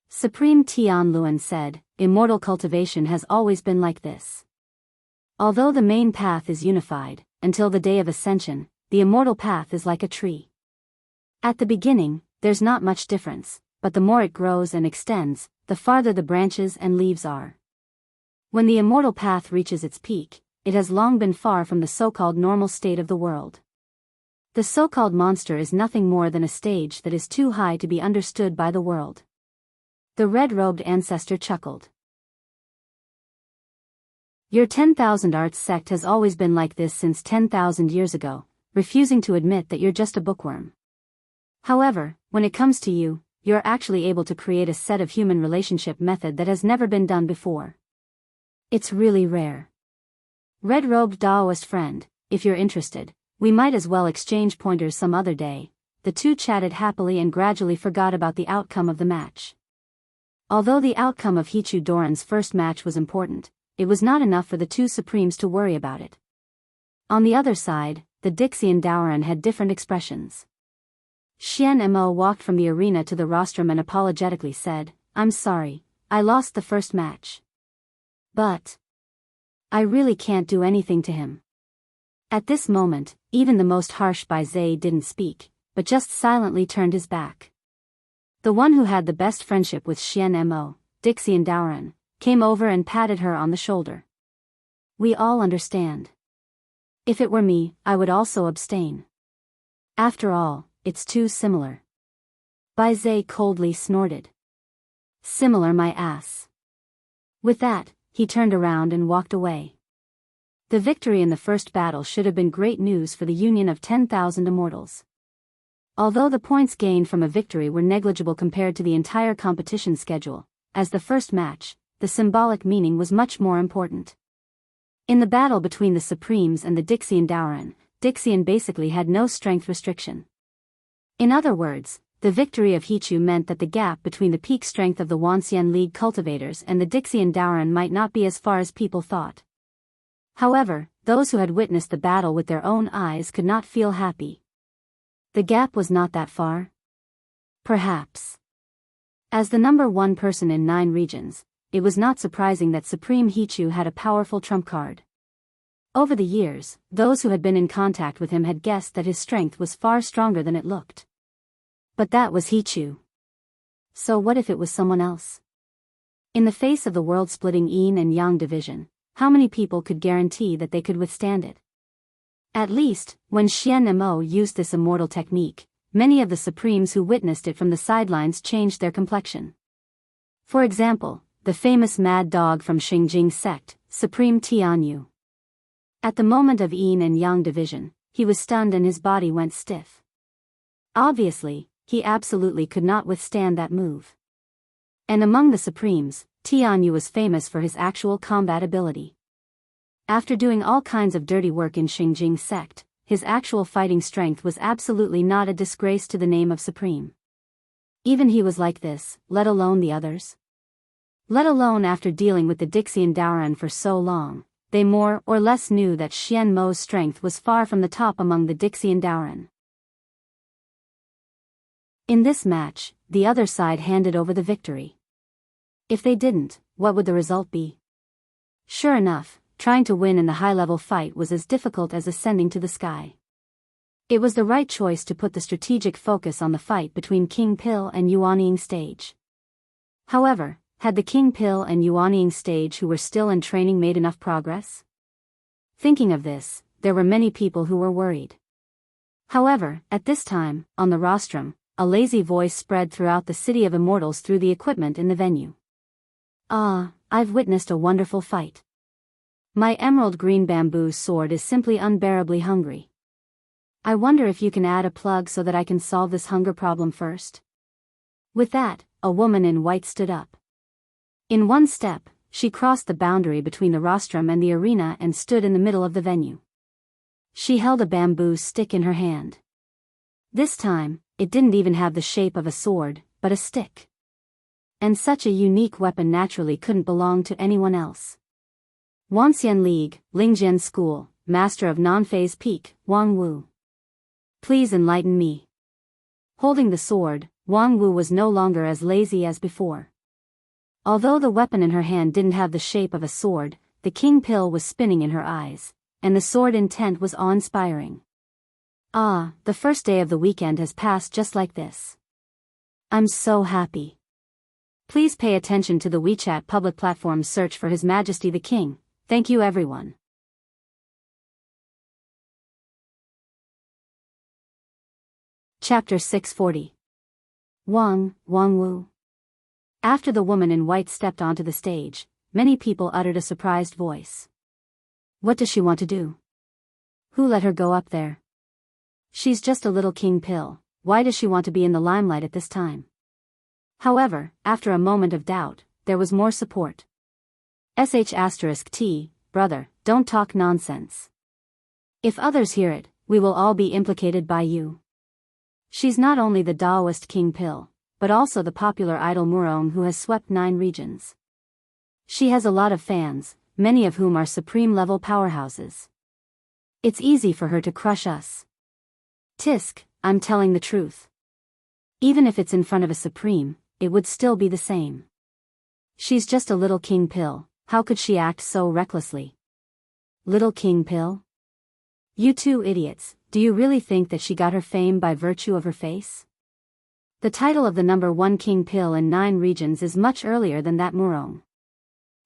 Supreme Tian Luan said, immortal cultivation has always been like this. Although the main path is unified, until the day of ascension, the immortal path is like a tree. At the beginning, there's not much difference, but the more it grows and extends, the farther the branches and leaves are. When the immortal path reaches its peak, it has long been far from the so-called normal state of the world. The so-called monster is nothing more than a stage that is too high to be understood by the world. The red-robed ancestor chuckled. Your 10,000 arts sect has always been like this since 10,000 years ago, refusing to admit that you're just a bookworm. However, when it comes to you, you're actually able to create a set of human relationship method that has never been done before. It's really rare. Red-robed Daoist friend, if you're interested, we might as well exchange pointers some other day. The two chatted happily and gradually forgot about the outcome of the match. Although the outcome of Hichu Doran's first match was important, it was not enough for the two supremes to worry about it. On the other side, the Dixian Daoran had different expressions. Xian Mo walked from the arena to the rostrum and apologetically said, I'm sorry, I lost the first match. But I really can't do anything to him. At this moment, even the most harsh Baizé didn't speak, but just silently turned his back. The one who had the best friendship with Xian Mo, Dixian Daoran, came over and patted her on the shoulder. We all understand. If it were me, I would also abstain. After all, it's too similar. Baizé coldly snorted. Similar my ass. With that, he turned around and walked away. The victory in the first battle should have been great news for the union of 10,000 immortals. Although the points gained from a victory were negligible compared to the entire competition schedule, as the first match, the symbolic meaning was much more important. In the battle between the Supremes and the Dixian Daoran, Dixian basically had no strength restriction. In other words, the victory of Hichu meant that the gap between the peak strength of the Wanxian League cultivators and the Dixian Daoran might not be as far as people thought. However, those who had witnessed the battle with their own eyes could not feel happy. The gap was not that far? Perhaps. As the number one person in 9 regions, it was not surprising that Supreme Hichu had a powerful trump card. Over the years, those who had been in contact with him had guessed that his strength was far stronger than it looked. But that was Hichu. So what if it was someone else? In the face of the world-splitting Yin and Yang division, how many people could guarantee that they could withstand it? At least, when Xian Mo used this immortal technique, many of the Supremes who witnessed it from the sidelines changed their complexion. For example, the famous mad dog from Xingjing sect, Supreme Tianyu. At the moment of Yin and Yang division, he was stunned and his body went stiff. Obviously, he absolutely could not withstand that move. And among the Supremes, Tianyu was famous for his actual combat ability. After doing all kinds of dirty work in Xingjing sect, his actual fighting strength was absolutely not a disgrace to the name of Supreme. Even he was like this, let alone the others. Let alone after dealing with the Dixian Daoran for so long, they more or less knew that Xian Mo's strength was far from the top among the Dixian Daoran. In this match, the other side handed over the victory. If they didn't, what would the result be? Sure enough, trying to win in the high-level fight was as difficult as ascending to the sky. It was the right choice to put the strategic focus on the fight between King Pil and Yuanying stage. However, had the King Pil and Yuanying stage who were still in training made enough progress? Thinking of this, there were many people who were worried. However, at this time, on the rostrum, a lazy voice spread throughout the city of immortals through the equipment in the venue. Ah, I've witnessed a wonderful fight. My emerald green bamboo sword is simply unbearably hungry. I wonder if you can add a plug so that I can solve this hunger problem first. With that, a woman in white stood up. In one step, she crossed the boundary between the rostrum and the arena and stood in the middle of the venue. She held a bamboo stick in her hand. This time, it didn't even have the shape of a sword, but a stick. And such a unique weapon naturally couldn't belong to anyone else. Wanxian League, Lingjian School, Master of Non-Phase Peak, Wang Wu. Please enlighten me. Holding the sword, Wang Wu was no longer as lazy as before. Although the weapon in her hand didn't have the shape of a sword, the king pill was spinning in her eyes, and the sword intent was awe-inspiring. Ah, the first day of the weekend has passed just like this. I'm so happy. Please pay attention to the WeChat public platform's search for His Majesty the King. Thank you everyone. Chapter 640. Wang Wu. After the woman in white stepped onto the stage, many people uttered a surprised voice. What does she want to do? Who let her go up there? She's just a little king pill, why does she want to be in the limelight at this time? However, after a moment of doubt, there was more support. *T, brother, don't talk nonsense. If others hear it, we will all be implicated by you. She's not only the Daoist king pill, but also the popular idol Murong who has swept 9 regions. She has a lot of fans, many of whom are supreme-level powerhouses. It's easy for her to crush us. Tisk, I'm telling the truth. Even if it's in front of a supreme, it would still be the same. She's just a little king pill, how could she act so recklessly? Little king pill? You two idiots, do you really think that she got her fame by virtue of her face? The title of the #1 king pill in 9 regions is much earlier than that Murong.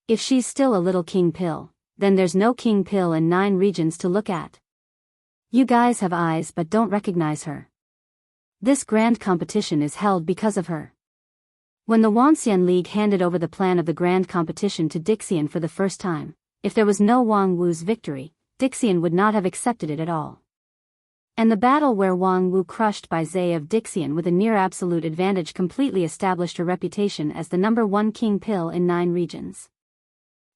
If she's still a little king pill, then there's no king pill in 9 regions to look at. You guys have eyes but don't recognize her. This grand competition is held because of her. When the Wanxian League handed over the plan of the grand competition to Dixian for the first time, if there was no Wang Wu's victory, Dixian would not have accepted it at all. And the battle where Wang Wu crushed by Zay of Dixian with a near-absolute advantage completely established her reputation as the #1 king pill in 9 regions.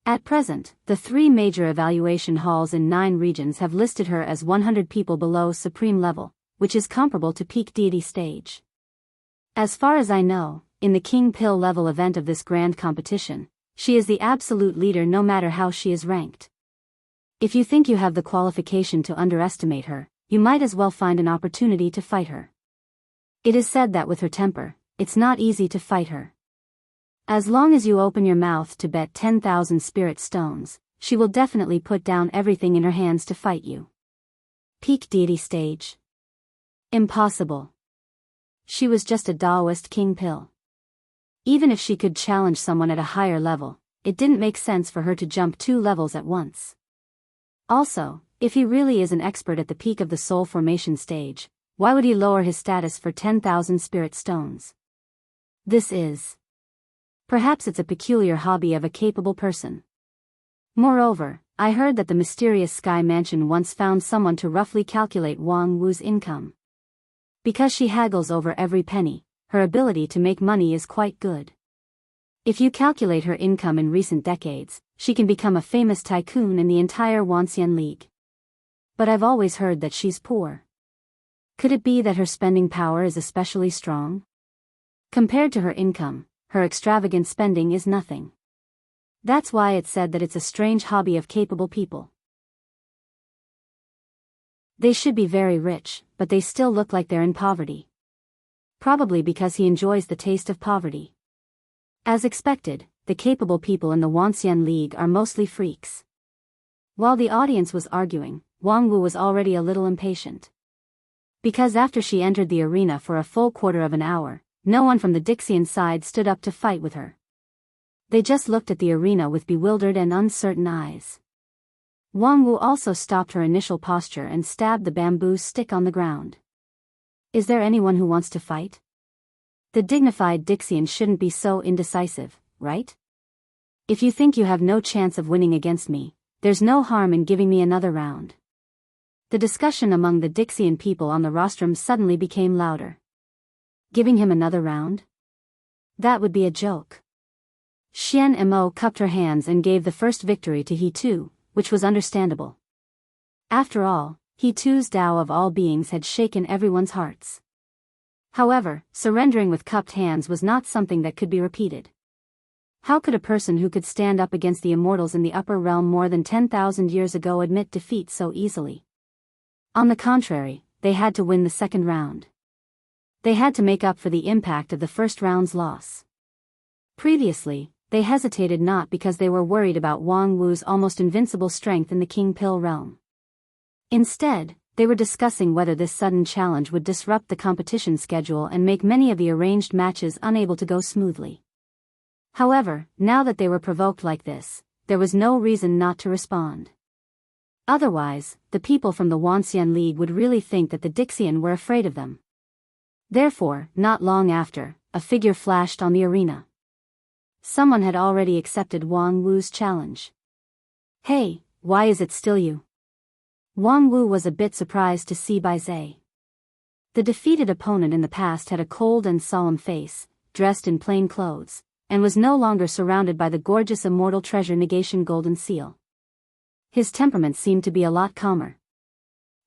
At present, the 3 major evaluation halls in 9 regions have listed her as 100 people below supreme level, which is comparable to peak deity stage. As far as I know, in the king pill level event of this grand competition, she is the absolute leader no matter how she is ranked. If you think you have the qualification to underestimate her, you might as well find an opportunity to fight her. It is said that with her temper, it's not easy to fight her. As long as you open your mouth to bet 10,000 spirit stones, she will definitely put down everything in her hands to fight you. Peak deity stage? Impossible. She was just a Daoist king pill. Even if she could challenge someone at a higher level, it didn't make sense for her to jump 2 levels at once. Also, if he really is an expert at the peak of the soul formation stage, why would he lower his status for 10,000 spirit stones? Perhaps it's a peculiar hobby of a capable person. Moreover, I heard that the mysterious Sky Mansion once found someone to roughly calculate Wang Wu's income. Because she haggles over every penny, her ability to make money is quite good. If you calculate her income in recent decades, she can become a famous tycoon in the entire Wanxian League. But I've always heard that she's poor. Could it be that her spending power is especially strong? Compared to her income, her extravagant spending is nothing. That's why it's said that it's a strange hobby of capable people. They should be very rich, but they still look like they're in poverty. Probably because he enjoys the taste of poverty. As expected, the capable people in the Wanxian League are mostly freaks. While the audience was arguing, Wang Wu was already a little impatient. Because after she entered the arena for a full quarter of an hour, no one from the Dixian side stood up to fight with her. They just looked at the arena with bewildered and uncertain eyes. Wang Wu also stopped her initial posture and stabbed the bamboo stick on the ground. Is there anyone who wants to fight? The dignified Dixian shouldn't be so indecisive, right? If you think you have no chance of winning against me, there's no harm in giving me another round. The discussion among the Dixian people on the rostrum suddenly became louder. Giving him another round? That would be a joke. Xian Mo cupped her hands and gave the first victory to He Tu, which was understandable. After all, He Tu's Tao of all beings had shaken everyone's hearts. However, surrendering with cupped hands was not something that could be repeated. How could a person who could stand up against the immortals in the upper realm more than 10,000 years ago admit defeat so easily? On the contrary, they had to win the second round. They had to make up for the impact of the first round's loss. Previously, they hesitated not because they were worried about Wang Wu's almost invincible strength in the King Pill realm. Instead, they were discussing whether this sudden challenge would disrupt the competition schedule and make many of the arranged matches unable to go smoothly. However, now that they were provoked like this, there was no reason not to respond. Otherwise, the people from the Wanxian League would really think that the Dixian were afraid of them. Therefore, not long after, a figure flashed on the arena. Someone had already accepted Wang Wu's challenge. Hey, why is it still you? Wang Wu was a bit surprised to see Bai Zhe. The defeated opponent in the past had a cold and solemn face, dressed in plain clothes, and was no longer surrounded by the gorgeous immortal treasure negation golden seal. His temperament seemed to be a lot calmer.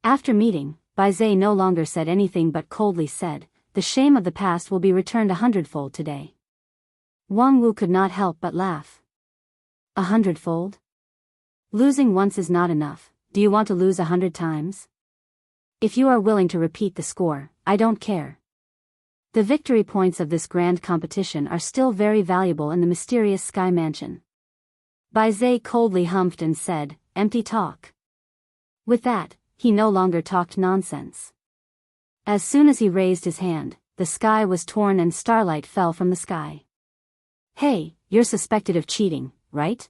After meeting, Bai Zhe no longer said anything but coldly said, "The shame of the past will be returned 100-fold today." Wang Wu could not help but laugh. 100-fold? Losing once is not enough. Do you want to lose 100 times? If you are willing to repeat the score, I don't care. The victory points of this grand competition are still very valuable in the mysterious Sky Mansion. Bai Zhe coldly humphed and said, "Empty talk." With that, he no longer talked nonsense. As soon as he raised his hand, the sky was torn and starlight fell from the sky. Hey, you're suspected of cheating, right?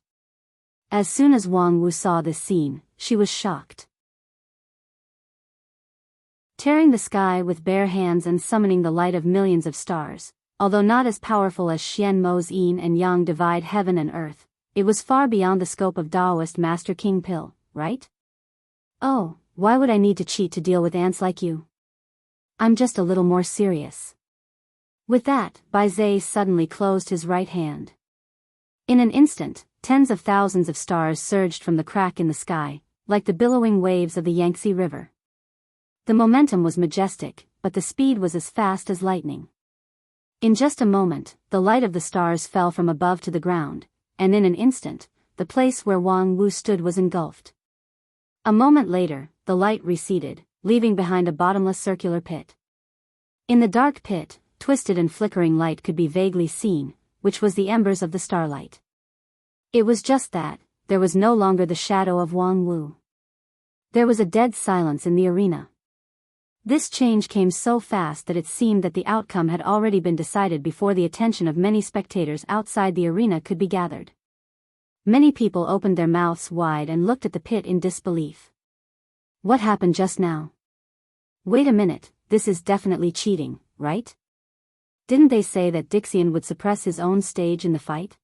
As soon as Wang Wu saw this scene, she was shocked. Tearing the sky with bare hands and summoning the light of millions of stars, although not as powerful as Xian Mo's yin and yang divide heaven and earth, it was far beyond the scope of Taoist Master King Pill, right? Oh, why would I need to cheat to deal with ants like you? I'm just a little more serious. With that, Bai Zhe suddenly closed his right hand. In an instant, tens of thousands of stars surged from the crack in the sky, like the billowing waves of the Yangtze River. The momentum was majestic, but the speed was as fast as lightning. In just a moment, the light of the stars fell from above to the ground, and in an instant, the place where Wang Wu stood was engulfed. A moment later, the light receded, leaving behind a bottomless circular pit. In the dark pit, twisted and flickering light could be vaguely seen, which was the embers of the starlight. It was just that, there was no longer the shadow of Wang Wu. There was a dead silence in the arena. This change came so fast that it seemed that the outcome had already been decided before the attention of many spectators outside the arena could be gathered. Many people opened their mouths wide and looked at the pit in disbelief. What happened just now? Wait a minute, this is definitely cheating, right? Didn't they say that Dixian would suppress his own stage in the fight?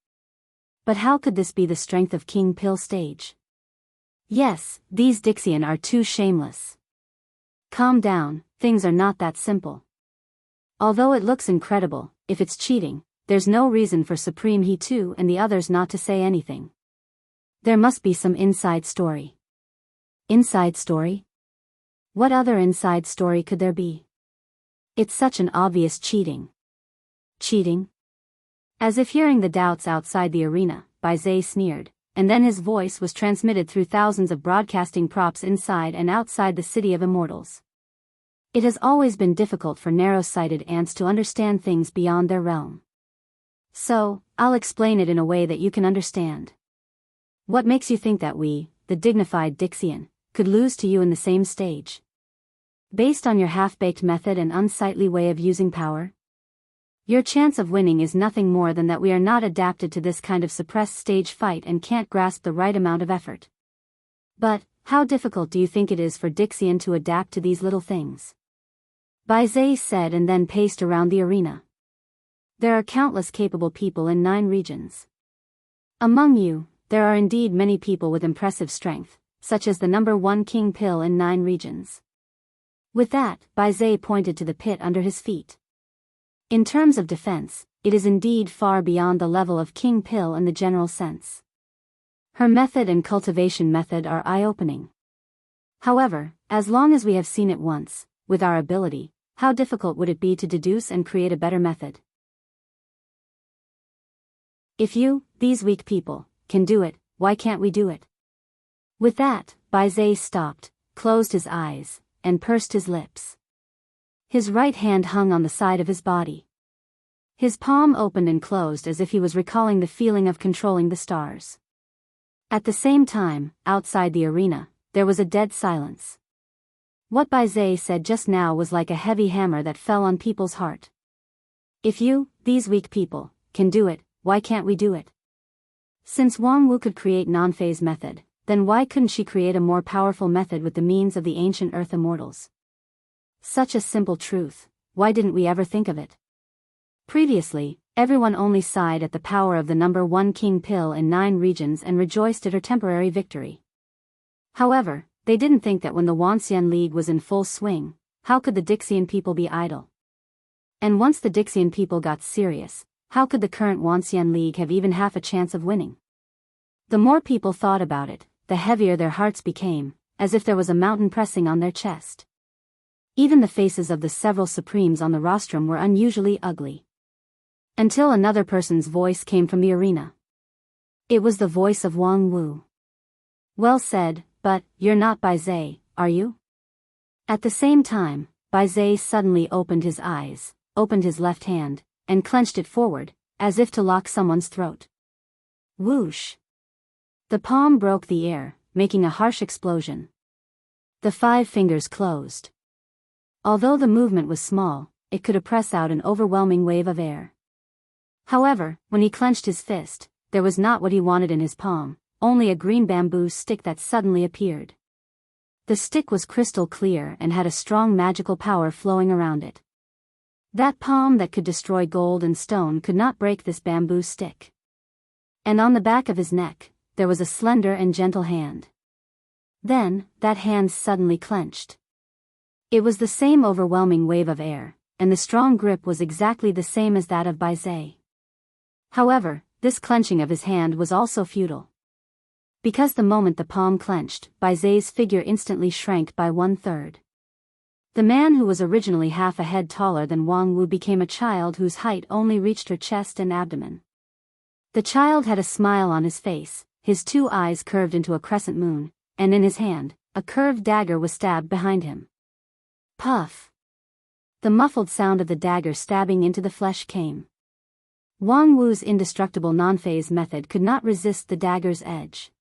But how could this be the strength of King Pill's stage? Yes, these Dixian are too shameless. Calm down, things are not that simple. Although it looks incredible, if it's cheating, there's no reason for Supreme He Tu and the others not to say anything. There must be some inside story. Inside story? What other inside story could there be? It's such an obvious cheating. Cheating? As if hearing the doubts outside the arena, Biyao sneered, and then his voice was transmitted through thousands of broadcasting props inside and outside the city of immortals. It has always been difficult for narrow-sighted ants to understand things beyond their realm. So, I'll explain it in a way that you can understand. What makes you think that we, the dignified Dixian, could lose to you in the same stage? Based on your half-baked method and unsightly way of using power? Your chance of winning is nothing more than that we are not adapted to this kind of suppressed stage fight and can't grasp the right amount of effort. But, how difficult do you think it is for Dixian to adapt to these little things? Biyao said and then paced around the arena. There are countless capable people in 9 regions. Among you, there are indeed many people with impressive strength, such as the number 1 King Pill in 9 regions. With that, Biyao pointed to the pit under his feet. In terms of defense, it is indeed far beyond the level of King Pill in the general sense. Her method and cultivation method are eye-opening. However, as long as we have seen it once, with our ability, how difficult would it be to deduce and create a better method? If you, these weak people, can do it, why can't we do it? With that, Biyao stopped, closed his eyes, and pursed his lips. His right hand hung on the side of his body. His palm opened and closed as if he was recalling the feeling of controlling the stars. At the same time, outside the arena, there was a dead silence. What Biyao said just now was like a heavy hammer that fell on people's heart. If you, these weak people, can do it, why can't we do it? Since Wang Wu could create non-phase method, then why couldn't she create a more powerful method with the means of the ancient Earth immortals? Such a simple truth, why didn't we ever think of it? Previously, everyone only sighed at the power of the number 1 King Pill in 9 regions and rejoiced at her temporary victory. However, they didn't think that when the Wanxian League was in full swing, how could the Dixian people be idle? And once the Dixian people got serious, how could the current Wanxian League have even half a chance of winning? The more people thought about it, the heavier their hearts became, as if there was a mountain pressing on their chest. Even the faces of the several supremes on the rostrum were unusually ugly. Until another person's voice came from the arena. It was the voice of Wang Wu. Well said, but, you're not Biyao, are you? At the same time, Biyao suddenly opened his eyes, opened his left hand, and clenched it forward, as if to lock someone's throat. Whoosh! The palm broke the air, making a harsh explosion. The 5 fingers closed. Although the movement was small, it could press out an overwhelming wave of air. However, when he clenched his fist, there was not what he wanted in his palm, only a green bamboo stick that suddenly appeared. The stick was crystal clear and had a strong magical power flowing around it. That palm that could destroy gold and stone could not break this bamboo stick. And on the back of his neck, there was a slender and gentle hand. Then, that hand suddenly clenched. It was the same overwhelming wave of air, and the strong grip was exactly the same as that of Biyao. However, this clenching of his hand was also futile. Because the moment the palm clenched, Biyao's figure instantly shrank by 1/3. The man who was originally half a head taller than Wang Wu became a child whose height only reached her chest and abdomen. The child had a smile on his face, his 2 eyes curved into a crescent moon, and in his hand, a curved dagger was stabbed behind him. Puff! The muffled sound of the dagger stabbing into the flesh came. Wang Wu's indestructible non-phase method could not resist the dagger's edge.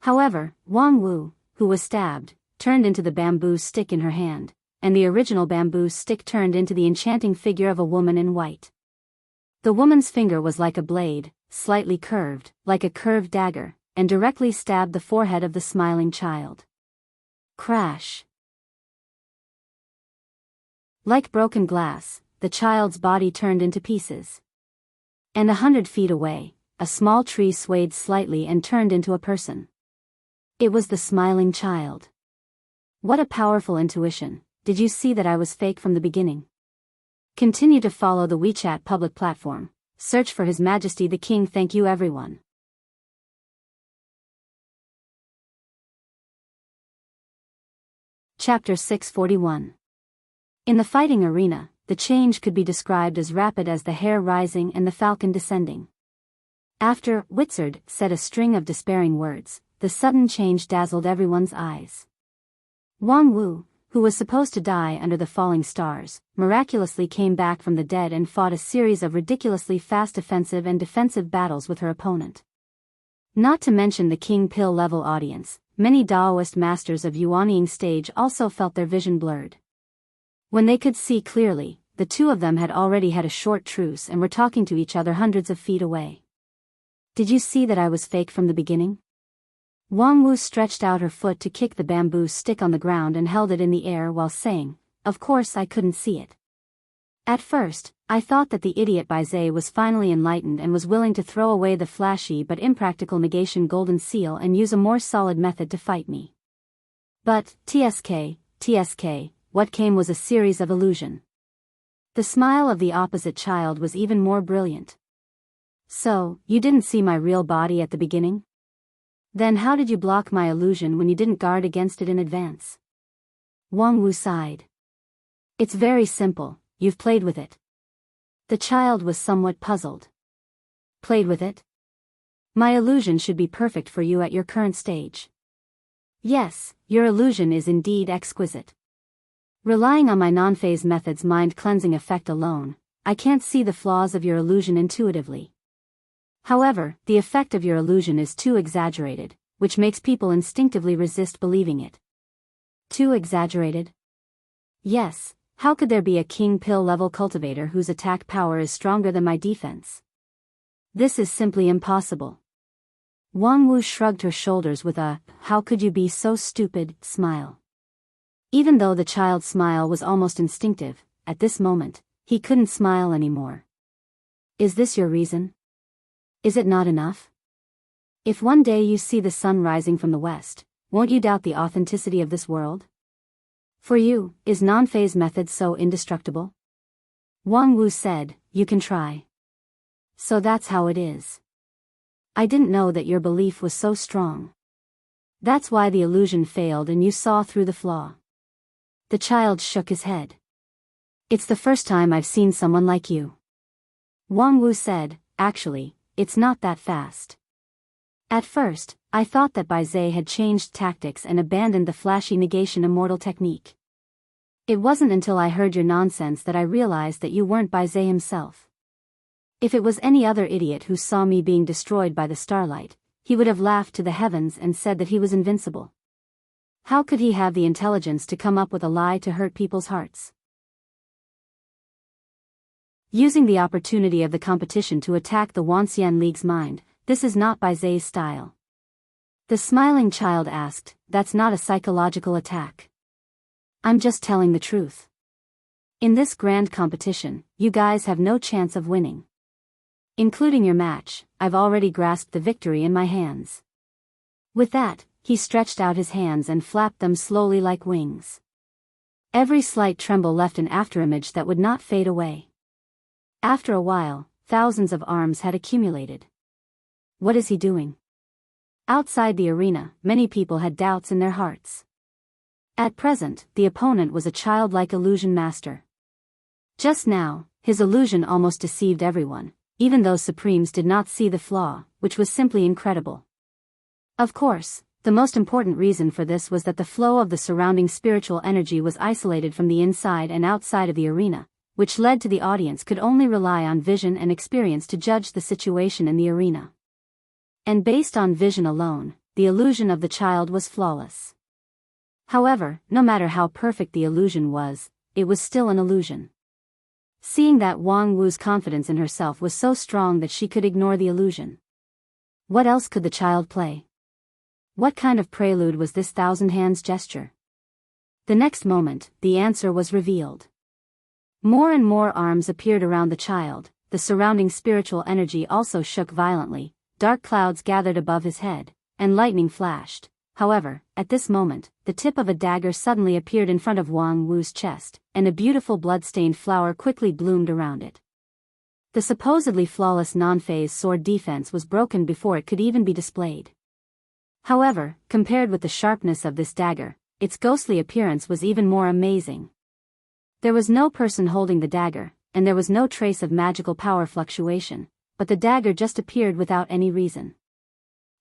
However, Wang Wu, who was stabbed, turned into the bamboo stick in her hand, and the original bamboo stick turned into the enchanting figure of a woman in white. The woman's finger was like a blade, slightly curved, like a curved dagger, and directly stabbed the forehead of the smiling child. Crash! Like broken glass, the child's body turned into pieces. And 100 feet away, a small tree swayed slightly and turned into a person. It was the smiling child. What a powerful intuition! Did you see that I was fake from the beginning? Continue to follow the WeChat public platform. Search for His Majesty the King. Thank you everyone. Chapter 641. In the fighting arena, the change could be described as rapid as the hare rising and the falcon descending. After Wizard said a string of despairing words, the sudden change dazzled everyone's eyes. Wang Wu, who was supposed to die under the falling stars, miraculously came back from the dead and fought a series of ridiculously fast offensive and defensive battles with her opponent. Not to mention the King Pill level audience, many Daoist masters of Yuanying stage also felt their vision blurred. When they could see clearly, the two of them had already had a short truce and were talking to each other hundreds of feet away. Did you see that I was fake from the beginning? Wang Wu stretched out her foot to kick the bamboo stick on the ground and held it in the air while saying, "Of course I couldn't see it. At first, I thought that the idiot Biyao was finally enlightened and was willing to throw away the flashy but impractical negation golden seal and use a more solid method to fight me. But, TSK, what came was a series of illusion." The smile of the opposite child was even more brilliant. "So, you didn't see my real body at the beginning? Then how did you block my illusion when you didn't guard against it in advance?" Wang Wu sighed. "It's very simple, you've played with it." The child was somewhat puzzled. "Played with it? My illusion should be perfect for you at your current stage." "Yes, your illusion is indeed exquisite. Relying on my non-phase method's mind-cleansing effect alone, I can't see the flaws of your illusion intuitively. However, the effect of your illusion is too exaggerated, which makes people instinctively resist believing it." Too exaggerated? Yes, how could there be a King Pill level cultivator whose attack power is stronger than my defense? This is simply impossible. Wang Wu shrugged her shoulders with a, "How could you be so stupid," smile. Even though the child's smile was almost instinctive, at this moment, he couldn't smile anymore. "Is this your reason? Is it not enough? If one day you see the sun rising from the west, won't you doubt the authenticity of this world? For you, is non-phase method so indestructible?" Wang Wu said, "You can try." "So that's how it is. I didn't know that your belief was so strong. That's why the illusion failed and you saw through the flaw." The child shook his head. "It's the first time I've seen someone like you." Wang Wu said, "Actually, it's not that fast. At first, I thought that Biyao had changed tactics and abandoned the flashy negation immortal technique. It wasn't until I heard your nonsense that I realized that you weren't Biyao himself. If it was any other idiot who saw me being destroyed by the starlight, he would have laughed to the heavens and said that he was invincible. How could he have the intelligence to come up with a lie to hurt people's hearts? Using the opportunity of the competition to attack the Wanxian League's mind, this is not Bizao's style." The smiling child asked, "That's not a psychological attack. I'm just telling the truth. In this grand competition, you guys have no chance of winning. Including your match, I've already grasped the victory in my hands." With that, he stretched out his hands and flapped them slowly like wings. Every slight tremble left an afterimage that would not fade away. After a while, thousands of arms had accumulated. What is he doing? Outside the arena, many people had doubts in their hearts. At present, the opponent was a childlike illusion master. Just now, his illusion almost deceived everyone, even though Supremes did not see the flaw, which was simply incredible. Of course, the most important reason for this was that the flow of the surrounding spiritual energy was isolated from the inside and outside of the arena, which led to the audience could only rely on vision and experience to judge the situation in the arena. And based on vision alone, the illusion of the child was flawless. However, no matter how perfect the illusion was, it was still an illusion. Seeing that Wang Wu's confidence in herself was so strong that she could ignore the illusion. What else could the child play? What kind of prelude was this thousand hands gesture? The next moment, the answer was revealed. More and more arms appeared around the child, the surrounding spiritual energy also shook violently, dark clouds gathered above his head, and lightning flashed. However, at this moment, the tip of a dagger suddenly appeared in front of Wang Wu's chest, and a beautiful blood-stained flower quickly bloomed around it. The supposedly flawless non-phase sword defense was broken before it could even be displayed. However, compared with the sharpness of this dagger, its ghostly appearance was even more amazing. There was no person holding the dagger, and there was no trace of magical power fluctuation, but the dagger just appeared without any reason.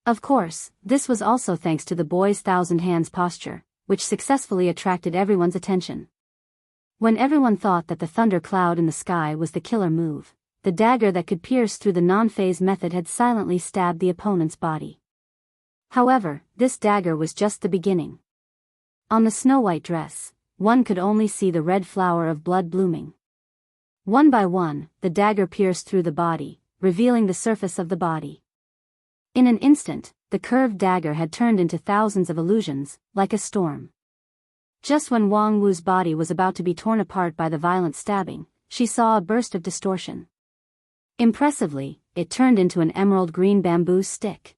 Of course, this was also thanks to the boy's thousand hands posture, which successfully attracted everyone's attention. When everyone thought that the thunder cloud in the sky was the killer move, the dagger that could pierce through the non-phase method had silently stabbed the opponent's body. However, this dagger was just the beginning. On the snow-white dress, one could only see the red flower of blood blooming. One by one, the dagger pierced through the body, revealing the surface of the body. In an instant, the curved dagger had turned into thousands of illusions, like a storm. Just when Wang Wu's body was about to be torn apart by the violent stabbing, she saw a burst of distortion. Impressively, it turned into an emerald green bamboo stick.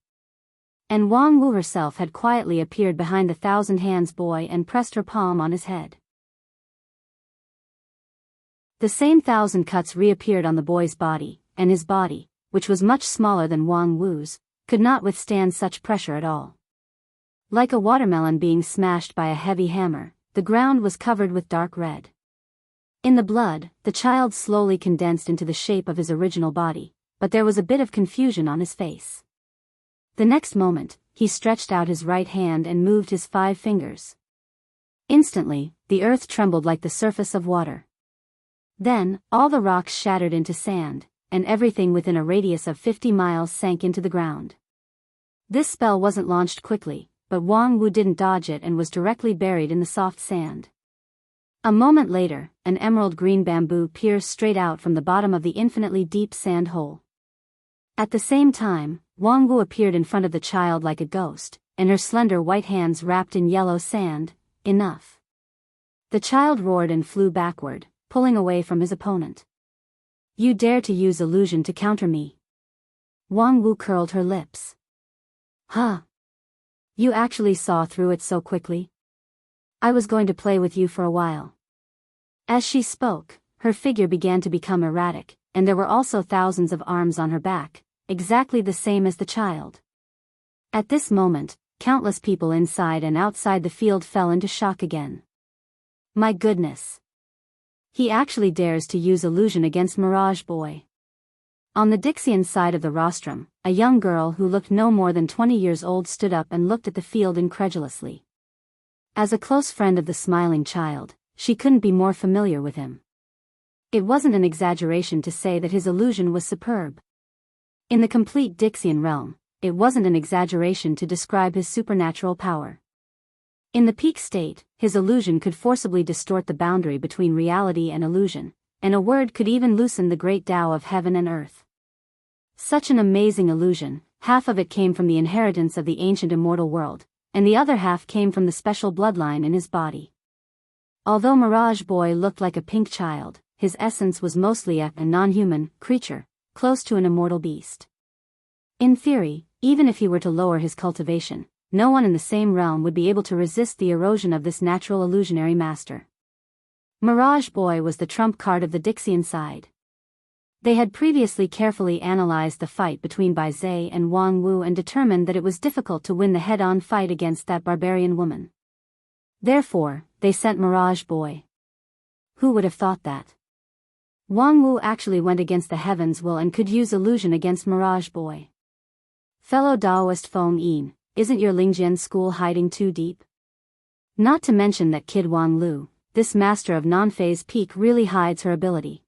And Wang Wu herself had quietly appeared behind the thousand hands boy and pressed her palm on his head. The same thousand cuts reappeared on the boy's body, and his body, which was much smaller than Wang Wu's, could not withstand such pressure at all. Like a watermelon being smashed by a heavy hammer, the ground was covered with dark red. In the blood, the child slowly condensed into the shape of his original body, but there was a bit of confusion on his face. The next moment, he stretched out his right hand and moved his 5 fingers. Instantly, the earth trembled like the surface of water. Then, all the rocks shattered into sand, and everything within a radius of 50 miles sank into the ground. This spell wasn't launched quickly, but Wang Wu didn't dodge it and was directly buried in the soft sand. A moment later, an emerald green bamboo pierced straight out from the bottom of the infinitely deep sand hole. At the same time, Wang Wu appeared in front of the child like a ghost, and her slender white hands wrapped in yellow sand. Enough. The child roared and flew backward, pulling away from his opponent. You dare to use illusion to counter me? Wang Wu curled her lips. Huh? You actually saw through it so quickly? I was going to play with you for a while. As she spoke, her figure began to become erratic, and there were also thousands of arms on her back, exactly the same as the child. At this moment, countless people inside and outside the field fell into shock again. My goodness! He actually dares to use illusion against Mirage Boy. On the Dixian side of the rostrum, a young girl who looked no more than 20 years old stood up and looked at the field incredulously. As a close friend of the smiling child, she couldn't be more familiar with him. It wasn't an exaggeration to say that his illusion was superb. In the complete Dixian realm, it wasn't an exaggeration to describe his supernatural power. In the peak state, his illusion could forcibly distort the boundary between reality and illusion, and a word could even loosen the great Tao of heaven and earth. Such an amazing illusion, half of it came from the inheritance of the ancient immortal world, and the other half came from the special bloodline in his body. Although Mirage Boy looked like a pink child, his essence was mostly a non-human creature, close to an immortal beast. In theory, even if he were to lower his cultivation, no one in the same realm would be able to resist the erosion of this natural illusionary master. Mirage Boy was the trump card of the Dixian side. They had previously carefully analyzed the fight between Bai Zhe and Wang Wu and determined that it was difficult to win the head-on fight against that barbarian woman. Therefore, they sent Mirage Boy. Who would have thought that? Wang Wu actually went against the heaven's will and could use illusion against Mirage Boy. Fellow Daoist Feng Yin, isn't your Lingjian school hiding too deep? Not to mention that kid Wang Lu, this master of non-phase peak really hides her ability.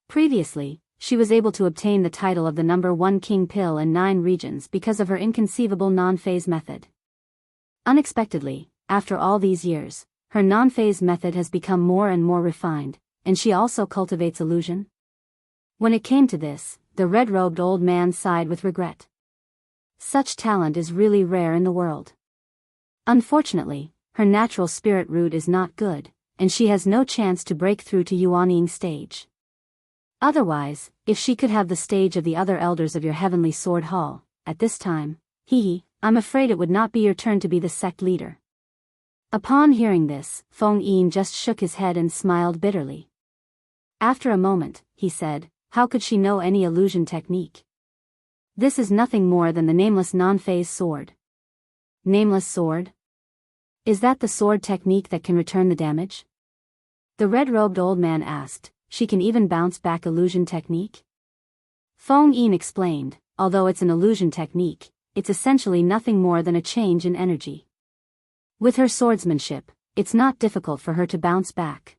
Previously, she was able to obtain the title of the #1 King Pill in 9 regions because of her inconceivable non-phase method. Unexpectedly, after all these years, her non-phase method has become more and more refined, and she also cultivates illusion. When it came to this, the red-robed old man sighed with regret. Such talent is really rare in the world. Unfortunately, her natural spirit root is not good, and she has no chance to break through to Yuanying stage. Otherwise, if she could have the stage of the other elders of your heavenly sword hall, at this time, I'm afraid it would not be your turn to be the sect leader. Upon hearing this, Feng Yin just shook his head and smiled bitterly. After a moment, he said, how could she know any illusion technique? This is nothing more than the nameless non-phase sword. Nameless sword? Is that the sword technique that can return the damage? The red-robed old man asked. She can even bounce back illusion technique? Feng Yin explained, although it's an illusion technique, it's essentially nothing more than a change in energy. With her swordsmanship, it's not difficult for her to bounce back.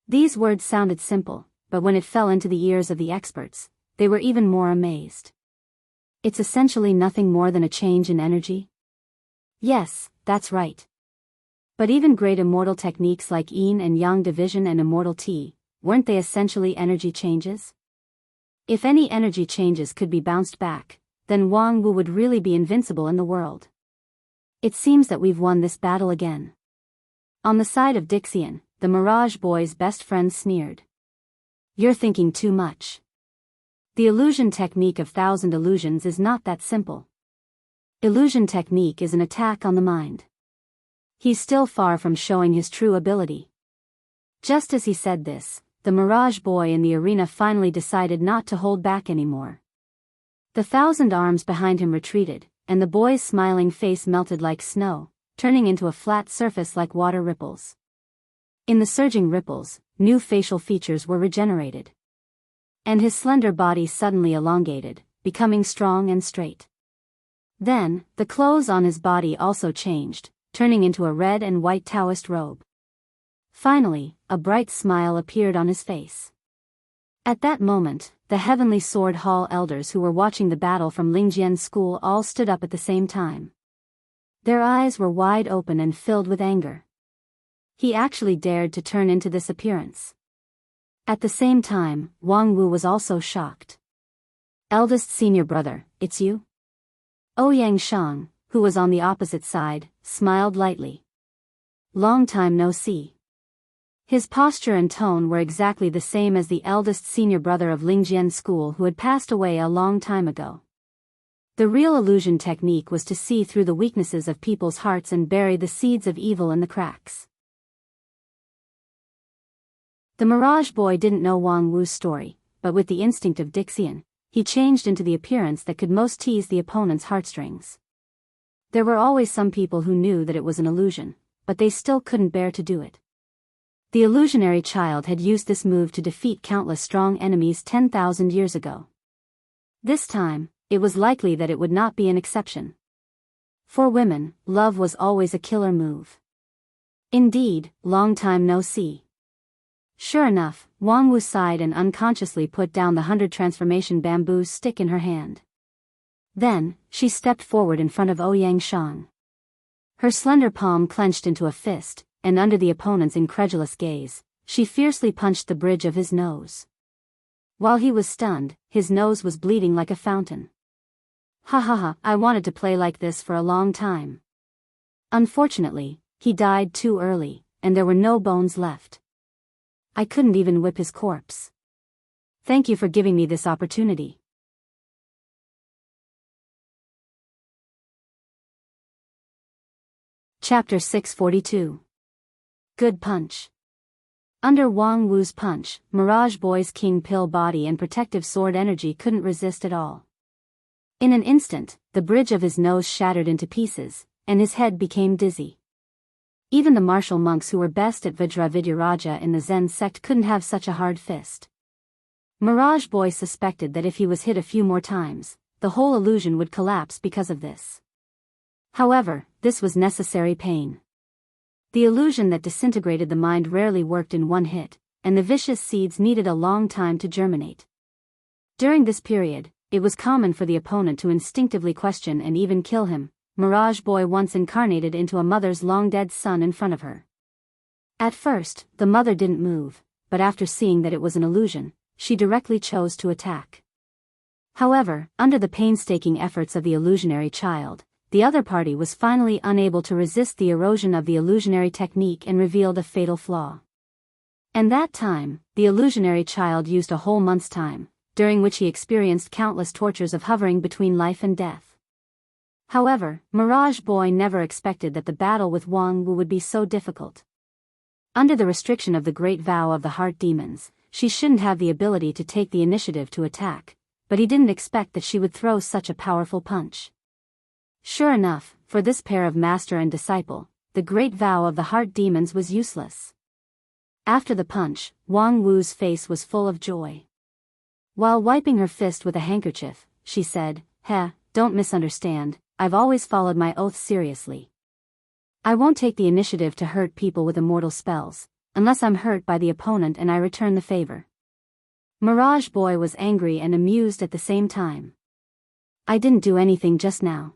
These words sounded simple, but when it fell into the ears of the experts, they were even more amazed. It's essentially nothing more than a change in energy? Yes, that's right. But even great immortal techniques like Yin and Yang division and immortal Ti, weren't they essentially energy changes? If any energy changes could be bounced back, then Wang Wu would really be invincible in the world. It seems that we've won this battle again. On the side of Dixian, the Mirage Boy's best friend sneered. You're thinking too much. The illusion technique of 1,000 illusions is not that simple. Illusion technique is an attack on the mind. He's still far from showing his true ability. Just as he said this, the Mirage Boy in the arena finally decided not to hold back anymore. The 1,000 arms behind him retreated, and the boy's smiling face melted like snow, turning into a flat surface like water ripples. In the surging ripples, new facial features were regenerated. And his slender body suddenly elongated, becoming strong and straight. Then, the clothes on his body also changed, turning into a red and white Taoist robe. Finally, a bright smile appeared on his face. At that moment, the Heavenly Sword Hall elders who were watching the battle from Lingjian's school all stood up at the same time. Their eyes were wide open and filled with anger. He actually dared to turn into this appearance. At the same time, Wang Wu was also shocked. Eldest senior brother, it's you? Ouyang Shang, who was on the opposite side, smiled lightly. Long time no see. His posture and tone were exactly the same as the eldest senior brother of Lingjian's school who had passed away a long time ago. The real illusion technique was to see through the weaknesses of people's hearts and bury the seeds of evil in the cracks. The Mirage Boy didn't know Wang Wu's story, but with the instinct of Dixian, he changed into the appearance that could most tease the opponent's heartstrings. There were always some people who knew that it was an illusion, but they still couldn't bear to do it. The illusionary child had used this move to defeat countless strong enemies 10,000 years ago. This time, it was likely that it would not be an exception. For women, love was always a killer move. Indeed, long time no see. Sure enough, Wang Wu sighed and unconsciously put down the 100 transformation bamboo stick in her hand. Then, she stepped forward in front of Ouyang Shang. Her slender palm clenched into a fist, and under the opponent's incredulous gaze, she fiercely punched the bridge of his nose. While he was stunned, his nose was bleeding like a fountain. Ha ha ha, I wanted to play like this for a long time. Unfortunately, he died too early, and there were no bones left. I couldn't even whip his corpse. Thank you for giving me this opportunity. Chapter 642. Good punch. Under Wang Wu's punch, Mirage Boy's king pill body and protective sword energy couldn't resist at all. In an instant, the bridge of his nose shattered into pieces, and his head became dizzy. Even the martial monks who were best at Vajravidyaraja in the Zen sect couldn't have such a hard fist. Mirage Boy suspected that if he was hit a few more times, the whole illusion would collapse because of this. However, this was necessary pain. The illusion that disintegrated the mind rarely worked in one hit, and the vicious seeds needed a long time to germinate. During this period, it was common for the opponent to instinctively question and even kill him. Mirage Boy once incarnated into a mother's long-dead son in front of her. At first, the mother didn't move, but after seeing that it was an illusion, she directly chose to attack. However, under the painstaking efforts of the illusionary child, the other party was finally unable to resist the erosion of the illusionary technique and revealed a fatal flaw. And that time, the illusionary child used a whole month's time, during which he experienced countless tortures of hovering between life and death. However, Mirage Boy never expected that the battle with Wang Wu would be so difficult. Under the restriction of the great vow of the heart demons, she shouldn't have the ability to take the initiative to attack, but he didn't expect that she would throw such a powerful punch. Sure enough, for this pair of master and disciple, the great vow of the heart demons was useless. After the punch, Wang Wu's face was full of joy. While wiping her fist with a handkerchief, she said, don't misunderstand, I've always followed my oath seriously. I won't take the initiative to hurt people with immortal spells, unless I'm hurt by the opponent and I return the favor. Mirage Boy was angry and amused at the same time. I didn't do anything just now.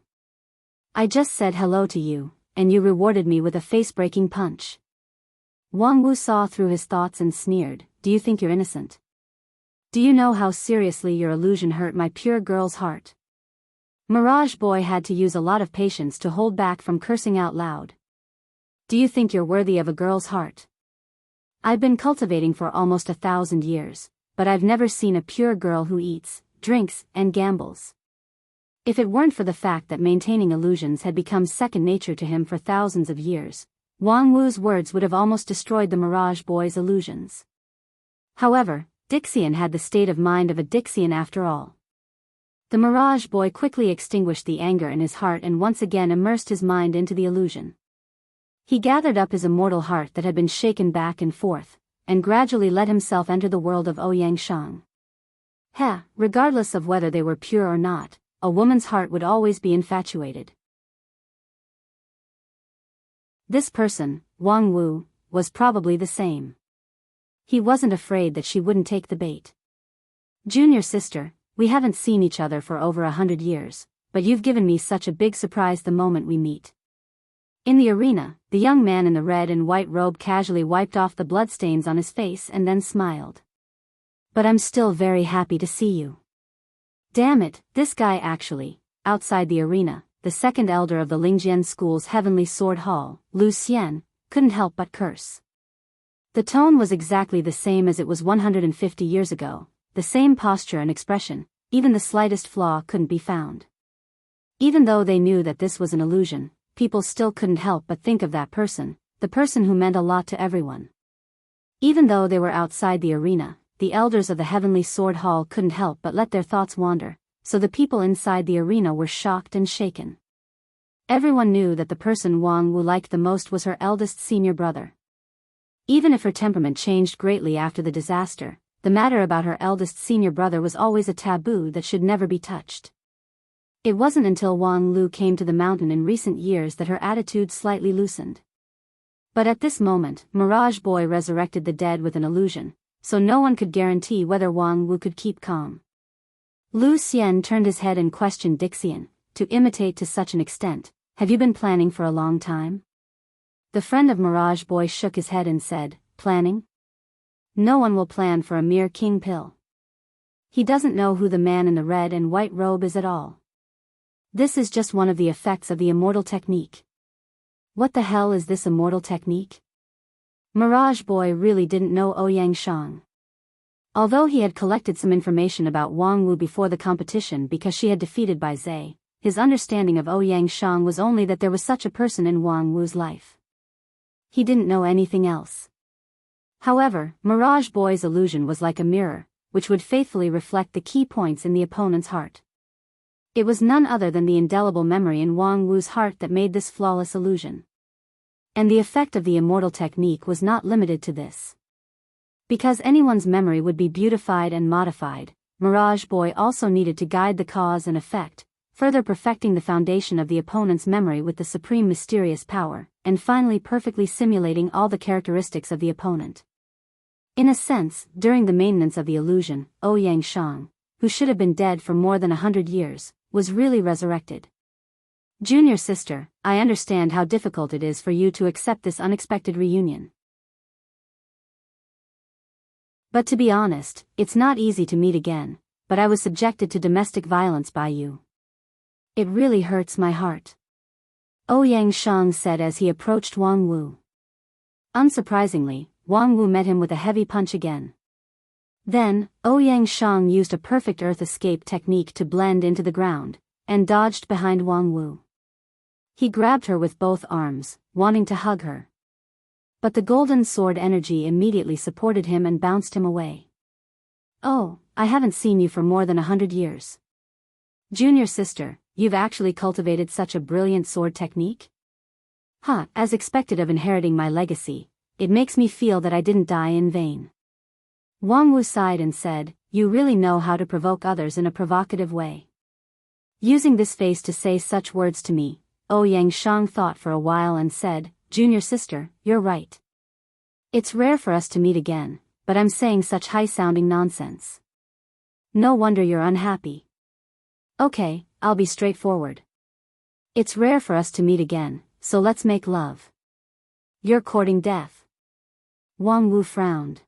I just said hello to you, and you rewarded me with a face-breaking punch. Wang Wu saw through his thoughts and sneered, do you think you're innocent? Do you know how seriously your illusion hurt my pure girl's heart? Mirage Boy had to use a lot of patience to hold back from cursing out loud. Do you think you're worthy of a girl's heart? I've been cultivating for almost 1,000 years, but I've never seen a pure girl who eats, drinks, and gambles. If it weren't for the fact that maintaining illusions had become second nature to him for thousands of years, Wang Wu's words would have almost destroyed the Mirage Boy's illusions. However, Dixian had the state of mind of a Dixian after all. The Mirage Boy quickly extinguished the anger in his heart and once again immersed his mind into the illusion. He gathered up his immortal heart that had been shaken back and forth, and gradually let himself enter the world of Ouyang Shang. Regardless of whether they were pure or not, a woman's heart would always be infatuated. This person, Wang Wu, was probably the same. He wasn't afraid that she wouldn't take the bait. Junior sister, we haven't seen each other for over 100 years, but you've given me such a big surprise the moment we meet. In the arena, the young man in the red and white robe casually wiped off the bloodstains on his face and then smiled. But I'm still very happy to see you. Damn it, this guy actually. Outside the arena, the second elder of the Lingjian School's Heavenly Sword Hall, Lu Xian, couldn't help but curse. The tone was exactly the same as it was 150 years ago, the same posture and expression, even the slightest flaw couldn't be found. Even though they knew that this was an illusion, people still couldn't help but think of that person, the person who meant a lot to everyone. Even though they were outside the arena, the elders of the Heavenly Sword Hall couldn't help but let their thoughts wander, so the people inside the arena were shocked and shaken. Everyone knew that the person Wang Wu liked the most was her eldest senior brother. Even if her temperament changed greatly after the disaster, the matter about her eldest senior brother was always a taboo that should never be touched. It wasn't until Wang Lu came to the mountain in recent years that her attitude slightly loosened. But at this moment, Mirage Boy resurrected the dead with an illusion, so no one could guarantee whether Wang Wu could keep calm. Lu Xian turned his head and questioned Dixian, to imitate to such an extent, have you been planning for a long time? The friend of Mirage Boy shook his head and said, planning? No one will plan for a mere king pill. He doesn't know who the man in the red and white robe is at all. This is just one of the effects of the immortal technique. What the hell is this immortal technique? Mirage Boy really didn't know Ouyang Shang. Although he had collected some information about Wang Wu before the competition because she had defeated Bai Zhe, his understanding of Ouyang Shang was only that there was such a person in Wang Wu's life. He didn't know anything else. However, Mirage Boy's illusion was like a mirror, which would faithfully reflect the key points in the opponent's heart. It was none other than the indelible memory in Wang Wu's heart that made this flawless illusion. And the effect of the immortal technique was not limited to this. Because anyone's memory would be beautified and modified, Mirage Boy also needed to guide the cause and effect, further perfecting the foundation of the opponent's memory with the supreme mysterious power, and finally perfectly simulating all the characteristics of the opponent. In a sense, during the maintenance of the illusion, Ouyang Shang, who should have been dead for more than 100 years, was really resurrected. Junior sister, I understand how difficult it is for you to accept this unexpected reunion. But to be honest, it's not easy to meet again, but I was subjected to domestic violence by you. It really hurts my heart. Ouyang Shang said as he approached Wang Wu. Unsurprisingly, Wang Wu met him with a heavy punch again. Then, Ouyang Shang used a perfect earth escape technique to blend into the ground, and dodged behind Wang Wu. He grabbed her with both arms, wanting to hug her. But the golden sword energy immediately supported him and bounced him away. Oh, I haven't seen you for more than 100 years. Junior sister, you've actually cultivated such a brilliant sword technique? Huh, as expected of inheriting my legacy, it makes me feel that I didn't die in vain. Wang Wu sighed and said, you really know how to provoke others in a provocative way. Using this face to say such words to me, Ouyang Shang thought for a while and said, Junior sister, you're right. It's rare for us to meet again, but I'm saying such high-sounding nonsense. No wonder you're unhappy. Okay, I'll be straightforward. It's rare for us to meet again, so let's make love. You're courting death. Wang Wu frowned.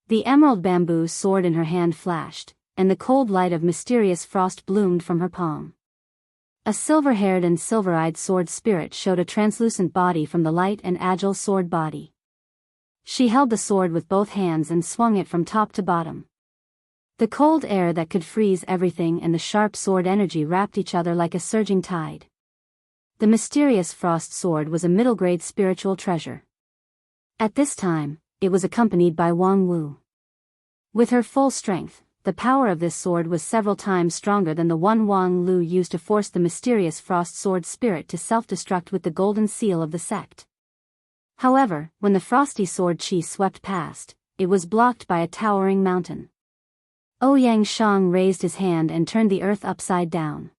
The emerald bamboo sword in her hand flashed, and the cold light of mysterious frost bloomed from her palm. A silver-haired and silver-eyed sword spirit showed a translucent body from the light and agile sword body. She held the sword with both hands and swung it from top to bottom. The cold air that could freeze everything and the sharp sword energy wrapped each other like a surging tide. The mysterious frost sword was a middle-grade spiritual treasure. At this time, it was accompanied by Wang Wu. With her full strength, the power of this sword was several times stronger than the one Wang Lu used to force the mysterious frost sword spirit to self-destruct with the golden seal of the sect. However, when the frosty sword chi swept past, it was blocked by a towering mountain. Ouyang Shang raised his hand and turned the earth upside down.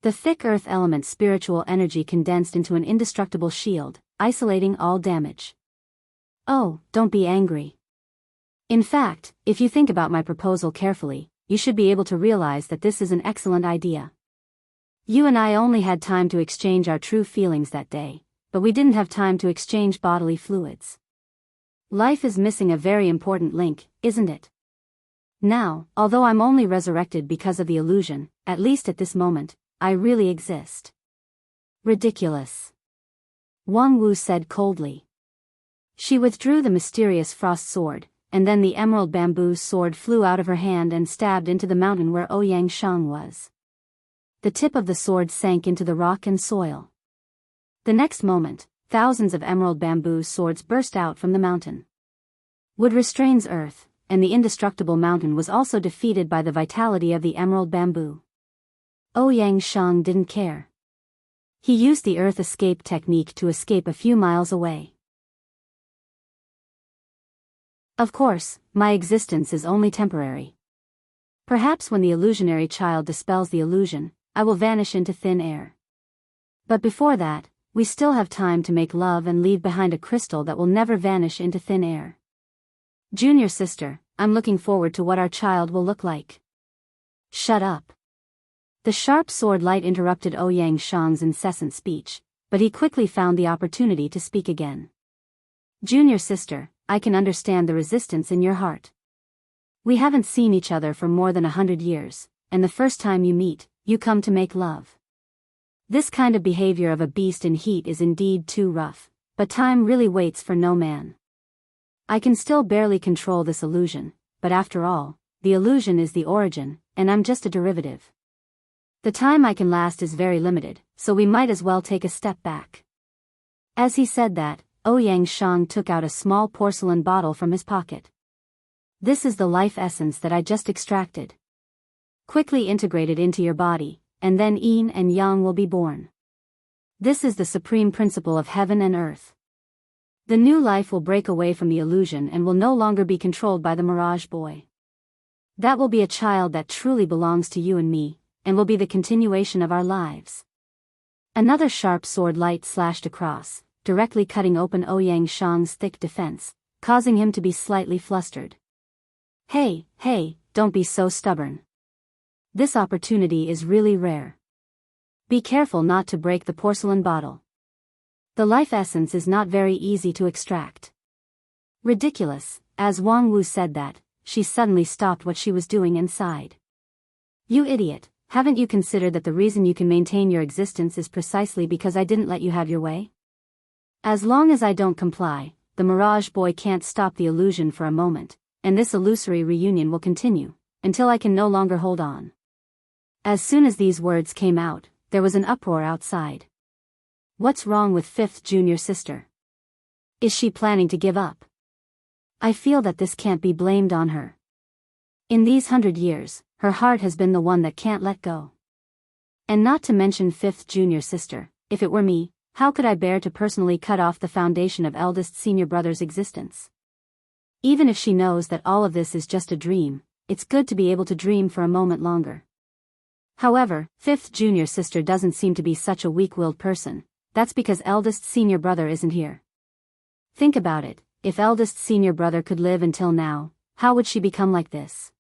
The thick earth element spiritual energy condensed into an indestructible shield, isolating all damage. Oh, don't be angry. In fact, if you think about my proposal carefully, you should be able to realize that this is an excellent idea. You and I only had time to exchange our true feelings that day, but we didn't have time to exchange bodily fluids. Life is missing a very important link, isn't it? Now, although I'm only resurrected because of the illusion, at least at this moment, I really exist. Ridiculous. Wang Wu said coldly. She withdrew the mysterious frost sword, and then the emerald bamboo sword flew out of her hand and stabbed into the mountain where Ouyang Shang was. The tip of the sword sank into the rock and soil. The next moment, thousands of emerald bamboo swords burst out from the mountain. Wood restrains earth, and the indestructible mountain was also defeated by the vitality of the emerald bamboo. Ouyang Shang didn't care. He used the earth escape technique to escape a few miles away. Of course, my existence is only temporary. Perhaps when the illusionary child dispels the illusion, I will vanish into thin air. But before that, we still have time to make love and leave behind a crystal that will never vanish into thin air. Junior sister, I'm looking forward to what our child will look like. Shut up. The sharp sword light interrupted Ouyang Shang's incessant speech, but he quickly found the opportunity to speak again. Junior sister, I can understand the resistance in your heart. We haven't seen each other for more than 100 years, and the first time you meet, you come to make love. This kind of behavior of a beast in heat is indeed too rough, but time really waits for no man. I can still barely control this illusion, but after all, the illusion is the origin, and I'm just a derivative. The time I can last is very limited, so we might as well take a step back. As he said that, Ouyang Shang took out a small porcelain bottle from his pocket. This is the life essence that I just extracted. Quickly integrate it into your body, and then yin and yang will be born. This is the supreme principle of heaven and earth. The new life will break away from the illusion and will no longer be controlled by the mirage boy. That will be a child that truly belongs to you and me, and will be the continuation of our lives. Another sharp sword light slashed across, directly cutting open Ouyang Shang's thick defense, causing him to be slightly flustered. Hey, don't be so stubborn. This opportunity is really rare. Be careful not to break the porcelain bottle. The life essence is not very easy to extract. Ridiculous. As Wang Wu said that, she suddenly stopped what she was doing and sighed. You idiot, haven't you considered that the reason you can maintain your existence is precisely because I didn't let you have your way? As long as I don't comply, the mirage boy can't stop the illusion for a moment, and this illusory reunion will continue, until I can no longer hold on. As soon as these words came out, there was an uproar outside. What's wrong with fifth junior sister? Is she planning to give up? I feel that this can't be blamed on her. In these 100 years, her heart has been the one that can't let go. And not to mention fifth junior sister. If it were me, how could I bear to personally cut off the foundation of eldest senior brother's existence? Even if she knows that all of this is just a dream, it's good to be able to dream for a moment longer. However, fifth junior sister doesn't seem to be such a weak-willed person. That's because eldest senior brother isn't here. Think about it, if eldest senior brother could live until now, how would she become like this?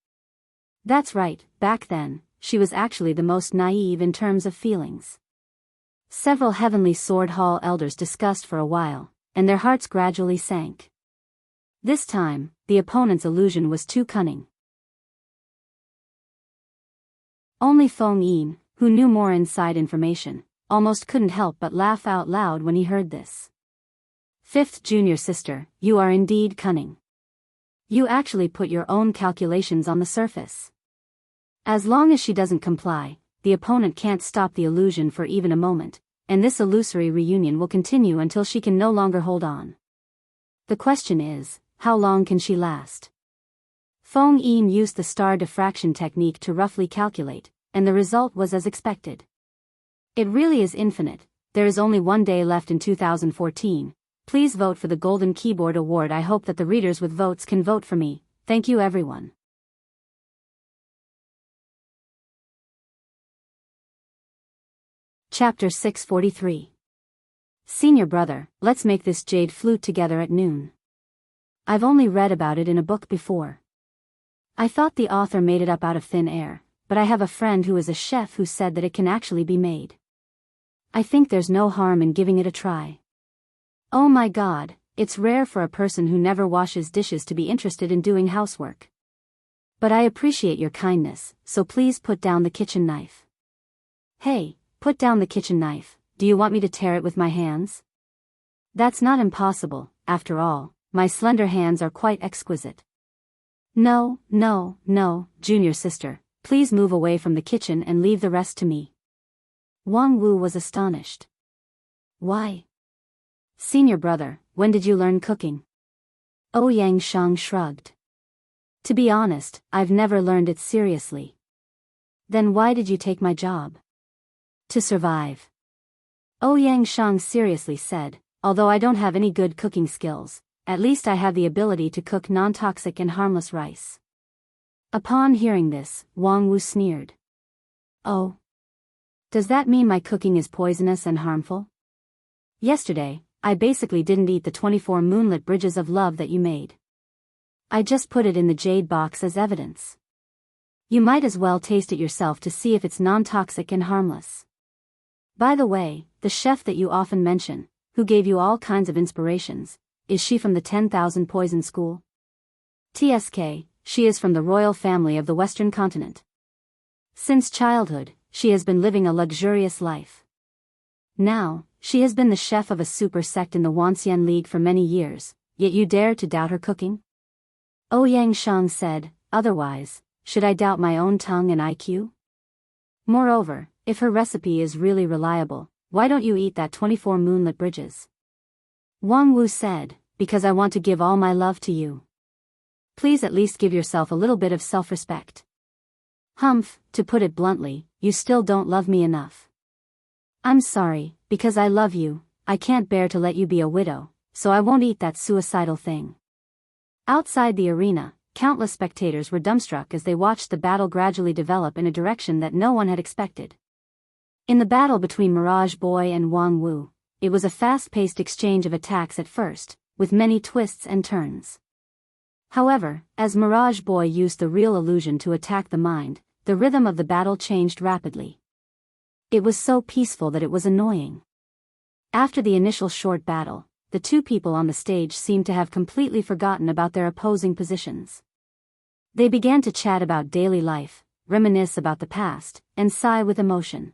That's right, back then, she was actually the most naive in terms of feelings. Several Heavenly Sword Hall elders discussed for a while, and their hearts gradually sank. This time, the opponent's illusion was too cunning. Only Feng Yin, who knew more inside information, almost couldn't help but laugh out loud when he heard this. Fifth junior sister, you are indeed cunning. You actually put your own calculations on the surface. As long as she doesn't comply, the opponent can't stop the illusion for even a moment, and this illusory reunion will continue until she can no longer hold on. The question is, how long can she last? Feng Yin used the star diffraction technique to roughly calculate, and the result was as expected. It really is infinite. There is only one day left in 2014. Please vote for the Golden Keyboard Award. I hope that the readers with votes can vote for me. Thank you everyone. Chapter 643. Senior brother, let's make this jade flute together at noon. I've only read about it in a book before. I thought the author made it up out of thin air, but I have a friend who is a chef who said that it can actually be made. I think there's no harm in giving it a try. Oh my God, it's rare for a person who never washes dishes to be interested in doing housework. But I appreciate your kindness, so please put down the kitchen knife. Hey, put down the kitchen knife. Do you want me to tear it with my hands? That's not impossible, after all, my slender hands are quite exquisite. No, no, no, junior sister, please move away from the kitchen and leave the rest to me. Wang Wu was astonished. Why? Senior brother, when did you learn cooking? Ouyang Shang shrugged. To be honest, I've never learned it seriously. Then why did you take my job? To survive. Ouyang Shang seriously said, although I don't have any good cooking skills, at least I have the ability to cook non-toxic and harmless rice. Upon hearing this, Wang Wu sneered. Oh. Does that mean my cooking is poisonous and harmful? Yesterday, I basically didn't eat the 24 moonlit bridges of love that you made. I just put it in the jade box as evidence. You might as well taste it yourself to see if it's non-toxic and harmless. By the way, the chef that you often mention, who gave you all kinds of inspirations, is she from the 10,000 Poison School? TSK, she is from the royal family of the Western continent. Since childhood, she has been living a luxurious life. Now, she has been the chef of a super sect in the Wanxian League for many years, yet you dare to doubt her cooking? Ouyang Shang said, otherwise, should I doubt my own tongue and IQ? Moreover, if her recipe is really reliable, why don't you eat that 24 moonlit bridges? Wang Wu said, because I want to give all my love to you. Please at least give yourself a little bit of self-respect. Humph, to put it bluntly, you still don't love me enough. I'm sorry, because I love you, I can't bear to let you be a widow, so I won't eat that suicidal thing. Outside the arena, countless spectators were dumbstruck as they watched the battle gradually develop in a direction that no one had expected. In the battle between Mirage Boy and Wang Wu, it was a fast-paced exchange of attacks at first, with many twists and turns. However, as Mirage Boy used the real illusion to attack the mind, the rhythm of the battle changed rapidly. It was so peaceful that it was annoying. After the initial short battle, the two people on the stage seemed to have completely forgotten about their opposing positions. They began to chat about daily life, reminisce about the past, and sigh with emotion.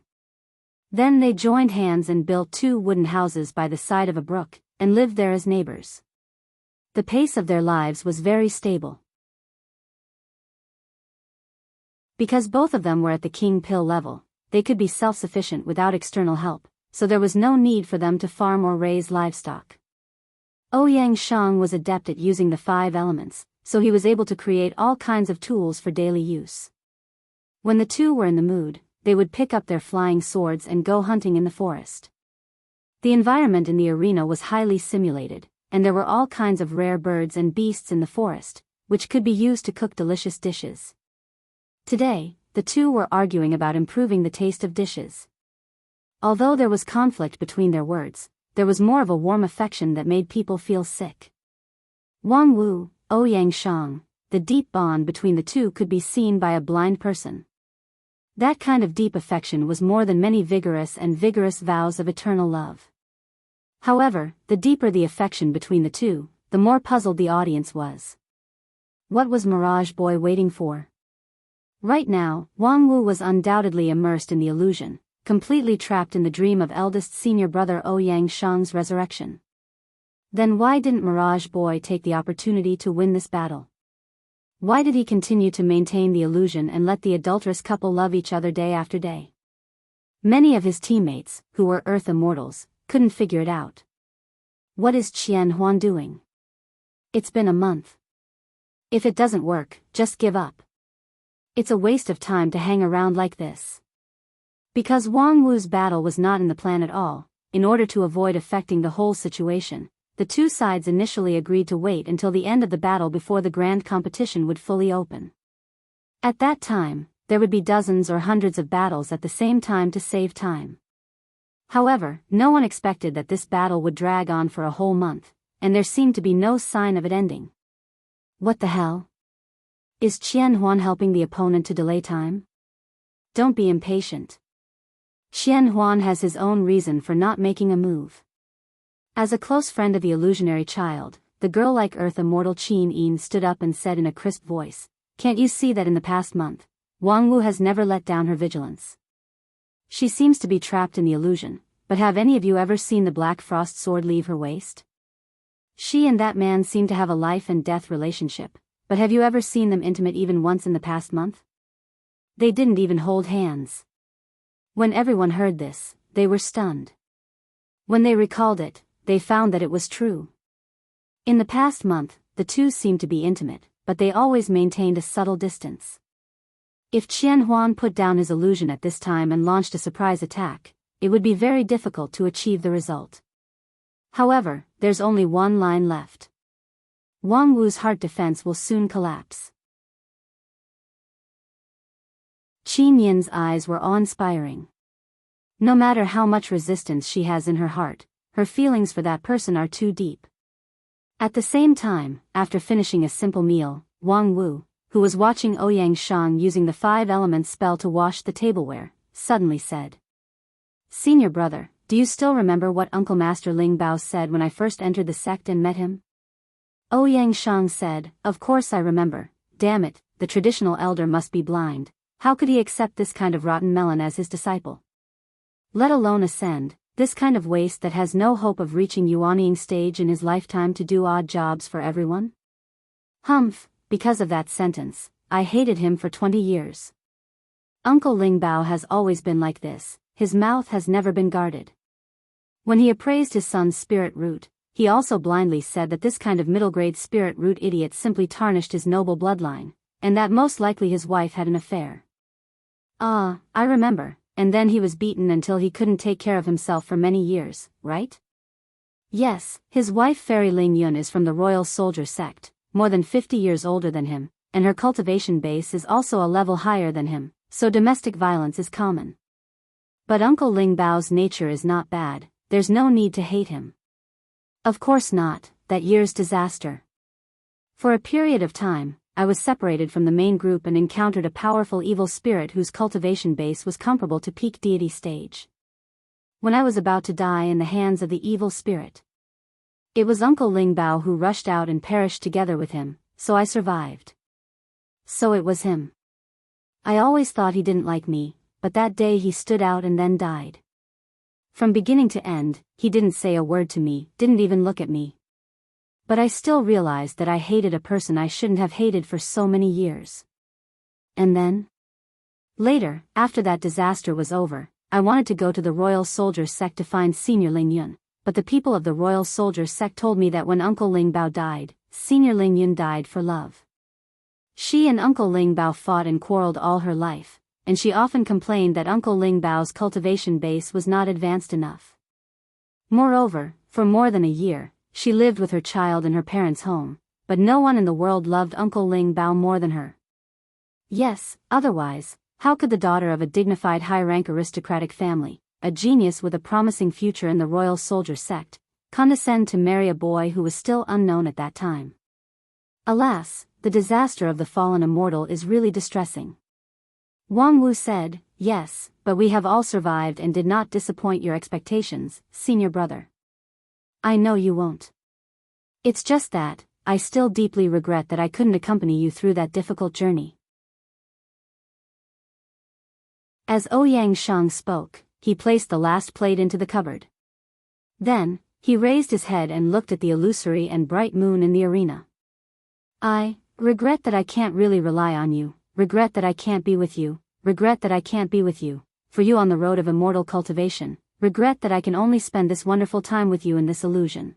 Then they joined hands and built 2 wooden houses by the side of a brook, and lived there as neighbors. The pace of their lives was very stable. Because both of them were at the king pill level, they could be self-sufficient without external help, so there was no need for them to farm or raise livestock. Ouyang Shang was adept at using the 5 elements, so he was able to create all kinds of tools for daily use. When the two were in the mood, they would pick up their flying swords and go hunting in the forest. The environment in the arena was highly simulated, and there were all kinds of rare birds and beasts in the forest, which could be used to cook delicious dishes. Today, the two were arguing about improving the taste of dishes. Although there was conflict between their words, there was more of a warm affection that made people feel sick. Wang Wu, Ouyang Shang, the deep bond between the two could be seen by a blind person. That kind of deep affection was more than many vigorous vows of eternal love. However, the deeper the affection between the two, the more puzzled the audience was. What was Mirage Boy waiting for? Right now, Wang Wu was undoubtedly immersed in the illusion, completely trapped in the dream of eldest senior brother Ouyang Shang's resurrection. Then why didn't Mirage Boy take the opportunity to win this battle? Why did he continue to maintain the illusion and let the adulterous couple love each other day after day? Many of his teammates, who were Earth Immortals, couldn't figure it out. What is Qian Huan doing? It's been a month. If it doesn't work, just give up. It's a waste of time to hang around like this. Because Wang Wu's battle was not in the plan at all, in order to avoid affecting the whole situation, the two sides initially agreed to wait until the end of the battle before the grand competition would fully open. At that time, there would be dozens or hundreds of battles at the same time to save time. However, no one expected that this battle would drag on for a whole month, and there seemed to be no sign of it ending. What the hell? Is Qian Huan helping the opponent to delay time? Don't be impatient. Qian Huan has his own reason for not making a move. As a close friend of the illusionary child, the girl-like Earth Immortal Qin Yin stood up and said in a crisp voice, "Can't you see that in the past month, Wang Wu has never let down her vigilance? She seems to be trapped in the illusion, but have any of you ever seen the Black Frost sword leave her waist? She and that man seem to have a life and death relationship, but have you ever seen them intimate even once in the past month? They didn't even hold hands." When everyone heard this, they were stunned. When they recalled it, they found that it was true. In the past month, the two seemed to be intimate, but they always maintained a subtle distance. If Qian Huan put down his illusion at this time and launched a surprise attack, it would be very difficult to achieve the result. However, there's only one line left. Wang Wu's heart defense will soon collapse. Qin Yin's eyes were awe-inspiring. No matter how much resistance she has in her heart, her feelings for that person are too deep. At the same time, after finishing a simple meal, Wang Wu, who was watching Ouyang Shang using the 5 elements spell to wash the tableware, suddenly said, "Senior brother, do you still remember what Uncle Master Ling Bao said when I first entered the sect and met him?" Ouyang Shang said, "Of course I remember. Damn it, the traditional elder must be blind. How could he accept this kind of rotten melon as his disciple? Let alone ascend, this kind of waste that has no hope of reaching Yuanying stage in his lifetime to do odd jobs for everyone?" Humph, because of that sentence, I hated him for 20 years. Uncle Ling Bao has always been like this, his mouth has never been guarded. When he appraised his son's spirit root, he also blindly said that this kind of middle-grade spirit root idiot simply tarnished his noble bloodline, and that most likely his wife had an affair. Ah, I remember. And then he was beaten until he couldn't take care of himself for many years, right? Yes, his wife Fairy Ling Yun is from the Royal Soldier sect, more than 50 years older than him, and her cultivation base is also a level higher than him, so domestic violence is common. But Uncle Ling Bao's nature is not bad, there's no need to hate him. Of course not, that year's disaster. For a period of time, I was separated from the main group and encountered a powerful evil spirit whose cultivation base was comparable to peak deity stage. When I was about to die in the hands of the evil spirit, it was Uncle Ling Bao who rushed out and perished together with him, so I survived. So it was him. I always thought he didn't like me, but that day he stood out and then died. From beginning to end, he didn't say a word to me, didn't even look at me. But I still realized that I hated a person I shouldn't have hated for so many years. And then? Later, after that disaster was over, I wanted to go to the Royal Soldier sect to find Senior Ling Yun, but the people of the Royal Soldier sect told me that when Uncle Ling Bao died, Senior Ling Yun died for love. She and Uncle Ling Bao fought and quarreled all her life, and she often complained that Uncle Ling Bao's cultivation base was not advanced enough. Moreover, for more than a year, she lived with her child in her parents' home, but no one in the world loved Uncle Ling Bao more than her. Yes, otherwise, how could the daughter of a dignified high-rank aristocratic family, a genius with a promising future in the royal soldier sect, condescend to marry a boy who was still unknown at that time? Alas, the disaster of the fallen immortal is really distressing. Wang Wu said, "Yes, but we have all survived and did not disappoint your expectations, senior brother. I know you won't. It's just that, I still deeply regret that I couldn't accompany you through that difficult journey." As Ouyang Shang spoke, he placed the last plate into the cupboard. Then, he raised his head and looked at the illusory and bright moon in the arena. "I regret that I can't really rely on you, regret that I can't be with you, regret that I can't be with you, for you on the road of immortal cultivation, regret that I can only spend this wonderful time with you in this illusion.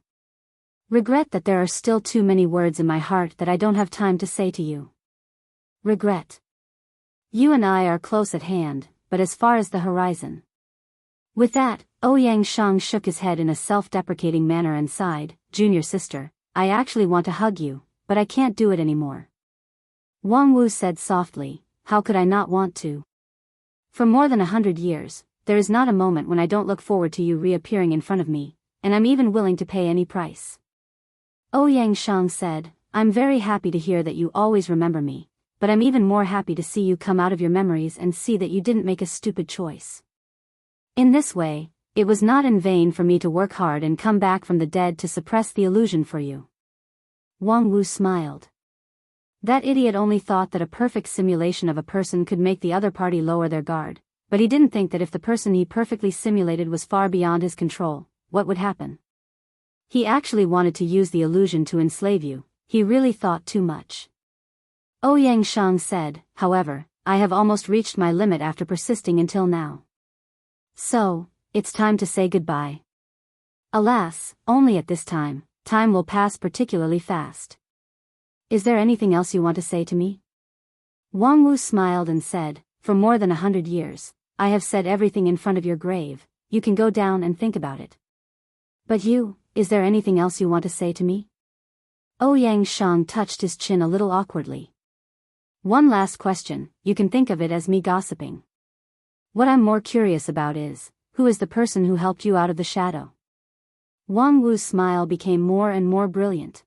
Regret that there are still too many words in my heart that I don't have time to say to you. Regret. You and I are close at hand, but as far as the horizon." With that, Ouyang Shang shook his head in a self-deprecating manner and sighed, "Junior sister, I actually want to hug you, but I can't do it anymore." Wang Wu said softly, "How could I not want to? For more than 100 years, there is not a moment when I don't look forward to you reappearing in front of me, and I'm even willing to pay any price." Ouyang Shang said, "I'm very happy to hear that you always remember me, but I'm even more happy to see you come out of your memories and see that you didn't make a stupid choice. In this way, it was not in vain for me to work hard and come back from the dead to suppress the illusion for you." Wang Wu smiled. That idiot only thought that a perfect simulation of a person could make the other party lower their guard, but he didn't think that if the person he perfectly simulated was far beyond his control, what would happen? He actually wanted to use the illusion to enslave you. He really thought too much. Ouyang Shang said, "However, I have almost reached my limit after persisting until now. So, it's time to say goodbye. Alas, only at this time will pass particularly fast. Is there anything else you want to say to me?" Wang Wu smiled and said, "For more than 100 years, I have said everything in front of your grave. You can go down and think about it. But you, is there anything else you want to say to me?" Ouyang Shang touched his chin a little awkwardly. "One last question, you can think of it as me gossiping. What I'm more curious about is, who is the person who helped you out of the shadow?" Wang Wu's smile became more and more brilliant.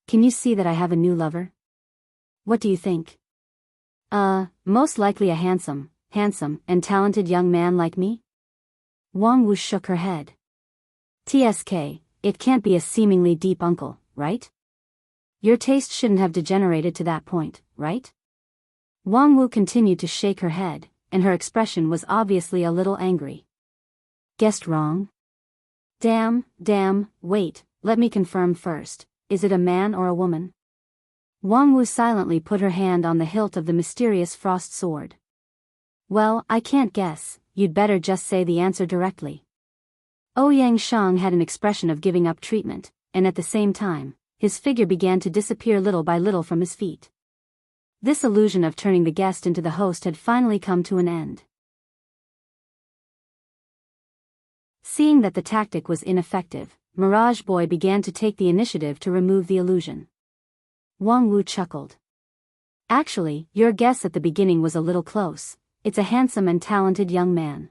"Can you see that I have a new lover? What do you think? Most likely a handsome, and talented young man like me?" Wang Wu shook her head. "TSK, it can't be a seemingly deep uncle, right? Your taste shouldn't have degenerated to that point, right?" Wang Wu continued to shake her head, and her expression was obviously a little angry. "Guessed wrong? Damn, wait, let me confirm first. Is it a man or a woman?" Wang Wu silently put her hand on the hilt of the mysterious frost sword. "Well, I can't guess, you'd better just say the answer directly." Ouyang Shang had an expression of giving up treatment, and at the same time, his figure began to disappear little by little from his feet. This illusion of turning the guest into the host had finally come to an end. Seeing that the tactic was ineffective, Mirage Boy began to take the initiative to remove the illusion. Wang Wu chuckled. "Actually, your guess at the beginning was a little close. It's a handsome and talented young man."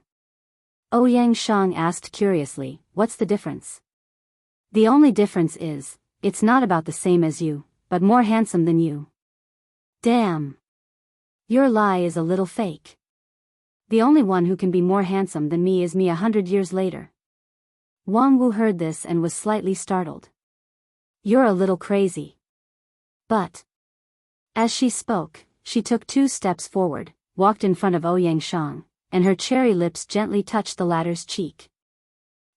Ouyang Shang asked curiously, "What's the difference?" "The only difference is, it's not about the same as you, but more handsome than you." "Damn. Your lie is a little fake. The only one who can be more handsome than me is me 100 years later." Wang Wu heard this and was slightly startled. "You're a little crazy." But, as she spoke, she took 2 steps forward, walked in front of Ouyang Shang, and her cherry lips gently touched the latter's cheek.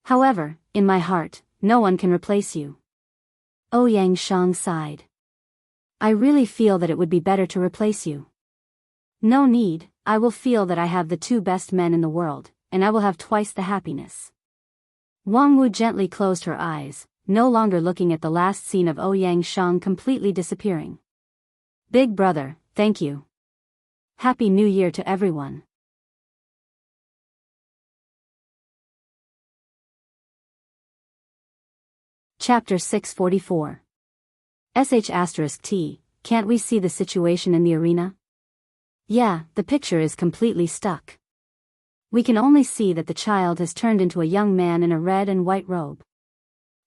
"However, in my heart, no one can replace you." Ouyang Shang sighed. "I really feel that it would be better to replace you." "No need, I will feel that I have the 2 best men in the world, and I will have twice the happiness." Wang Wu gently closed her eyes, no longer looking at the last scene of Ouyang Shang completely disappearing. "Big brother, thank you. Happy New Year to everyone. Chapter 644. *T. Can't we see the situation in the arena? Yeah, the picture is completely stuck. We can only see that the child has turned into a young man in a red and white robe.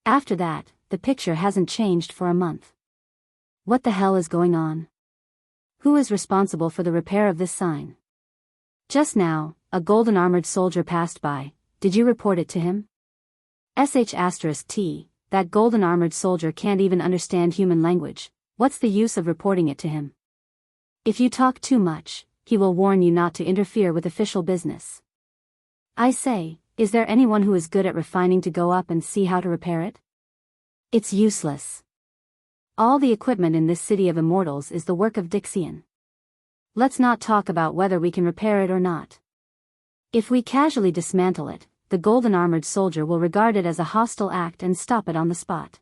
After that, the picture hasn't changed for a month. What the hell is going on? Who is responsible for the repair of this sign? Just now, a golden armored soldier passed by. Did you report it to him? *T. That golden armored soldier can't even understand human language. What's the use of reporting it to him? If you talk too much, he will warn you not to interfere with official business. I say, is there anyone who is good at refining to go up and see how to repair it? It's useless. All the equipment in this city of immortals is the work of Dixian. Let's not talk about whether we can repair it or not. If we casually dismantle it, the golden armored soldier will regard it as a hostile act and stop it on the spot.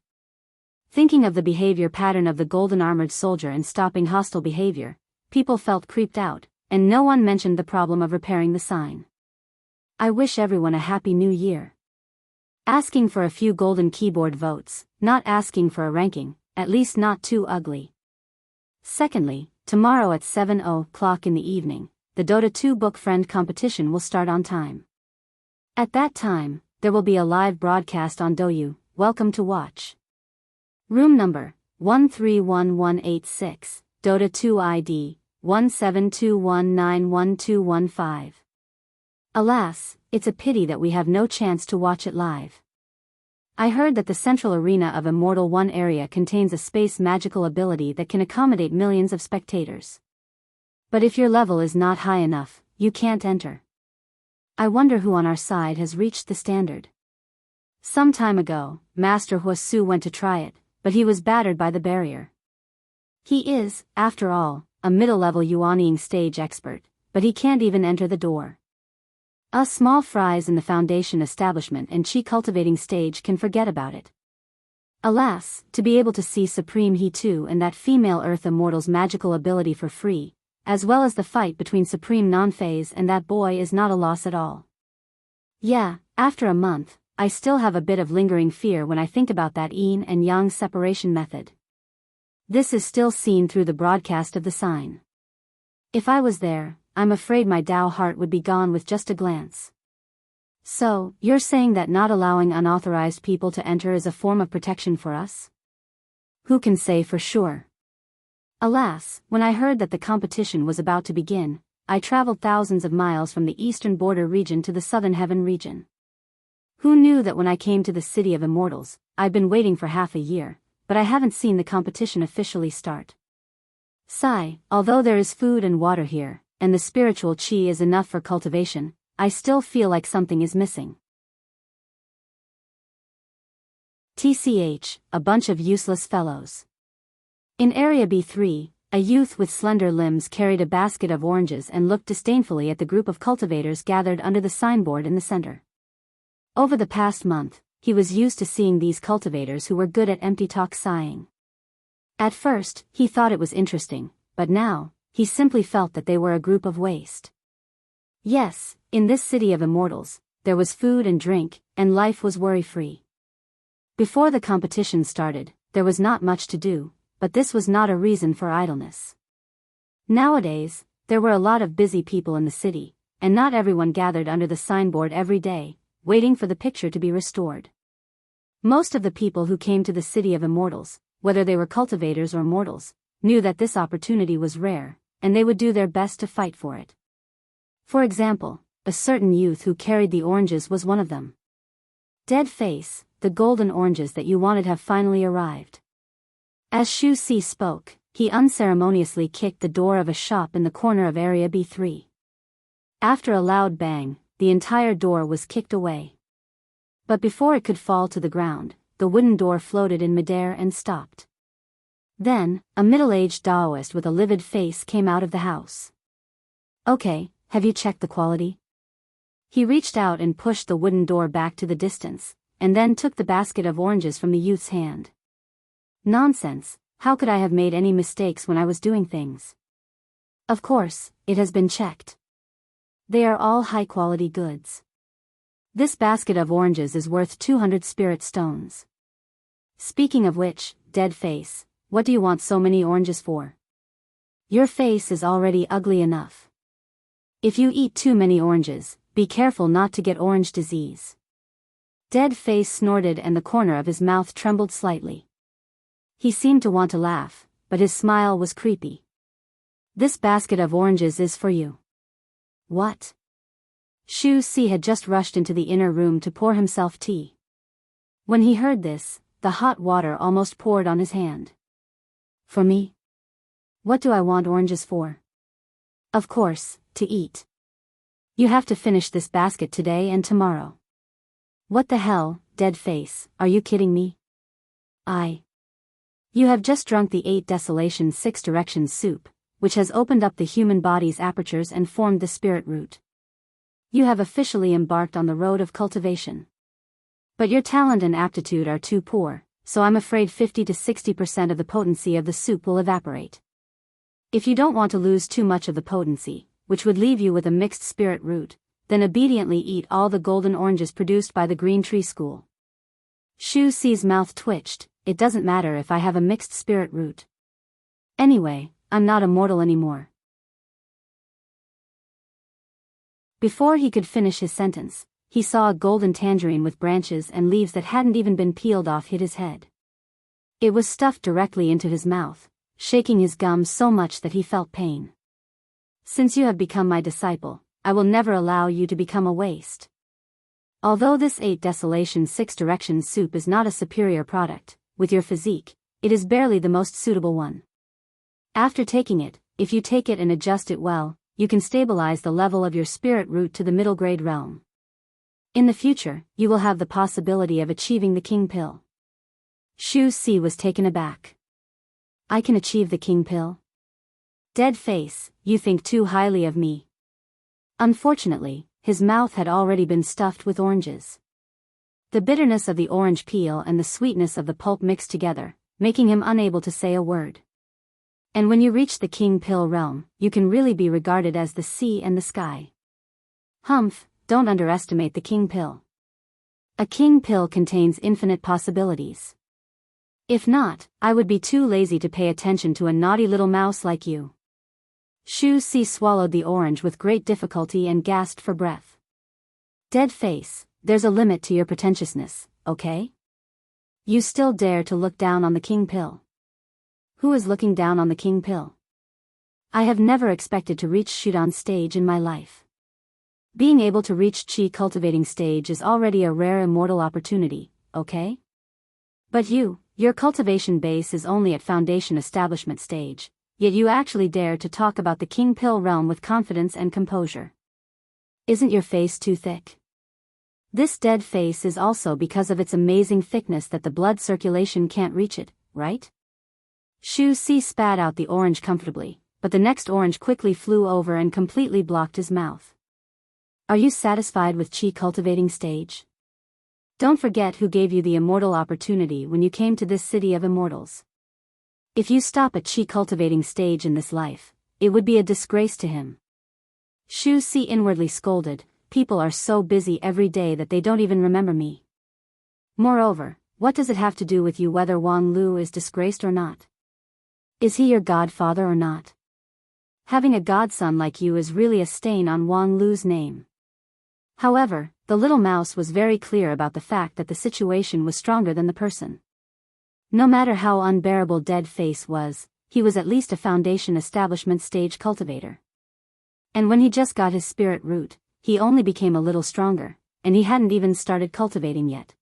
Thinking of the behavior pattern of the golden armored soldier and stopping hostile behavior, people felt creeped out, and no one mentioned the problem of repairing the sign. I wish everyone a happy new year. Asking for a few golden keyboard votes, not asking for a ranking, at least not too ugly. Secondly, tomorrow at 7:00 in the evening, the Dota 2 book friend competition will start on time. At that time, there will be a live broadcast on Douyu. Welcome to watch. Room number 131186, Dota 2 ID 1721911215. Alas, it's a pity that we have no chance to watch it live. I heard that the central arena of Immortal 1 area contains a space magical ability that can accommodate millions of spectators. But if your level is not high enough, you can't enter. I wonder who on our side has reached the standard. Some time ago, Master Huasu went to try it, but he was battered by the barrier. He is, after all, a middle-level Yuanying stage expert, but he can't even enter the door. Us small fries in the foundation establishment and chi cultivating stage can forget about it. Alas, to be able to see Supreme He 2 and that female Earth Immortal's magical ability for free, as well as the fight between Supreme Non-Phase and that boy is not a loss at all. Yeah, after a month, I still have a bit of lingering fear when I think about that yin and yang separation method. This is still seen through the broadcast of the sign. If I was there, I'm afraid my Tao heart would be gone with just a glance. So, you're saying that not allowing unauthorized people to enter is a form of protection for us? Who can say for sure? Alas, when I heard that the competition was about to begin, I traveled thousands of miles from the eastern border region to the southern heaven region. Who knew that when I came to the city of immortals, I'd been waiting for half a year, but I haven't seen the competition officially start. Sigh, although there is food and water here, and the spiritual chi is enough for cultivation, I still feel like something is missing. TCH, a bunch of useless fellows. In Area B3, a youth with slender limbs carried a basket of oranges and looked disdainfully at the group of cultivators gathered under the signboard in the center. Over the past month, he was used to seeing these cultivators who were good at empty talk sighing. At first, he thought it was interesting, but now, he simply felt that they were a group of waste. Yes, in this city of immortals, there was food and drink, and life was worry-free. Before the competition started, there was not much to do, but this was not a reason for idleness. Nowadays, there were a lot of busy people in the city, and not everyone gathered under the signboard every day, waiting for the picture to be restored. Most of the people who came to the city of immortals, whether they were cultivators or mortals, knew that this opportunity was rare, and they would do their best to fight for it. For example, a certain youth who carried the oranges was one of them. Dead face, the golden oranges that you wanted have finally arrived. As Shu Si spoke, he unceremoniously kicked the door of a shop in the corner of Area B3. After a loud bang, the entire door was kicked away. But before it could fall to the ground, the wooden door floated in midair and stopped. Then, a middle-aged Taoist with a livid face came out of the house. Okay, have you checked the quality? He reached out and pushed the wooden door back to the distance, and then took the basket of oranges from the youth's hand. Nonsense, how could I have made any mistakes when I was doing things? Of course, it has been checked. They are all high-quality goods. This basket of oranges is worth 200 spirit stones. Speaking of which, dead face, what do you want so many oranges for? Your face is already ugly enough. If you eat too many oranges, be careful not to get orange disease. Dead face snorted and the corner of his mouth trembled slightly. He seemed to want to laugh, but his smile was creepy. This basket of oranges is for you. What? Shu Si had just rushed into the inner room to pour himself tea. When he heard this, the hot water almost poured on his hand. For me? What do I want oranges for? Of course, to eat. You have to finish this basket today and tomorrow. What the hell, dead face, are you kidding me? You have just drunk the 8 Desolation 6 Directions soup, which has opened up the human body's apertures and formed the spirit root. You have officially embarked on the road of cultivation. But your talent and aptitude are too poor, so I'm afraid 50 to 60% of the potency of the soup will evaporate. If you don't want to lose too much of the potency, which would leave you with a mixed spirit root, then obediently eat all the golden oranges produced by the Green Tree School. Shu Si's mouth twitched. It doesn't matter if I have a mixed spirit root. Anyway, I'm not immortal anymore. Before he could finish his sentence, he saw a golden tangerine with branches and leaves that hadn't even been peeled off hit his head. It was stuffed directly into his mouth, shaking his gums so much that he felt pain. Since you have become my disciple, I will never allow you to become a waste. Although this 8 Desolation 6 Directions soup is not a superior product, with your physique, it is barely the most suitable one. After taking it, if you take it and adjust it well, you can stabilize the level of your spirit root to the middle grade realm. In the future, you will have the possibility of achieving the king pill. Shu Si was taken aback. I can achieve the king pill? Dead face, you think too highly of me. Unfortunately, his mouth had already been stuffed with oranges. The bitterness of the orange peel and the sweetness of the pulp mixed together, making him unable to say a word. And when you reach the king pill realm, you can really be regarded as the sea and the sky. Humph, don't underestimate the king pill. A king pill contains infinite possibilities. If not, I would be too lazy to pay attention to a naughty little mouse like you. Shu Si swallowed the orange with great difficulty and gasped for breath. Dead face, there's a limit to your pretentiousness, okay? You still dare to look down on the king pill? Who is looking down on the king pill? I have never expected to reach Shudan stage in my life. Being able to reach Qi cultivating stage is already a rare immortal opportunity, okay? But your cultivation base is only at foundation establishment stage, yet you actually dare to talk about the king pill realm with confidence and composure. Isn't your face too thick? This dead face is also because of its amazing thickness that the blood circulation can't reach it, right? Shu Si spat out the orange comfortably, but the next orange quickly flew over and completely blocked his mouth. Are you satisfied with Qi cultivating stage? Don't forget who gave you the immortal opportunity when you came to this city of immortals. If you stop at Qi cultivating stage in this life, it would be a disgrace to him. Shu Si inwardly scolded, people are so busy every day that they don't even remember me. Moreover, what does it have to do with you whether Wang Lu is disgraced or not? Is he your godfather or not? Having a godson like you is really a stain on Wang Lu's name. However, the little mouse was very clear about the fact that the situation was stronger than the person. No matter how unbearable Dead Face was, he was at least a foundation establishment stage cultivator. And when he just got his spirit root, he only became a little stronger, and he hadn't even started cultivating yet.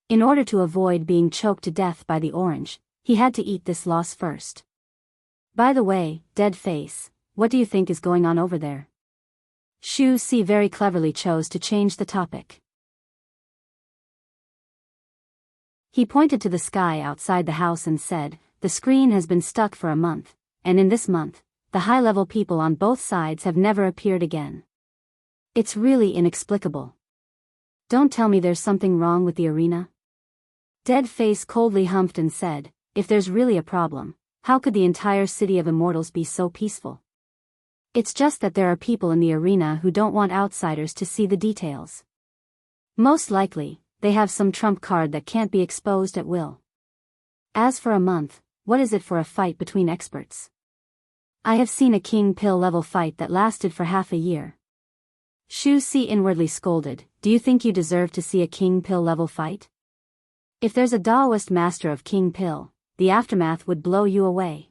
In order to avoid being choked to death by the orange, he had to eat this loss first. By the way, Dead Face, what do you think is going on over there? Shu Si very cleverly chose to change the topic. He pointed to the sky outside the house and said, the screen has been stuck for a month, and in this month, the high-level people on both sides have never appeared again. It's really inexplicable. Don't tell me there's something wrong with the arena? Dead Face coldly humphed and said, if there's really a problem, how could the entire city of immortals be so peaceful? It's just that there are people in the arena who don't want outsiders to see the details. Most likely, they have some trump card that can't be exposed at will. As for a month, what is it for a fight between experts? I have seen a king pill level fight that lasted for half a year. Shu Si inwardly scolded, do you think you deserve to see a king pill level fight? If there's a Daoist master of king pill, the aftermath would blow you away.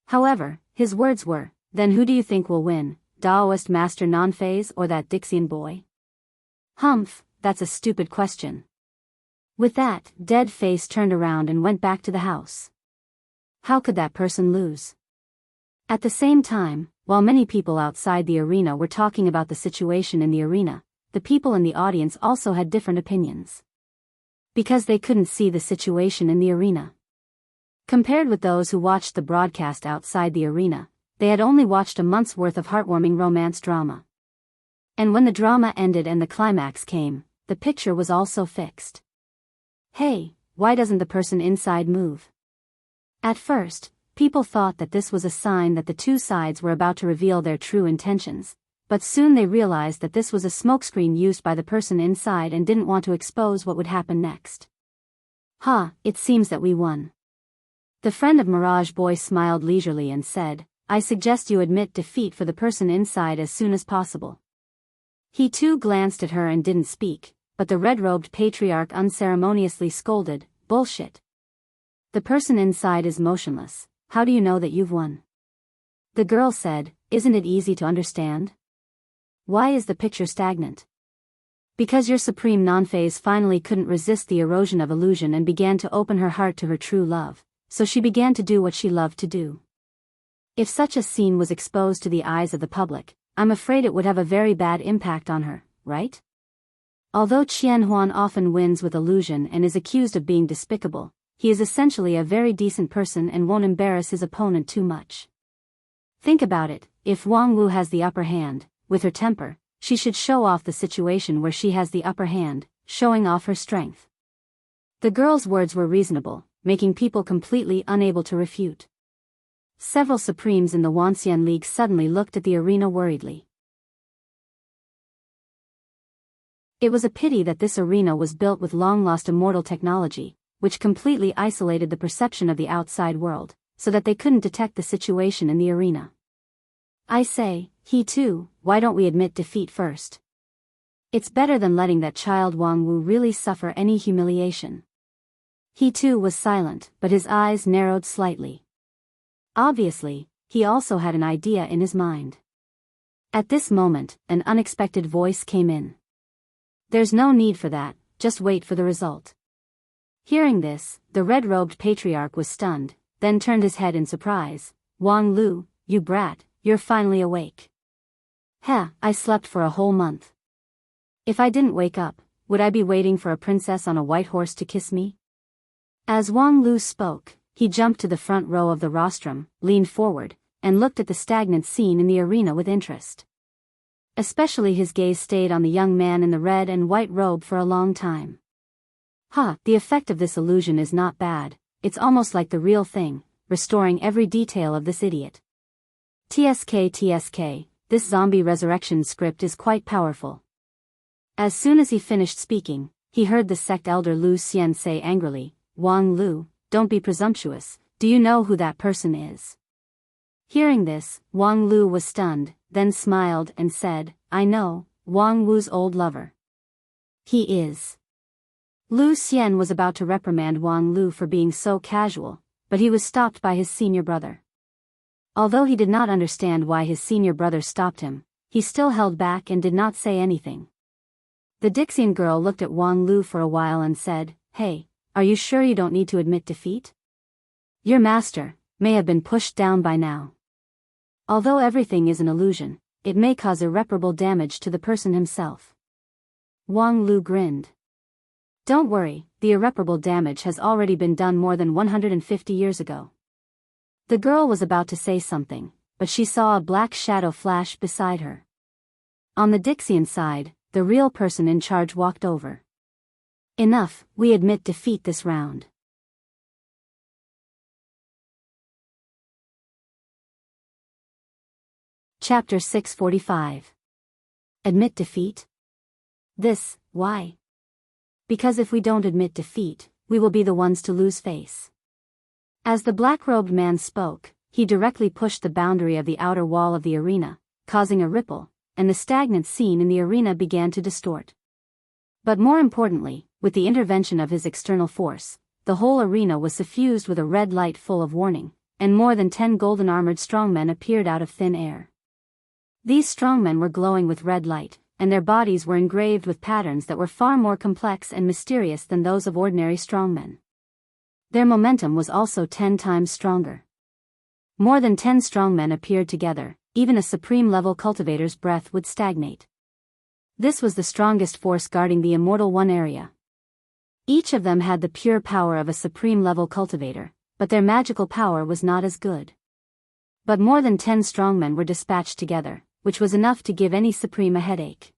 However, his words were, then who do you think will win, Daoist master non-phase or that Dixian boy? Humph, that's a stupid question. With that, Dead Face turned around and went back to the house. How could that person lose? At the same time, while many people outside the arena were talking about the situation in the arena, the people in the audience also had different opinions. Because they couldn't see the situation in the arena. Compared with those who watched the broadcast outside the arena, they had only watched a month's worth of heartwarming romance drama. And when the drama ended and the climax came, the picture was also fixed. Hey, why doesn't the person inside move? At first, people thought that this was a sign that the two sides were about to reveal their true intentions, but soon they realized that this was a smokescreen used by the person inside and didn't want to expose what would happen next. It seems that we won. The friend of Mirage Boy smiled leisurely and said, I suggest you admit defeat for the person inside as soon as possible. He too glanced at her and didn't speak, but the red-robed patriarch unceremoniously scolded, bullshit. The person inside is motionless. How do you know that you've won? The girl said, isn't it easy to understand? Why is the picture stagnant? Because your supreme non-phase finally couldn't resist the erosion of illusion and began to open her heart to her true love, so she began to do what she loved to do. If such a scene was exposed to the eyes of the public, I'm afraid it would have a very bad impact on her, right? Although Qian Huan often wins with illusion and is accused of being despicable, he is essentially a very decent person and won't embarrass his opponent too much. Think about it, if Wang Wu has the upper hand, with her temper, she should show off the situation where she has the upper hand, showing off her strength. The girl's words were reasonable, making people completely unable to refute. Several Supremes in the Wanxian League suddenly looked at the arena worriedly. It was a pity that this arena was built with long-lost immortal technology, which completely isolated the perception of the outside world, so that they couldn't detect the situation in the arena. I say, he too, why don't we admit defeat first? It's better than letting that child Wang Wu really suffer any humiliation. He too was silent, but his eyes narrowed slightly. Obviously, he also had an idea in his mind. At this moment, an unexpected voice came in. There's no need for that, just wait for the result. Hearing this, the red-robed patriarch was stunned, then turned his head in surprise. Wang Lu, you brat, you're finally awake. I slept for a whole month. If I didn't wake up, would I be waiting for a princess on a white horse to kiss me? As Wang Lu spoke, he jumped to the front row of the rostrum, leaned forward, and looked at the stagnant scene in the arena with interest. Especially his gaze stayed on the young man in the red and white robe for a long time. The effect of this illusion is not bad, it's almost like the real thing, restoring every detail of this idiot. TSK, this zombie resurrection script is quite powerful. As soon as he finished speaking, he heard the sect elder Lu Xian say angrily, Wang Lu, don't be presumptuous, do you know who that person is? Hearing this, Wang Lu was stunned, then smiled and said, I know, Wang Wu's old lover. He is. Lu Xian was about to reprimand Wang Lu for being so casual, but he was stopped by his senior brother. Although he did not understand why his senior brother stopped him, he still held back and did not say anything. The Dixian girl looked at Wang Lu for a while and said, Hey, are you sure you don't need to admit defeat? Your master may have been pushed down by now. Although everything is an illusion, it may cause irreparable damage to the person himself. Wang Lu grinned. Don't worry, the irreparable damage has already been done more than 150 years ago. The girl was about to say something, but she saw a black shadow flash beside her. On the Dixian side, the real person in charge walked over. Enough, we admit defeat this round. Chapter 645. Admit defeat? Why? Because if we don't admit defeat, we will be the ones to lose face. As the black-robed man spoke, he directly pushed the boundary of the outer wall of the arena, causing a ripple, and the stagnant scene in the arena began to distort. But more importantly, with the intervention of his external force, the whole arena was suffused with a red light full of warning, and more than 10 golden-armored strongmen appeared out of thin air. These strongmen were glowing with red light, and their bodies were engraved with patterns that were far more complex and mysterious than those of ordinary strongmen. Their momentum was also 10 times stronger. More than 10 strongmen appeared together, even a supreme-level cultivator's breath would stagnate. This was the strongest force guarding the Immortal One area. Each of them had the pure power of a supreme-level cultivator, but their magical power was not as good. But more than 10 strongmen were dispatched together, which was enough to give any supreme a headache.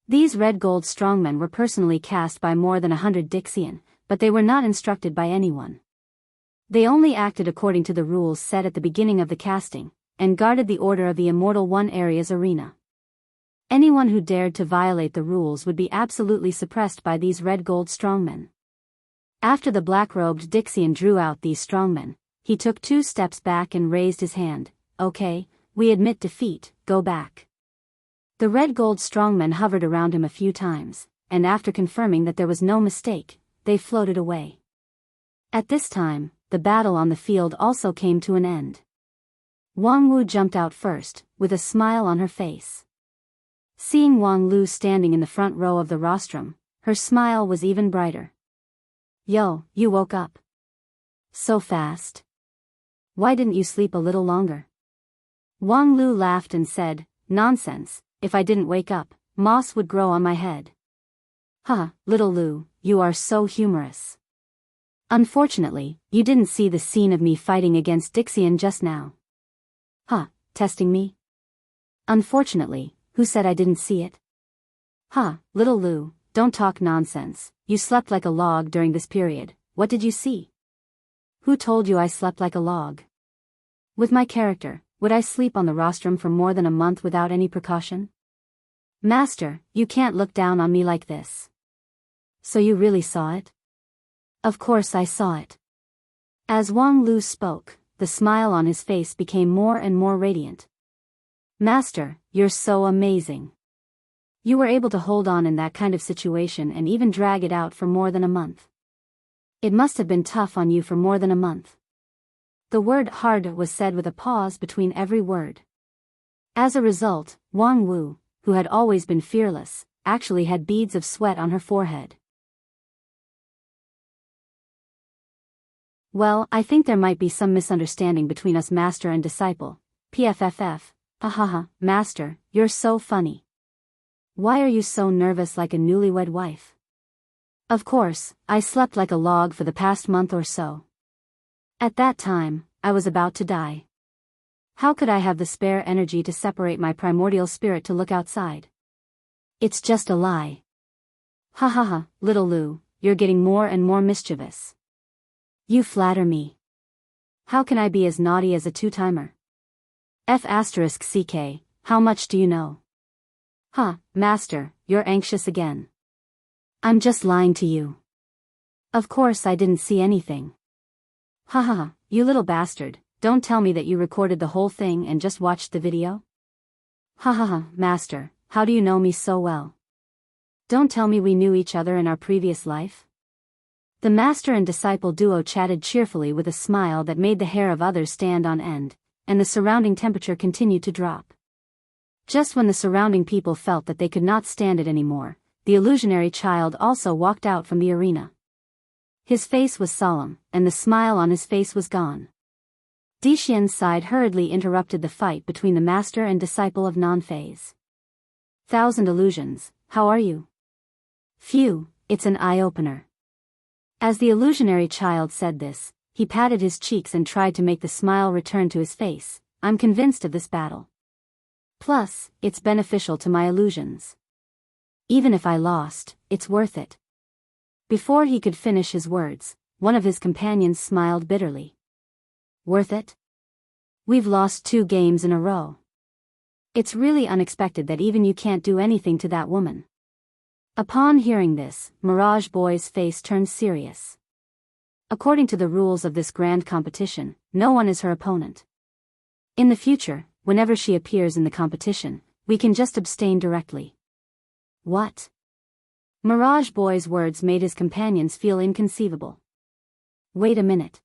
These red-gold strongmen were personally cast by more than 100 Dixian, but they were not instructed by anyone. They only acted according to the rules set at the beginning of the casting, and guarded the order of the Immortal One area's arena. Anyone who dared to violate the rules would be absolutely suppressed by these red-gold strongmen. After the black-robed Dixian drew out these strongmen, he took 2 steps back and raised his hand. Okay, we admit defeat, go back. The red-gold strongmen hovered around him a few times, and after confirming that there was no mistake, they floated away. At this time, the battle on the field also came to an end. Wang Wu jumped out first, with a smile on her face. Seeing Wang Lu standing in the front row of the rostrum, her smile was even brighter. Yo, you woke up. So fast. Why didn't you sleep a little longer? Wang Lu laughed and said, nonsense, if I didn't wake up, moss would grow on my head. Huh, little Lu, you are so humorous. Unfortunately, you didn't see the scene of me fighting against Dixian just now. Huh, testing me? Unfortunately, who said I didn't see it? Huh, little Lu, don't talk nonsense, you slept like a log during this period, what did you see? Who told you I slept like a log? With my character, would I sleep on the rostrum for more than a month without any precaution? Master, you can't look down on me like this. So you really saw it? Of course I saw it. As Wang Lu spoke, the smile on his face became more and more radiant. Master, you're so amazing. You were able to hold on in that kind of situation and even drag it out for more than a month. It must have been tough on you for more than a month. The word hard was said with a pause between every word. As a result, Wang Wu, who had always been fearless, actually had beads of sweat on her forehead. Well, I think there might be some misunderstanding between us master and disciple. PFFF. Hahaha, master, you're so funny. Why are you so nervous like a newlywed wife? Of course, I slept like a log for the past month or so. At that time, I was about to die. How could I have the spare energy to separate my primordial spirit to look outside? It's just a lie. Hahaha, little Lu, you're getting more and more mischievous. You flatter me. How can I be as naughty as a two-timer? F***CK, how much do you know? Huh, master, you're anxious again. I'm just lying to you. Of course I didn't see anything. Haha, you little bastard, don't tell me that you recorded the whole thing and just watched the video? Hahaha, master, how do you know me so well? Don't tell me we knew each other in our previous life? The master and disciple duo chatted cheerfully with a smile that made the hair of others stand on end, and the surrounding temperature continued to drop. Just when the surrounding people felt that they could not stand it anymore, the illusionary child also walked out from the arena. His face was solemn, and the smile on his face was gone. Dixian's side hurriedly interrupted the fight between the master and disciple of non-phase. Thousand illusions, how are you? Phew, it's an eye-opener. As the illusionary child said this, he patted his cheeks and tried to make the smile return to his face. I'm convinced of this battle. Plus, it's beneficial to my illusions. Even if I lost, it's worth it. Before he could finish his words, one of his companions smiled bitterly. Worth it? We've lost 2 games in a row. It's really unexpected that even you can't do anything to that woman." Upon hearing this, Mirage Boy's face turned serious. According to the rules of this grand competition, no one is her opponent. In the future, whenever she appears in the competition, we can just abstain directly. What? Mirage Boy's words made his companions feel inconceivable. Wait a minute.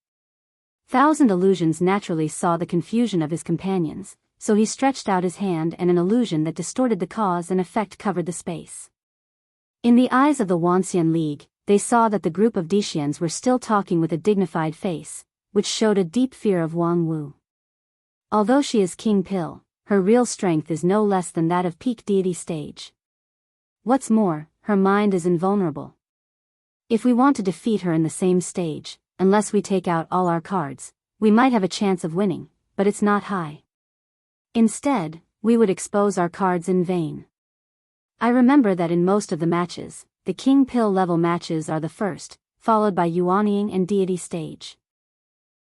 Thousand Illusions naturally saw the confusion of his companions, so he stretched out his hand and an illusion that distorted the cause and effect covered the space. In the eyes of the Wanxian League, they saw that the group of Dixians were still talking with a dignified face, which showed a deep fear of Wang Wu. Although she is King Pill, her real strength is no less than that of peak deity stage. What's more, her mind is invulnerable. If we want to defeat her in the same stage, unless we take out all our cards, we might have a chance of winning, but it's not high. Instead, we would expose our cards in vain. I remember that in most of the matches, the King Pill level matches are the first, followed by Yuanying and Deity stage.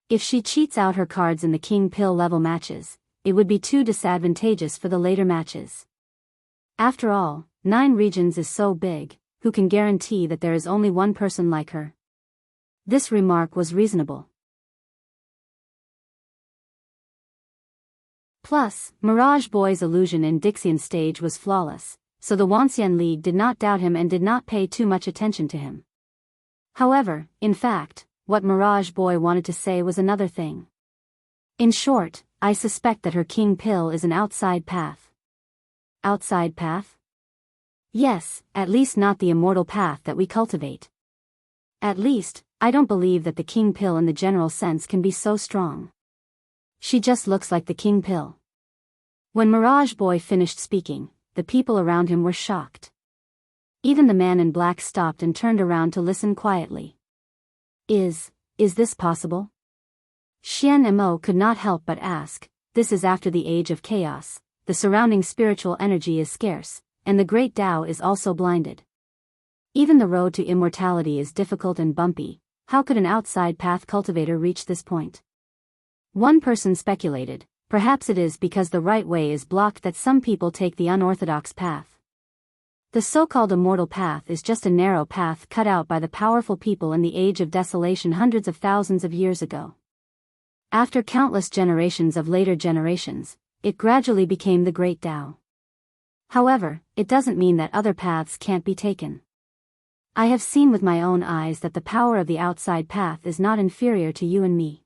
If she cheats out her cards in the King Pill level matches, it would be too disadvantageous for the later matches. After all, 9 regions is so big, who can guarantee that there is only one person like her? This remark was reasonable. Plus, Mirage Boy's illusion in Dixian stage was flawless, so the Wanxian League did not doubt him and did not pay too much attention to him. However, in fact, what Mirage Boy wanted to say was another thing. In short, I suspect that her King Pill is an outside path. Outside path? Yes, at least not the immortal path that we cultivate. At least, I don't believe that the King Pill in the general sense can be so strong. She just looks like the King Pill. When Mirage Boy finished speaking, the people around him were shocked. Even the man in black stopped and turned around to listen quietly. Is this possible? Xian Mo could not help but ask. This is after the age of chaos, the surrounding spiritual energy is scarce, and the great Tao is also blinded. Even the road to immortality is difficult and bumpy. How could an outside path cultivator reach this point? One person speculated, perhaps it is because the right way is blocked that some people take the unorthodox path. The so-called immortal path is just a narrow path cut out by the powerful people in the age of desolation hundreds of thousands of years ago. After countless generations of later generations, it gradually became the Great Tao. However, it doesn't mean that other paths can't be taken. I have seen with my own eyes that the power of the outside path is not inferior to you and me.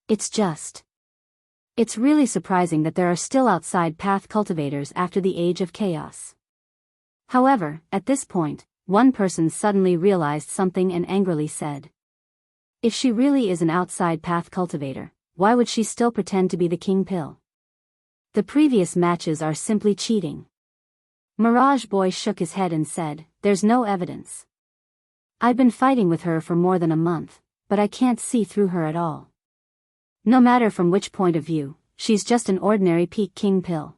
It's really surprising that there are still outside path cultivators after the age of chaos. However, at this point, one person suddenly realized something and angrily said, "If she really is an outside path cultivator, why would she still pretend to be the King Pill? The previous matches are simply cheating." Mirage Boy shook his head and said, "There's no evidence. I've been fighting with her for more than a month, but I can't see through her at all. No matter from which point of view, she's just an ordinary peak King Pill.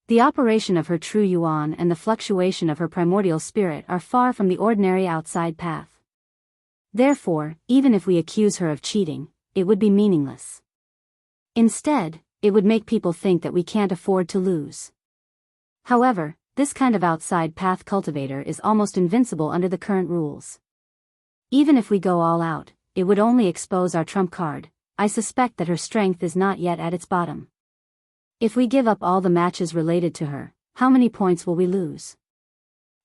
The operation of her true yuan and the fluctuation of her primordial spirit are far from the ordinary outside path. Therefore, even if we accuse her of cheating, it would be meaningless. Instead, it would make people think that we can't afford to lose. However, this kind of outside path cultivator is almost invincible under the current rules. Even if we go all out, it would only expose our trump card. I suspect that her strength is not yet at its bottom. If we give up all the matches related to her, how many points will we lose?"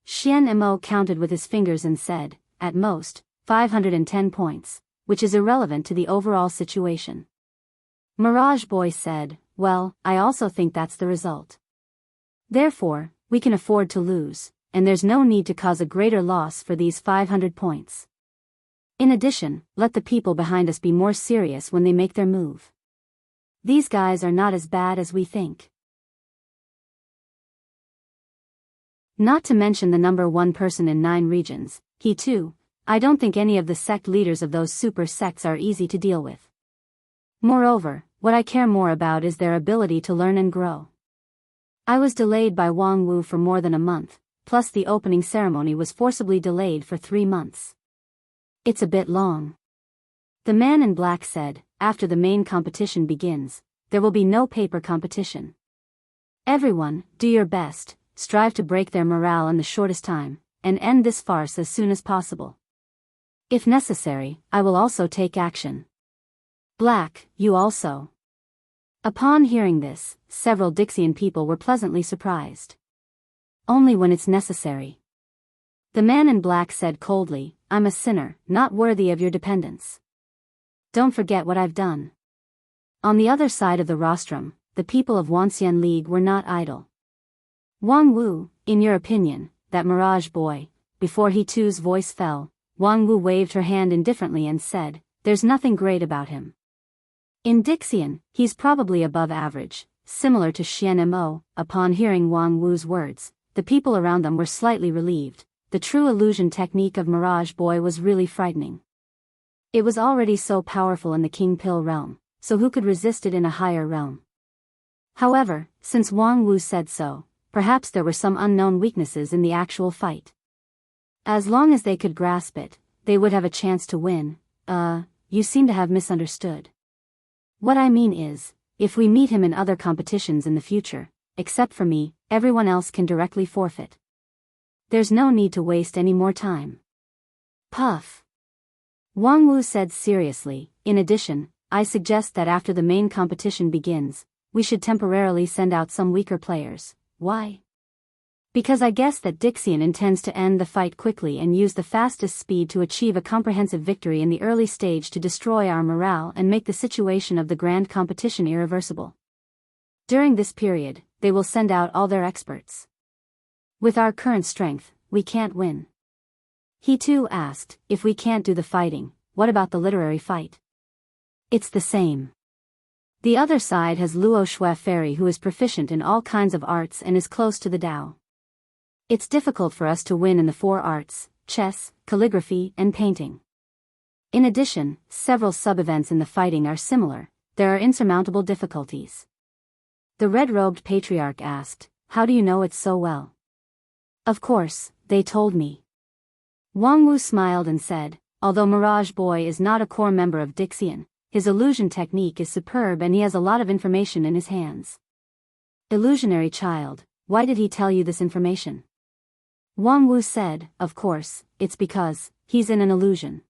Xian Mo counted with his fingers and said, "At most, 510 points, which is irrelevant to the overall situation." Mirage Boy said, "Well, I also think that's the result. Therefore, we can afford to lose, and there's no need to cause a greater loss for these 500 points. In addition, let the people behind us be more serious when they make their move. These guys are not as bad as we think." Not to mention the number one person in 9 regions, he too. I don't think any of the sect leaders of those super sects are easy to deal with. Moreover, what I care more about is their ability to learn and grow. I was delayed by Wang Wu for more than a month, plus the opening ceremony was forcibly delayed for 3 months. It's a bit long. The man in black said, "After the main competition begins, there will be no paper competition. Everyone, do your best, strive to break their morale in the shortest time, and end this farce as soon as possible. If necessary, I will also take action. Black, you also. Upon hearing this, several Dixian people were pleasantly surprised. Only when it's necessary. The man in black said coldly, I'm a sinner, not worthy of your dependence. Don't forget what I've done. On the other side of the rostrum, the people of Wanxian League were not idle. Wang Wu, in your opinion, that Mirage boy, before he too's voice fell, Wang Wu waved her hand indifferently and said, there's nothing great about him. In Dixian, he's probably above average, similar to Xian Mo. Upon hearing Wang Wu's words, the people around them were slightly relieved. The true illusion technique of Mirage Boy was really frightening. It was already so powerful in the King Pill realm, so who could resist it in a higher realm? However, since Wang Wu said so, perhaps there were some unknown weaknesses in the actual fight. As long as they could grasp it, they would have a chance to win. You seem to have misunderstood. What I mean is, if we meet him in other competitions in the future, except for me, everyone else can directly forfeit. There's no need to waste any more time. Puff. Wang Wu said seriously, in addition, I suggest that after the main competition begins, we should temporarily send out some weaker players. Why? Because I guess that Dixian intends to end the fight quickly and use the fastest speed to achieve a comprehensive victory in the early stage to destroy our morale and make the situation of the grand competition irreversible. During this period, they will send out all their experts. With our current strength, we can't win. He too asked, if we can't do the fighting, what about the literary fight? It's the same. The other side has Luo Shui Fairy who is proficient in all kinds of arts and is close to the Tao. It's difficult for us to win in the 4 arts, chess, calligraphy, and painting. In addition, several sub-events in the fighting are similar, there are insurmountable difficulties. The red-robed patriarch asked, how do you know it so well? Of course, they told me. Wang Wu smiled and said, although Mirage Boy is not a core member of Dixian, his illusion technique is superb and he has a lot of information in his hands. Illusionary child, why did he tell you this information? Wang Wu said, of course, it's because he's in an illusion.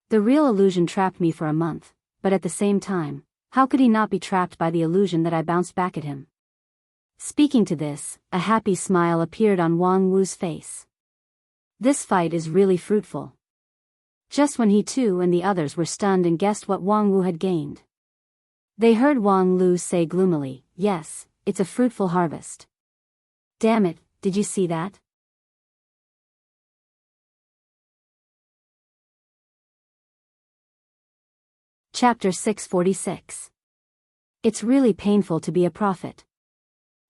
The real illusion trapped me for a month, but at the same time, how could he not be trapped by the illusion that I bounced back at him? Speaking to this, a happy smile appeared on Wang Wu's face. This fight is really fruitful. Just when he too and the others were stunned and guessed what Wang Wu had gained. They heard Wang Lu say gloomily, yes, it's a fruitful harvest. Damn it, did you see that? Chapter 646. It's really painful to be a prophet.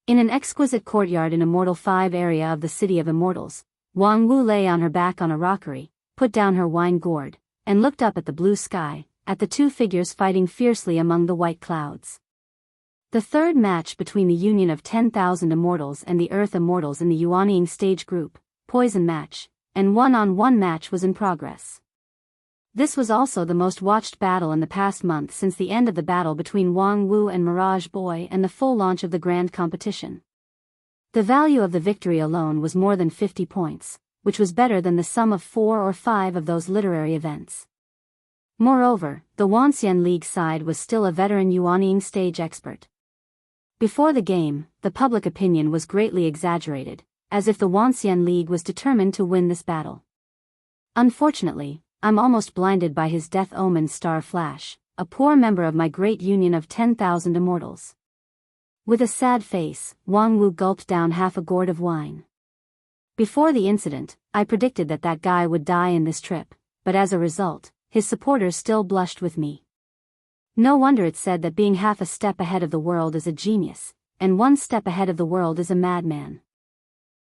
In an exquisite courtyard in Immortal 5 area of the City of Immortals, Wang Wu lay on her back on a rockery, put down her wine gourd, and looked up at the blue sky, at the 2 figures fighting fiercely among the white clouds. The third match between the union of 10,000 immortals and the Earth Immortals in the Yuanying stage group, Poison Match, and one-on-one match was in progress. This was also the most watched battle in the past month since the end of the battle between Wang Wu and Mirage Boy and the full launch of the grand competition. The value of the victory alone was more than 50 points, which was better than the sum of 4 or 5 of those literary events. Moreover, the Wanxian League side was still a veteran Yuanying stage expert. Before the game, the public opinion was greatly exaggerated, as if the Wanxian League was determined to win this battle. Unfortunately, I'm almost blinded by his death omen Star Flash, a poor member of my great union of 10,000 immortals. With a sad face, Wang Wu gulped down half a gourd of wine. Before the incident, I predicted that that guy would die in this trip, but as a result, his supporters still blushed with me. No wonder it's said that being half a step ahead of the world is a genius, and 1 step ahead of the world is a madman.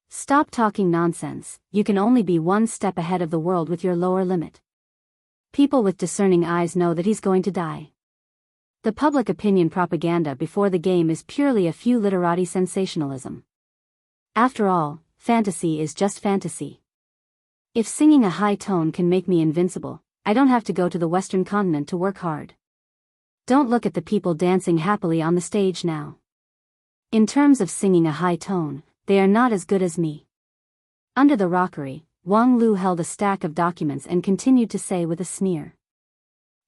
Stop talking nonsense, you can only be 1 step ahead of the world with your lower limit. People with discerning eyes know that he's going to die. The public opinion propaganda before the game is purely a few literati sensationalism. After all, fantasy is just fantasy. If singing a high tone can make me invincible, I don't have to go to the Western continent to work hard. Don't look at the people dancing happily on the stage now. In terms of singing a high tone, they are not as good as me. Under the rockery, Wang Lu held a stack of documents and continued to say with a sneer.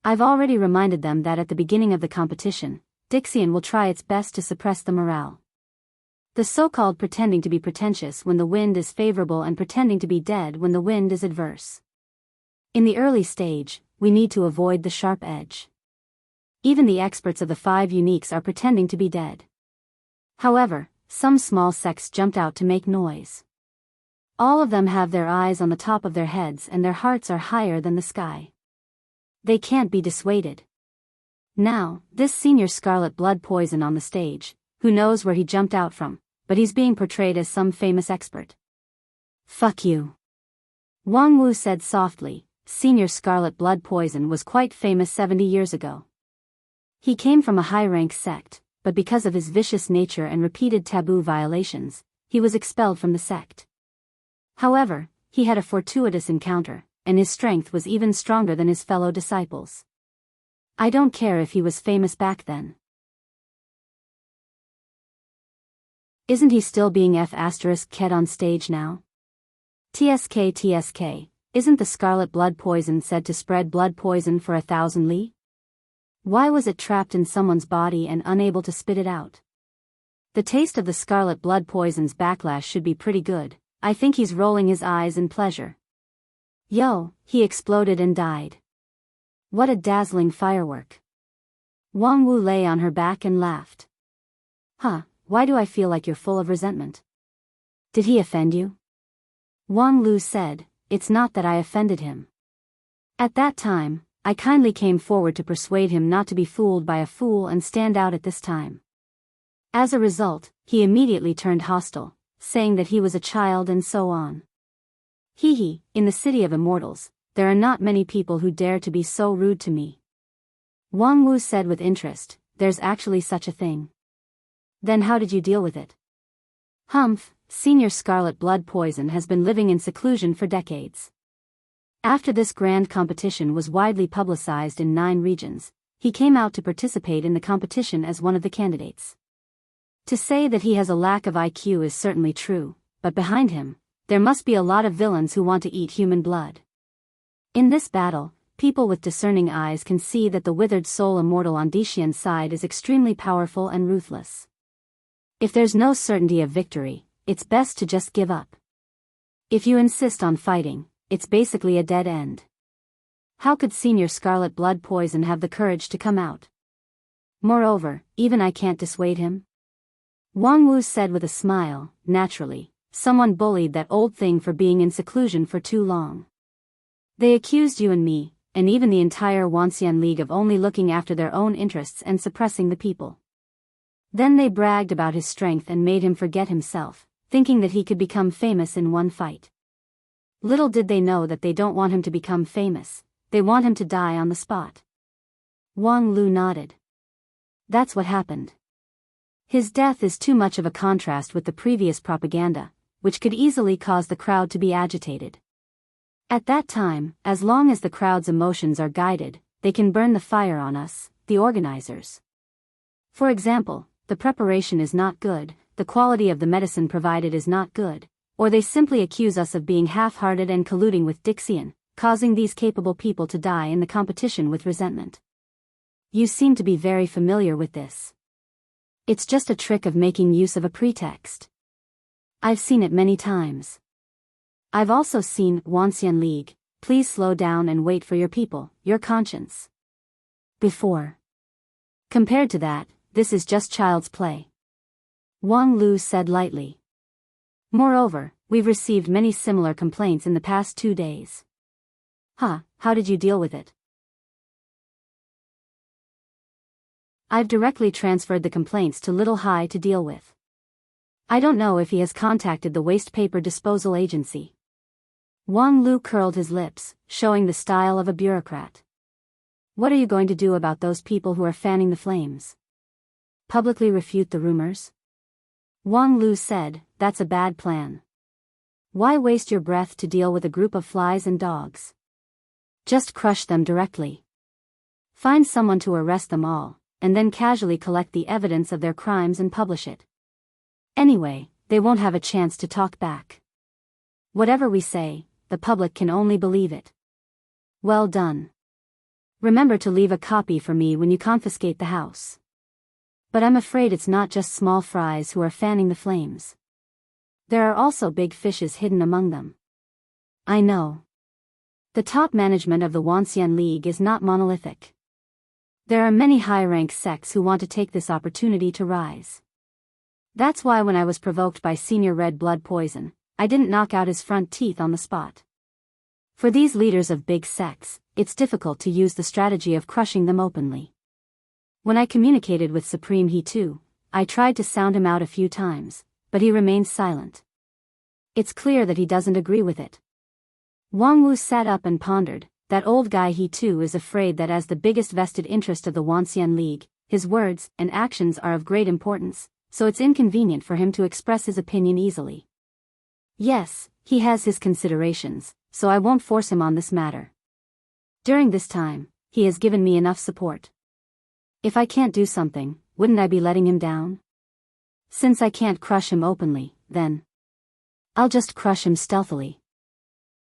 I've already reminded them that at the beginning of the competition, Dixian will try its best to suppress the morale. The so-called pretending to be pretentious when the wind is favorable and pretending to be dead when the wind is adverse. In the early stage, we need to avoid the sharp edge. Even the experts of the 5 uniques are pretending to be dead. However, some small sects jumped out to make noise. All of them have their eyes on the top of their heads and their hearts are higher than the sky. They can't be dissuaded. Now, this senior Scarlet Blood Poison on the stage, who knows where he jumped out from, but he's being portrayed as some famous expert. Fuck you. Wang Wu said softly. Senior Scarlet Blood Poison was quite famous 70 years ago. He came from a high-rank sect, but because of his vicious nature and repeated taboo violations, he was expelled from the sect. However, he had a fortuitous encounter, and his strength was even stronger than his fellow disciples. I don't care if he was famous back then. Isn't he still being F***ked on stage now? TSK, isn't the scarlet blood poison said to spread blood poison for 1,000 li? Why was it trapped in someone's body and unable to spit it out? The taste of the scarlet blood poison's backlash should be pretty good. I think he's rolling his eyes in pleasure. Yo, he exploded and died. What a dazzling firework. Wang Wu lay on her back and laughed. Huh, why do I feel like you're full of resentment? Did he offend you? Wang Lu said, it's not that I offended him. At that time, I kindly came forward to persuade him not to be fooled by a fool and stand out at this time. As a result, he immediately turned hostile, saying that he was a child and so on. Hee, in the city of immortals, there are not many people who dare to be so rude to me. Wang Wu said with interest, there's actually such a thing. Then how did you deal with it? Humph, Senior Scarlet Blood Poison has been living in seclusion for decades. After this grand competition was widely publicized in 9 regions, he came out to participate in the competition as one of the candidates. To say that he has a lack of IQ is certainly true, but behind him, there must be a lot of villains who want to eat human blood. In this battle, people with discerning eyes can see that the withered soul immortal on Dixian's side is extremely powerful and ruthless. If there's no certainty of victory, it's best to just give up. If you insist on fighting, it's basically a dead end. How could Senior Scarlet Blood Poison have the courage to come out? Moreover, even I can't dissuade him. Wang Wu said with a smile, naturally, someone bullied that old thing for being in seclusion for too long. They accused you and me, and even the entire Wanxian League of only looking after their own interests and suppressing the people. Then they bragged about his strength and made him forget himself, thinking that he could become famous in one fight. Little did they know that they don't want him to become famous, they want him to die on the spot. Wang Lu nodded. That's what happened. His death is too much of a contrast with the previous propaganda, which could easily cause the crowd to be agitated. At that time, as long as the crowd's emotions are guided, they can burn the fire on us, the organizers. For example, the preparation is not good, the quality of the medicine provided is not good, or they simply accuse us of being half-hearted and colluding with Dixian, causing these capable people to die in the competition with resentment. You seem to be very familiar with this. It's just a trick of making use of a pretext. I've seen it many times. I've also seen Wanxian League, please slow down and wait for your people, your conscience. Before. Compared to that, this is just child's play. Wang Lu said lightly. Moreover, we've received many similar complaints in the past 2 days. How did you deal with it? I've directly transferred the complaints to Little Hai to deal with. I don't know if he has contacted the waste paper disposal agency. Wang Lu curled his lips, showing the style of a bureaucrat. What are you going to do about those people who are fanning the flames? Publicly refute the rumors? Wang Lu said, that's a bad plan. Why waste your breath to deal with a group of flies and dogs? Just crush them directly. Find someone to arrest them all, and then casually collect the evidence of their crimes and publish it. Anyway, they won't have a chance to talk back. Whatever we say, the public can only believe it. Well done. Remember to leave a copy for me when you confiscate the house. But I'm afraid it's not just small fries who are fanning the flames. There are also big fishes hidden among them. I know. The top management of the Wuxia League is not monolithic. There are many high-rank sects who want to take this opportunity to rise. That's why when I was provoked by Senior Red Blood Poison, I didn't knock out his front teeth on the spot. For these leaders of big sects, it's difficult to use the strategy of crushing them openly. When I communicated with Supreme He too, I tried to sound him out a few times, but he remained silent. It's clear that he doesn't agree with it. Wang Wu sat up and pondered. That old guy He too is afraid that as the biggest vested interest of the Wuxia League, his words and actions are of great importance, so it's inconvenient for him to express his opinion easily. Yes, he has his considerations, so I won't force him on this matter. During this time, he has given me enough support. If I can't do something, wouldn't I be letting him down? Since I can't crush him openly, then I'll just crush him stealthily.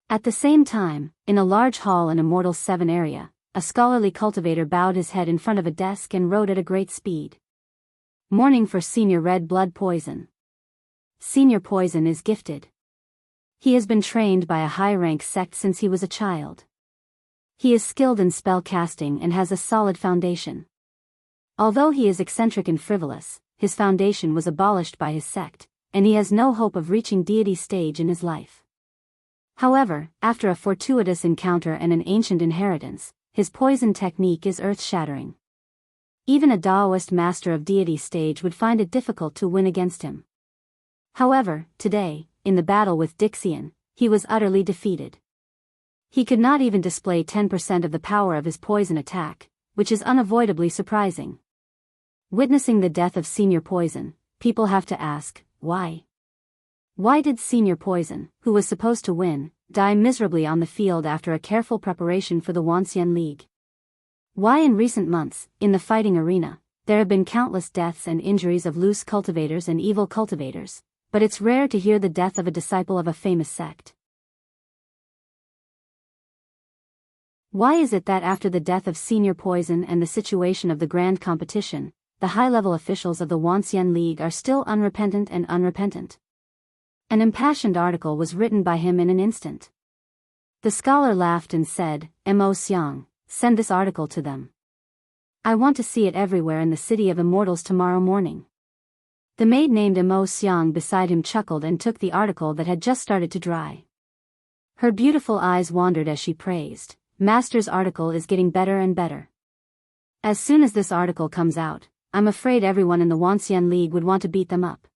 At the same time, in a large hall in Immortal 7 area, a scholarly cultivator bowed his head in front of a desk and wrote at a great speed. Mourning for Senior Red Blood Poison. Senior Poison is gifted. He has been trained by a high-rank sect since he was a child. He is skilled in spell casting and has a solid foundation. Although he is eccentric and frivolous, his foundation was abolished by his sect, and he has no hope of reaching deity stage in his life. However, after a fortuitous encounter and an ancient inheritance, his poison technique is earth-shattering. Even a Taoist master of deity stage would find it difficult to win against him. However, today, in the battle with Dixian, he was utterly defeated. He could not even display 10% of the power of his poison attack, which is unavoidably surprising. Witnessing the death of Senior Poison, people have to ask, why? Why did Senior Poison, who was supposed to win, die miserably on the field after a careful preparation for the Wuxia League? Why in recent months, in the fighting arena, there have been countless deaths and injuries of loose cultivators and evil cultivators, but it's rare to hear the death of a disciple of a famous sect. Why is it that after the death of Senior Poison and the situation of the grand competition, the high-level officials of the Wuxia League are still unrepentant and unrepentant? An impassioned article was written by him in an instant. The scholar laughed and said, "Mo Xiang, send this article to them. I want to see it everywhere in the city of immortals tomorrow morning." The maid named Mo Xiang beside him chuckled and took the article that had just started to dry. Her beautiful eyes wandered as she praised, "Master's article is getting better and better. As soon as this article comes out, I'm afraid everyone in the Wuxia League would want to beat them up."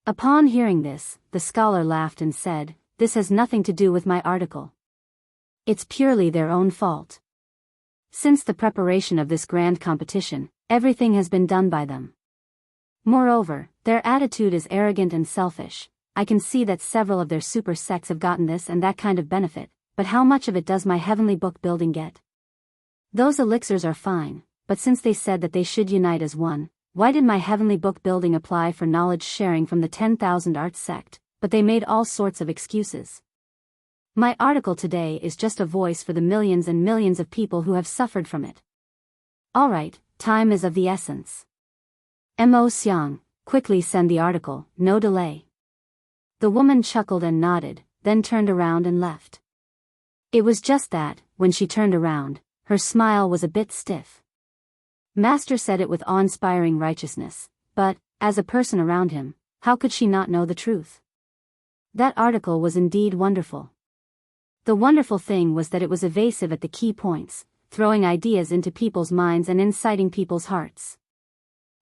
Upon hearing this, the scholar laughed and said, "This has nothing to do with my article. It's purely their own fault. Since the preparation of this grand competition, everything has been done by them. Moreover, their attitude is arrogant and selfish. I can see that several of their super sects have gotten this and that kind of benefit, but how much of it does my heavenly book building get? Those elixirs are fine, but since they said that they should unite as one, why did my heavenly book building apply for knowledge sharing from the 10,000 Arts sect, but they made all sorts of excuses? My article today is just a voice for the millions and millions of people who have suffered from it. Alright, time is of the essence. Mo Xiang, quickly send the article, no delay." The woman chuckled and nodded, then turned around and left. It was just that, when she turned around, her smile was a bit stiff. Master said it with awe-inspiring righteousness, but, as a person around him, how could she not know the truth? That article was indeed wonderful. The wonderful thing was that it was evasive at the key points, throwing ideas into people's minds and inciting people's hearts.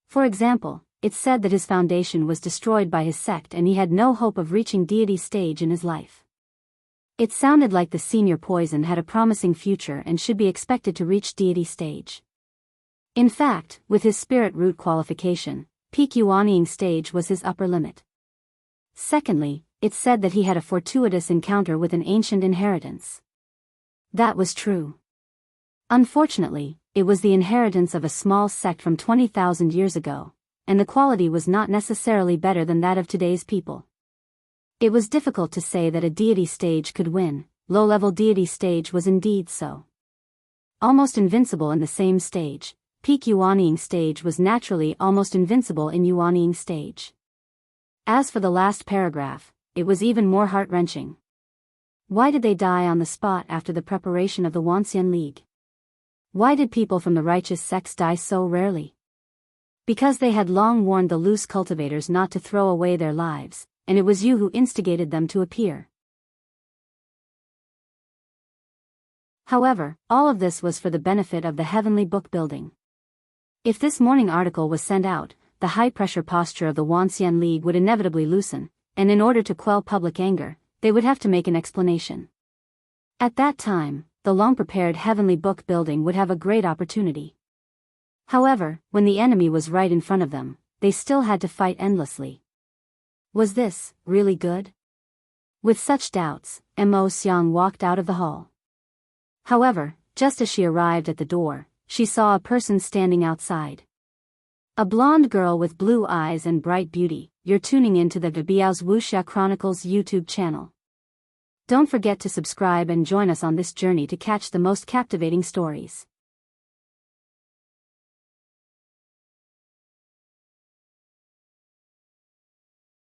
For example, it said that his foundation was destroyed by his sect and he had no hope of reaching deity stage in his life. It sounded like the Senior Poison had a promising future and should be expected to reach deity stage. In fact, with his spirit root qualification, peak Yuanying stage was his upper limit. Secondly, it said that he had a fortuitous encounter with an ancient inheritance. That was true. Unfortunately, it was the inheritance of a small sect from 20,000 years ago, and the quality was not necessarily better than that of today's people. It was difficult to say that a deity stage could win. Low-level deity stage was indeed so. Almost invincible in the same stage, peak Yuanying stage was naturally almost invincible in Yuanying stage. As for the last paragraph, it was even more heart-wrenching. Why did they die on the spot after the preparation of the Wanxian League? Why did people from the righteous sects die so rarely? Because they had long warned the loose cultivators not to throw away their lives, and it was you who instigated them to appear. However, all of this was for the benefit of the heavenly book building. If this morning article was sent out, the high-pressure posture of the Wanxian League would inevitably loosen, and in order to quell public anger, they would have to make an explanation. At that time, the long-prepared heavenly book building would have a great opportunity. However, when the enemy was right in front of them, they still had to fight endlessly. Was this really good? With such doubts, Mo Xiang walked out of the hall. However, just as she arrived at the door, she saw a person standing outside. A blonde girl with blue eyes and bright beauty. You're tuning into the Biyao's Wuxia Chronicles YouTube channel. Don't forget to subscribe and join us on this journey to catch the most captivating stories.